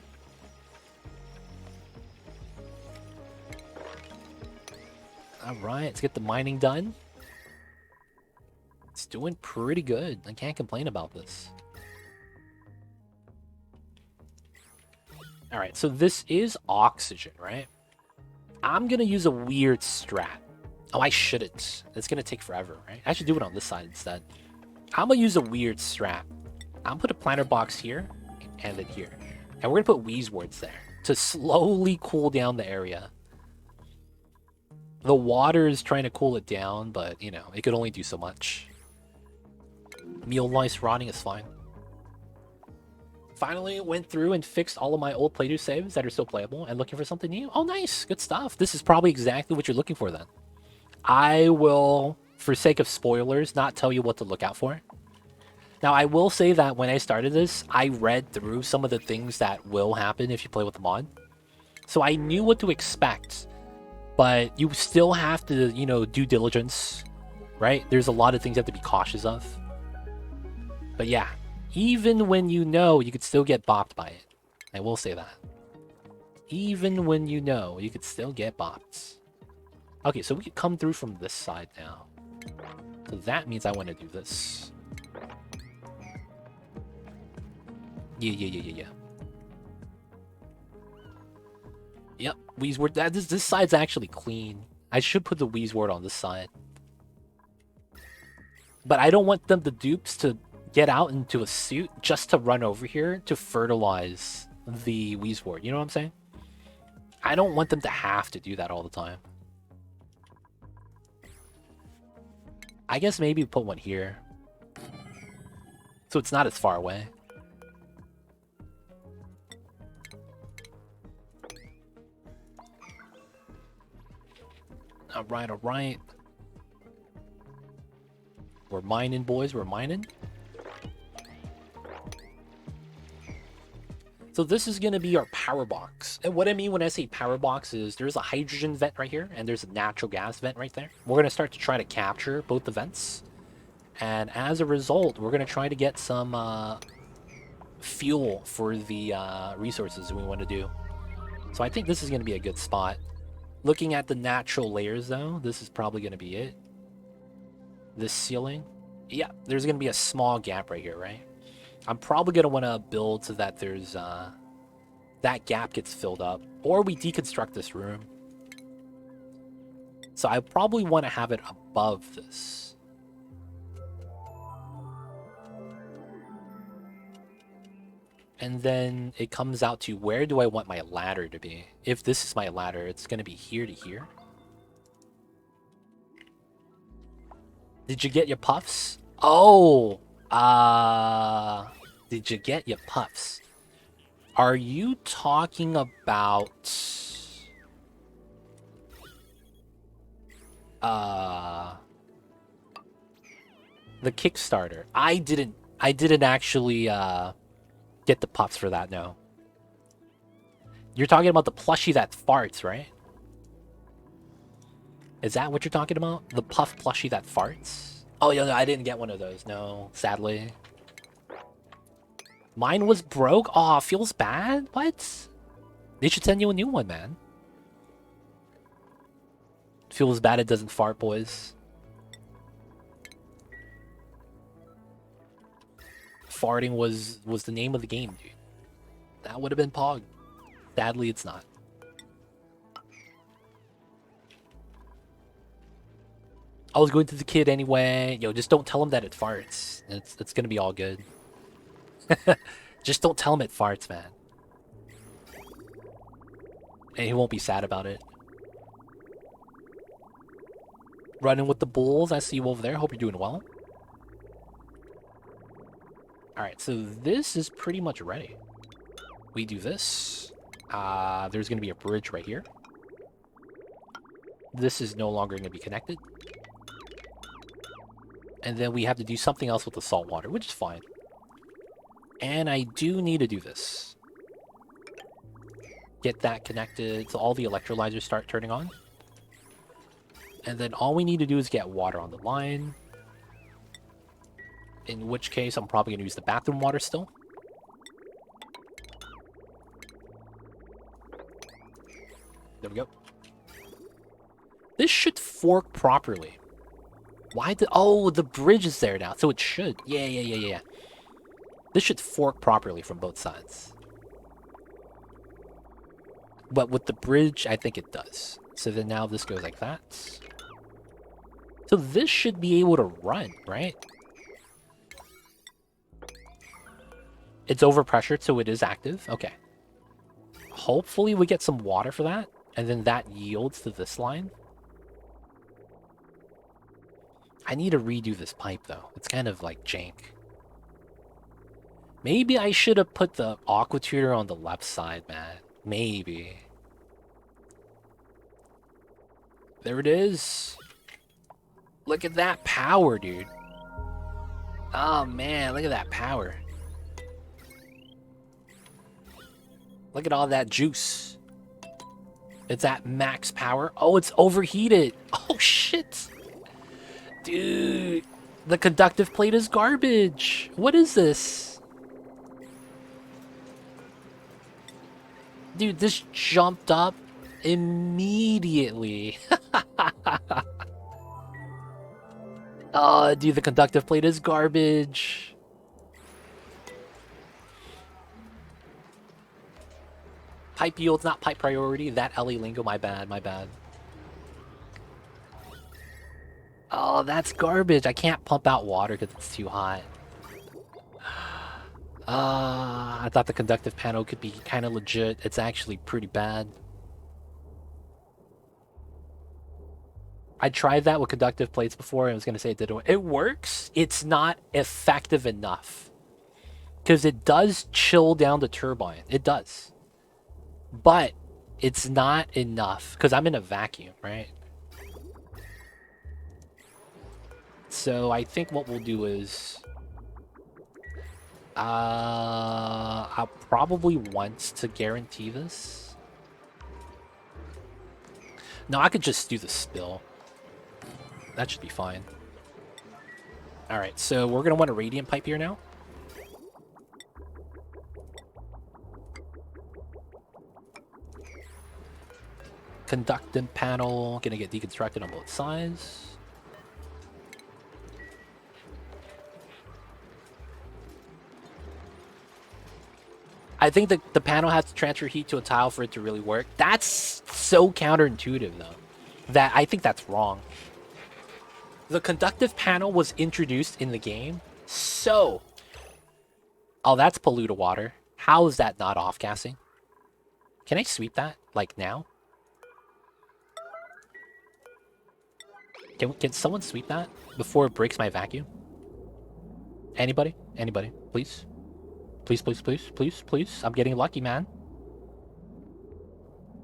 Alright, let's get the mining done. It's doing pretty good. I can't complain about this. Alright, so this is oxygen, right? I'm gonna use a weird strat. Oh, I shouldn't. It's gonna take forever, right? I should do it on this side instead. I'm gonna use a weird strat. I'm gonna put a planter box here and then here. And we're gonna put wheeze wards there to slowly cool down the area. The water is trying to cool it down, but, you know, it could only do so much. Meal lice rotting is fine. Finally went through and fixed all of my old playthrough saves that are still playable and looking for something new. Oh, nice. Good stuff. This is probably exactly what you're looking for then. I will, for sake of spoilers, not tell you what to look out for. Now, I will say that when I started this, I read through some of the things that will happen if you play with the mod. So I knew what to expect, but you still have to, you know, due diligence, right? There's a lot of things you have to be cautious of. But yeah, even when you know, you could still get bopped by it. I will say that. Even when you know, you could still get bopped. Okay, so we could come through from this side now. So that means I want to do this. Yeah. Yep, wheeze ward. This side's actually clean. I should put the wheeze ward on this side. But I don't want them, the dupes, to get out into a suit just to run over here to fertilize the wheeze ward. You know what I'm saying? I don't want them to have to do that all the time. I guess maybe put one here. So it's not as far away. Alright. We're mining, boys. We're mining. So this is going to be our power box. And what I mean when I say power box is there's a hydrogen vent right here and there's a natural gas vent right there. We're going to start to try to capture both the vents. And as a result, we're going to try to get some fuel for the resources we want to do. So I think this is going to be a good spot. Looking at the natural layers, though, this is probably going to be it. This ceiling. Yeah, there's going to be a small gap right here, right? I'm probably going to want to build so that there's that gap gets filled up. Or we deconstruct this room. So I probably want to have it above this. And then it comes out to where do I want my ladder to be? If this is my ladder, it's going to be here to here. Did you get your puffs? Oh, did you get your puffs? Are you talking about the Kickstarter? I didn't actually get the puffs for that, no. You're talking about the plushie that farts, right? Is that what you're talking about? The puff plushie that farts? Oh, yeah, no, I didn't get one of those, no, sadly. Mine was broke? Aw, feels bad? What? They should send you a new one, man. Feels bad it doesn't fart, boys. Farting was the name of the game, dude. That would have been Pog. Sadly, it's not. I was going to the kid anyway. Yo, just don't tell him that it farts. It's gonna be all good. Just don't tell him it farts, man. And he won't be sad about it. Running with the bulls. I see you over there. Hope you're doing well. Alright, so this is pretty much ready. We do this. There's going to be a bridge right here. This is no longer going to be connected. And then we have to do something else with the salt water, which is fine. And I do need to do this. Get that connected so all the electrolyzers start turning on. And then all we need to do is get water on the line. In which case, I'm probably going to use the bathroom water still. There we go. This should fork properly. Why did... Oh, the bridge is there now, so it should. Yeah. This should fork properly from both sides. But with the bridge, I think it does. So then now this goes like that. So this should be able to run, right? It's overpressured, so it is active. Okay. Hopefully we get some water for that, and then that yields to this line. I need to redo this pipe, though. It's kind of like jank. Maybe I should have put the aqua tutor on the left side, man. Maybe. There it is. Look at that power, dude. Oh, man, look at that power. Look at all that juice. It's at max power. Oh, it's overheated. Oh, shit. Dude, the conductive plate is garbage. What is this? Dude, this jumped up immediately. Oh, dude, the conductive plate is garbage. Pipe yield's not pipe priority. That LE lingo, my bad. Oh, that's garbage. I can't pump out water because it's too hot. I thought the conductive panel could be kind of legit. It's actually pretty bad. I tried that with conductive plates before, and I was going to say it didn't work. It works. It's not effective enough. Because it does chill down the turbine. It does. But it's not enough. Because I'm in a vacuum, right? So I think what we'll do is... I'll probably want to guarantee this. No, I could just do the spill. That should be fine. Alright, so we're going to want a radiant pipe here now. Conductant panel, going to get deconstructed on both sides. I think the panel has to transfer heat to a tile for it to really work. That's so counterintuitive, though, that I think that's wrong. The conductive panel was introduced in the game, so... Oh, that's polluted water. How is that not off-gassing? Can I sweep that, like, now? Can someone sweep that before it breaks my vacuum? Anybody? Anybody? Please? Please. I'm getting lucky, man.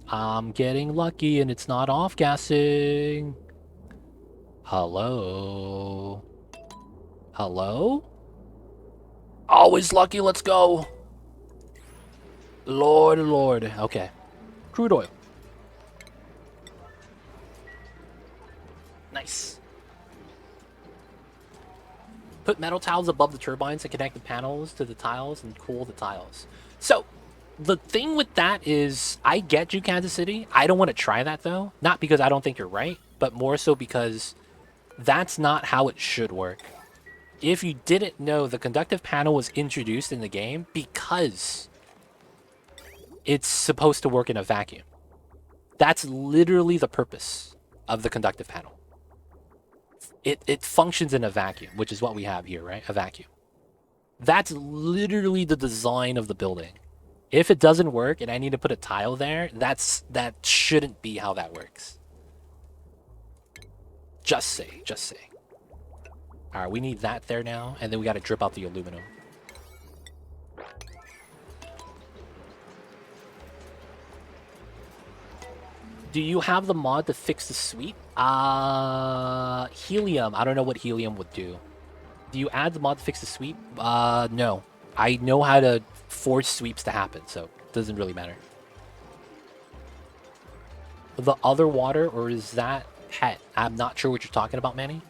I'm getting lucky and it's not off-gassing. Hello? Hello? Always lucky, let's go. Lord. Okay. Crude oil. Nice. Put metal tiles above the turbines to connect the panels to the tiles and cool the tiles. So, the thing with that is, I get you, Kansas City. I don't want to try that, though. Not because I don't think you're right, but more so because that's not how it should work. If you didn't know, the conductive panel was introduced in the game because it's supposed to work in a vacuum. That's literally the purpose of the conductive panel. It functions in a vacuum, which is what we have here, right? A vacuum. That's literally the design of the building. If it doesn't work and I need to put a tile there, that shouldn't be how that works. Just say. Alright, we need that there now, and then we gotta drip out the aluminum. Do you have the mod to fix the sweep? Helium. I don't know what helium would do. Do you add the mod to fix the sweep? No. I know how to force sweeps to happen, so it doesn't really matter. The other water, or is that pet? I'm not sure what you're talking about, Manny.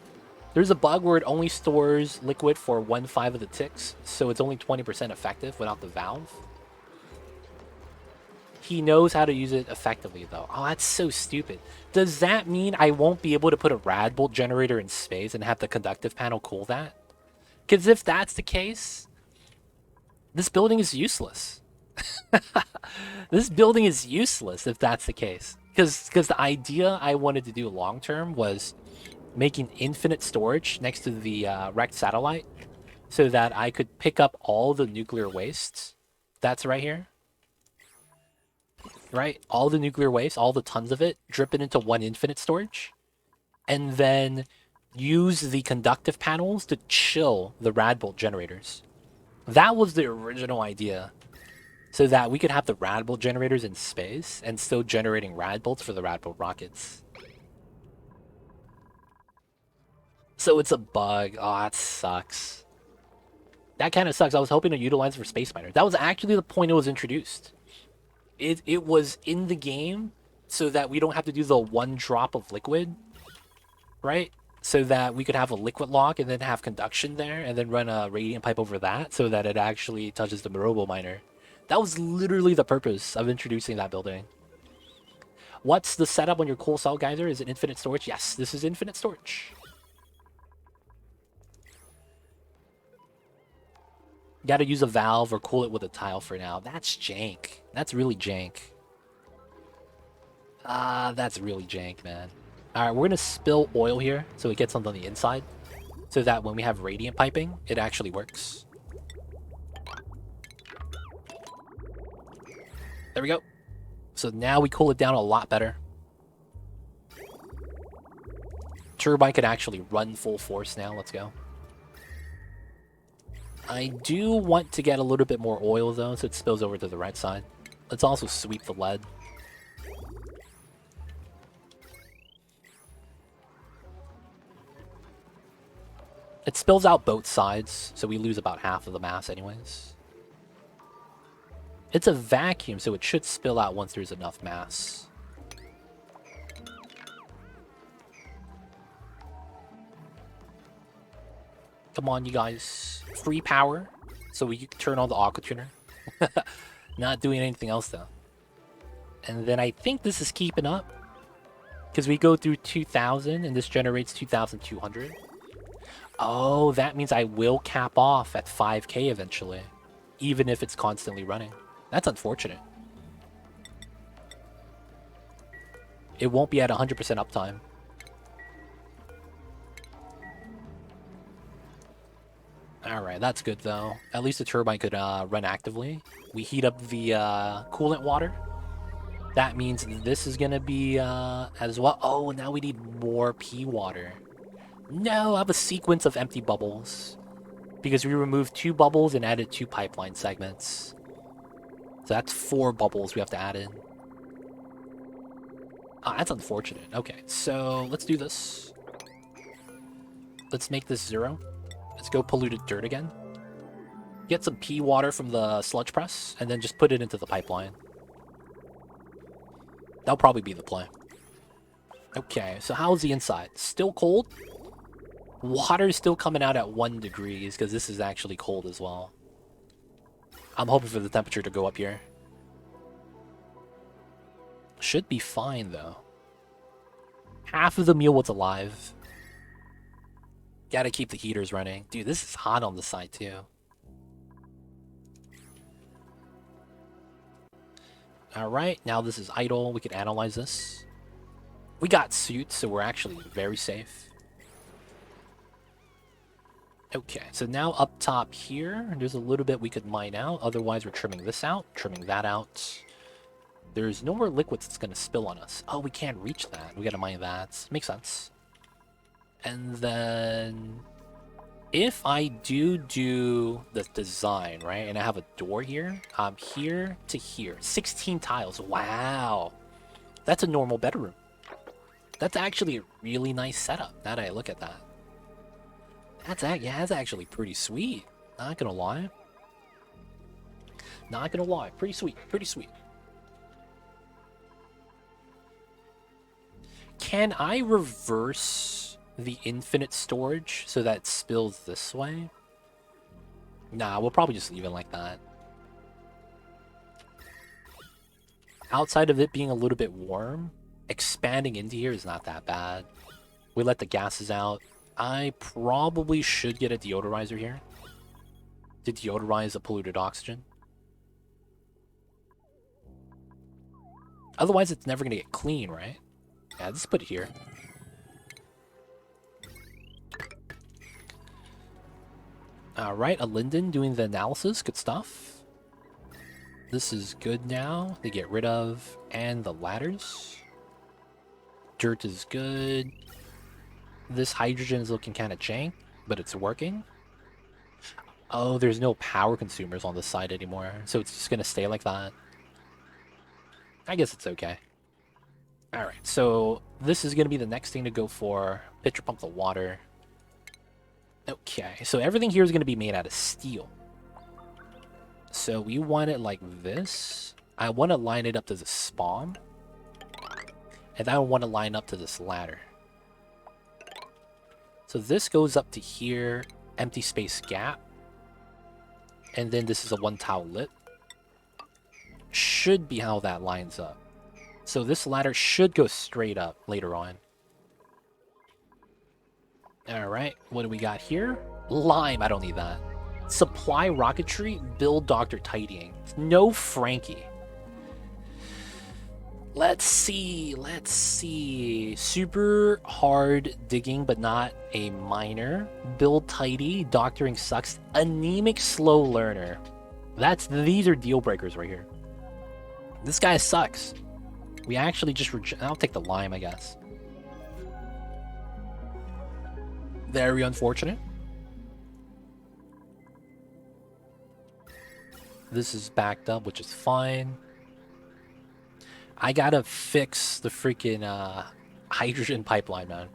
There's a bug where it only stores liquid for 1/5 of the ticks, so it's only 20% effective without the valve. He knows how to use it effectively, though. Oh, that's so stupid. Does that mean I won't be able to put a rad bolt generator in space and have the conductive panel cool that? Because if that's the case, this building is useless. This building is useless if that's the case. Because the idea I wanted to do long term was making infinite storage next to the wrecked satellite so that I could pick up all the nuclear waste that's right here. Right? All the nuclear waste, all the tons of it, drip it into one infinite storage, and then use the conductive panels to chill the rad bolt generators. That was the original idea. So that we could have the rad bolt generators in space and still generating rad bolts for the rad bolt rockets. So it's a bug. Oh, that sucks. That kind of sucks. I was hoping to utilize it for space miners. That was actually the point it was introduced. It was in the game so that we don't have to do the one drop of liquid, right? So that we could have a liquid lock and then have conduction there and then run a radiant pipe over that so that it actually touches the robo miner. That was literally the purpose of introducing that building. What's the setup on your coal cell geyser? Is it infinite storage? Yes, this is infinite storage. Gotta use a valve or cool it with a tile for now. That's jank. That's really jank. That's really jank, man. Alright, we're gonna spill oil here so it gets on the inside. So that when we have radiant piping, it actually works. There we go. So now we cool it down a lot better. Turbine could actually run full force now. Let's go. I do want to get a little bit more oil, though, so it spills over to the right side. Let's also sweep the lead. It spills out both sides, so we lose about half of the mass anyways. It's a vacuum, so it should spill out once there's enough mass. Come on, you guys. Free power, so we can turn on the aqua tuner. Not doing anything else, though. And then I think this is keeping up. Because we go through 2,000, and this generates 2,200. Oh, that means I will cap off at 5k eventually. Even if it's constantly running. That's unfortunate. It won't be at 100% uptime. Alright, that's good though. At least the turbine could run actively. We heat up the coolant water. That means this is gonna be as well. Oh, now we need more pea water. No, I have a sequence of empty bubbles. Because we removed 2 bubbles and added 2 pipeline segments. So that's 4 bubbles we have to add in. Ah, that's unfortunate. Okay, so let's do this. Let's make this 0. Let's go polluted dirt again. Get some pea water from the sludge press, and then just put it into the pipeline. That'll probably be the play. Okay, so how's the inside? Still cold? Water's still coming out at 1 degrees, because this is actually cold as well. I'm hoping for the temperature to go up here. Should be fine, though. Half of the meal was alive. Gotta keep the heaters running. Dude, this is hot on the side, too. Alright, now this is idle. We can analyze this. We got suits, so we're actually very safe. Okay, so now up top here, there's a little bit we could mine out. Otherwise, we're trimming this out, trimming that out. There's no more liquids that's going to spill on us. Oh, we can't reach that. We got to mine that. Makes sense. And then if I do the design, right, and I have a door here, here to here, 16 tiles. Wow. That's a normal bedroom. That's actually a really nice setup, now that I look at that. That's actually pretty sweet. Not gonna lie. Not gonna lie. Pretty sweet. Pretty sweet. Can I reverse the infinite storage so that it spills this way? Nah, we'll probably just leave it like that. Outside of it being a little bit warm, expanding into here is not that bad. We let the gases out. I probably should get a deodorizer here to deodorize the polluted oxygen. Otherwise, it's never going to get clean, right? Yeah, let's put it here. Alright, a Linden doing the analysis. Good stuff. This is good now. They get rid of. And the ladders. Dirt is good. This hydrogen is looking kind of jank, but it's working. Oh, there's no power consumers on this side anymore, so it's just going to stay like that. I guess it's okay. Alright, so this is going to be the next thing to go for. Pitcher pump the water. Okay, so everything here is going to be made out of steel. So we want it like this. I want to line it up to the spawn. And I want to line up to this ladder. So this goes up to here, empty space gap. And then this is a one tile lit. Should be how that lines up. So this ladder should go straight up later on. Alright, what do we got here? Lime, I don't need that. Supply rocketry, build Dr. Tidying. No Frankie. Let's see. Super hard digging, but not a miner. Build tidy, doctoring sucks. Anemic slow learner. These are deal breakers right here. This guy sucks. We actually just I'll take the lime, I guess. Very unfortunate. This is backed up, which is fine. I gotta fix the freaking hydrogen pipeline, man.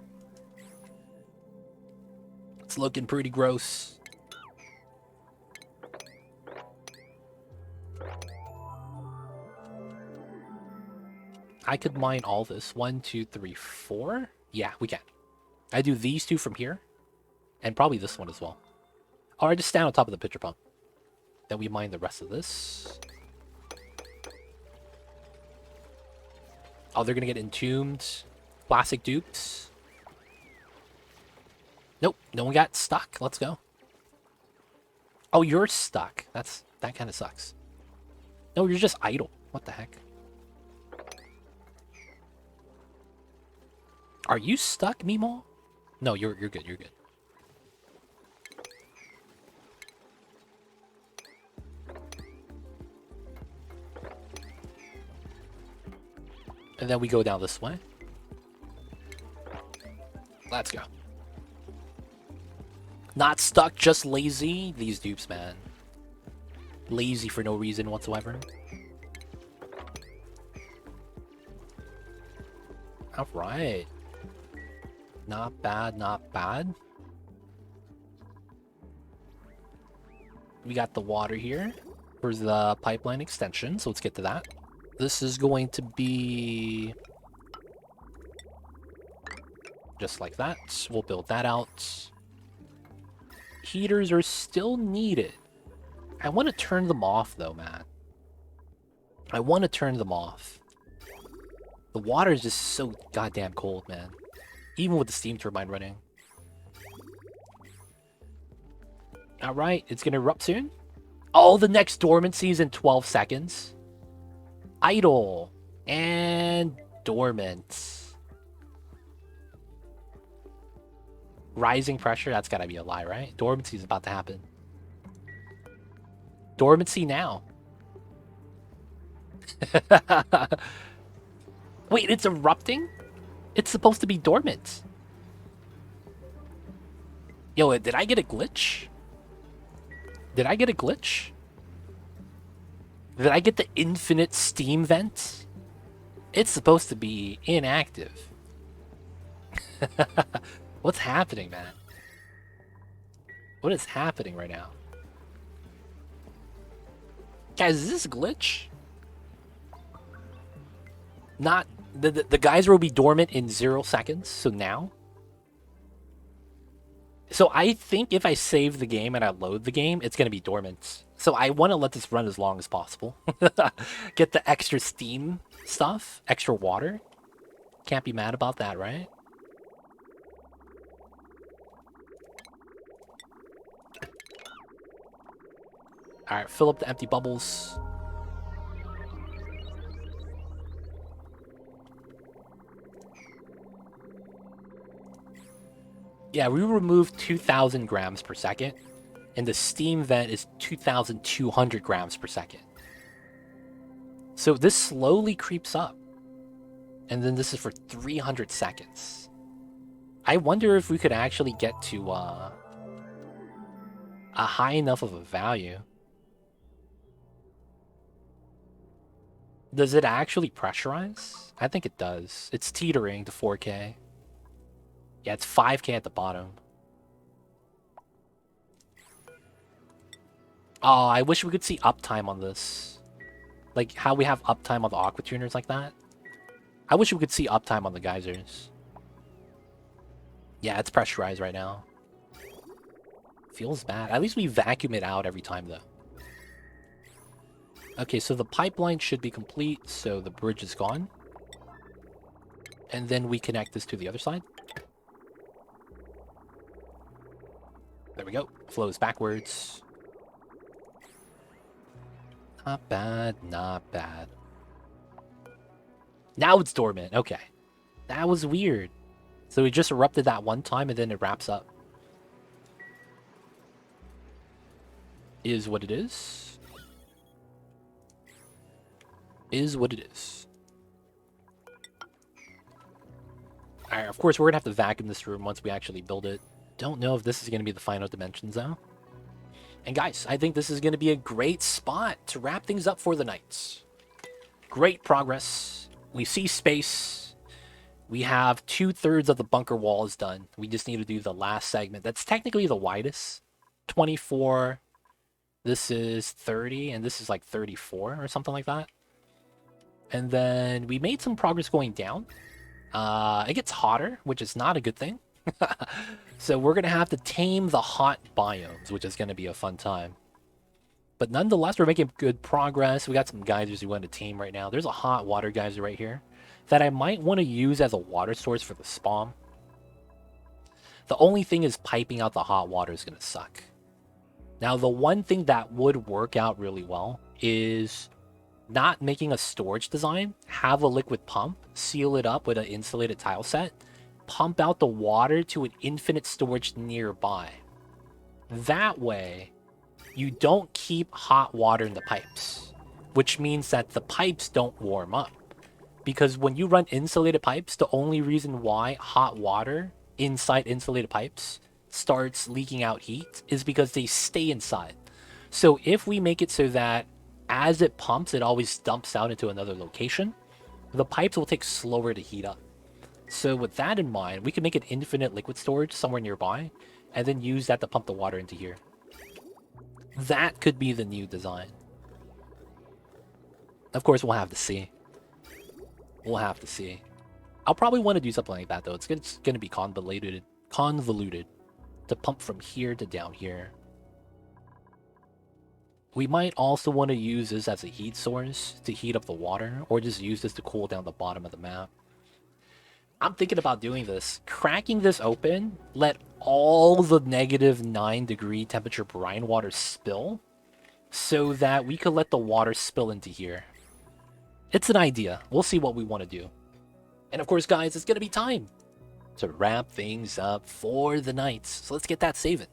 It's looking pretty gross. I could mine all this. 1, 2, 3, 4. Yeah, we can. I do these two from here. And probably this one as well. Or I just stand on top of the pitcher pump. Then we mine the rest of this. Oh, they're gonna get entombed. Classic duped. Nope, no one got stuck. Let's go. Oh, you're stuck. That kind of sucks. No, you're just idle. What the heck? Are you stuck, Mimo? No, you're good. You're good. And then we go down this way. Let's go. Not stuck, just lazy. These dupes, man. Lazy for no reason whatsoever. Alright. Not bad, not bad. We got the water here for the pipeline extension, so let's get to that. This is going to be just like that. We'll build that out. Heaters are still needed. I want to turn them off though, man. I want to turn them off. The water is just so goddamn cold, man. Even with the steam turbine running. Alright, it's gonna erupt soon. Oh, the next dormancy is in 12 seconds. Idle and dormant. Rising pressure, that's gotta be a lie, right? Dormancy is about to happen. Dormancy now. Wait, it's erupting? It's supposed to be dormant. Yo, did I get a glitch? Did I get a glitch? Did I get the infinite steam vent? It's supposed to be inactive. What's happening, man? What is happening right now? Guys, is this a glitch? Not... The geyser will be dormant in 0 seconds, so now? So I think if I save the game and I load the game, it's going to be dormant. So I want to let this run as long as possible. Get the extra steam stuff, extra water. Can't be mad about that, right? Alright, fill up the empty bubbles. Yeah, we removed 2,000 grams per second, and the steam vent is 2,200 grams per second. So this slowly creeps up. And then this is for 300 seconds. I wonder if we could actually get to a high enough of a value. Does it actually pressurize? I think it does. It's teetering to 4K. Yeah, it's 5K at the bottom. Oh, I wish we could see uptime on this. Like how we have uptime on the aqua tuners like that. I wish we could see uptime on the geysers. Yeah, it's pressurized right now. Feels bad. At least we vacuum it out every time, though. Okay, so the pipeline should be complete, so the bridge is gone. And then we connect this to the other side. There we go. Flows backwards. Not bad, not bad. Now it's dormant. Okay. That was weird. So it just erupted that one time and then it wraps up. Is what it is. Is what it is. Alright, of course we're gonna have to vacuum this room once we actually build it. Don't know if this is gonna be the final dimensions though. And guys, I think this is gonna be a great spot to wrap things up for the night. Great progress. We see space. We have 2/3 of the bunker wall is done. We just need to do the last segment. That's technically the widest. 24. This is 30, and this is like 34 or something like that. And then we made some progress going down. It gets hotter, which is not a good thing. So we're going to have to tame the hot biomes, which is going to be a fun time. But nonetheless, we're making good progress. We got some geysers we want to tame right now. There's a hot water geyser right here that I might want to use as a water source for the spawn. The only thing is piping out the hot water is going to suck. Now, the one thing that would work out really well is not making a storage design, have a liquid pump, seal it up with an insulated tile set, pump out the water to an infinite storage nearby. That way, you don't keep hot water in the pipes, which means that the pipes don't warm up. Because when you run insulated pipes, the only reason why hot water inside insulated pipes starts leaking out heat is because they stay inside. So if we make it so that as it pumps, it always dumps out into another location, the pipes will take slower to heat up. So with that in mind, we can make an infinite liquid storage somewhere nearby, and then use that to pump the water into here. That could be the new design. Of course, we'll have to see. We'll have to see. I'll probably want to do something like that, though. It's going to be convoluted to pump from here to down here. We might also want to use this as a heat source to heat up the water, or just use this to cool down the bottom of the map. I'm thinking about doing this. Cracking this open, let all the -9 degree temperature brine water spill, so that we could let the water spill into here. It's an idea. We'll see what we want to do. And of course, guys, it's going to be time to wrap things up for the night. So let's get that saving.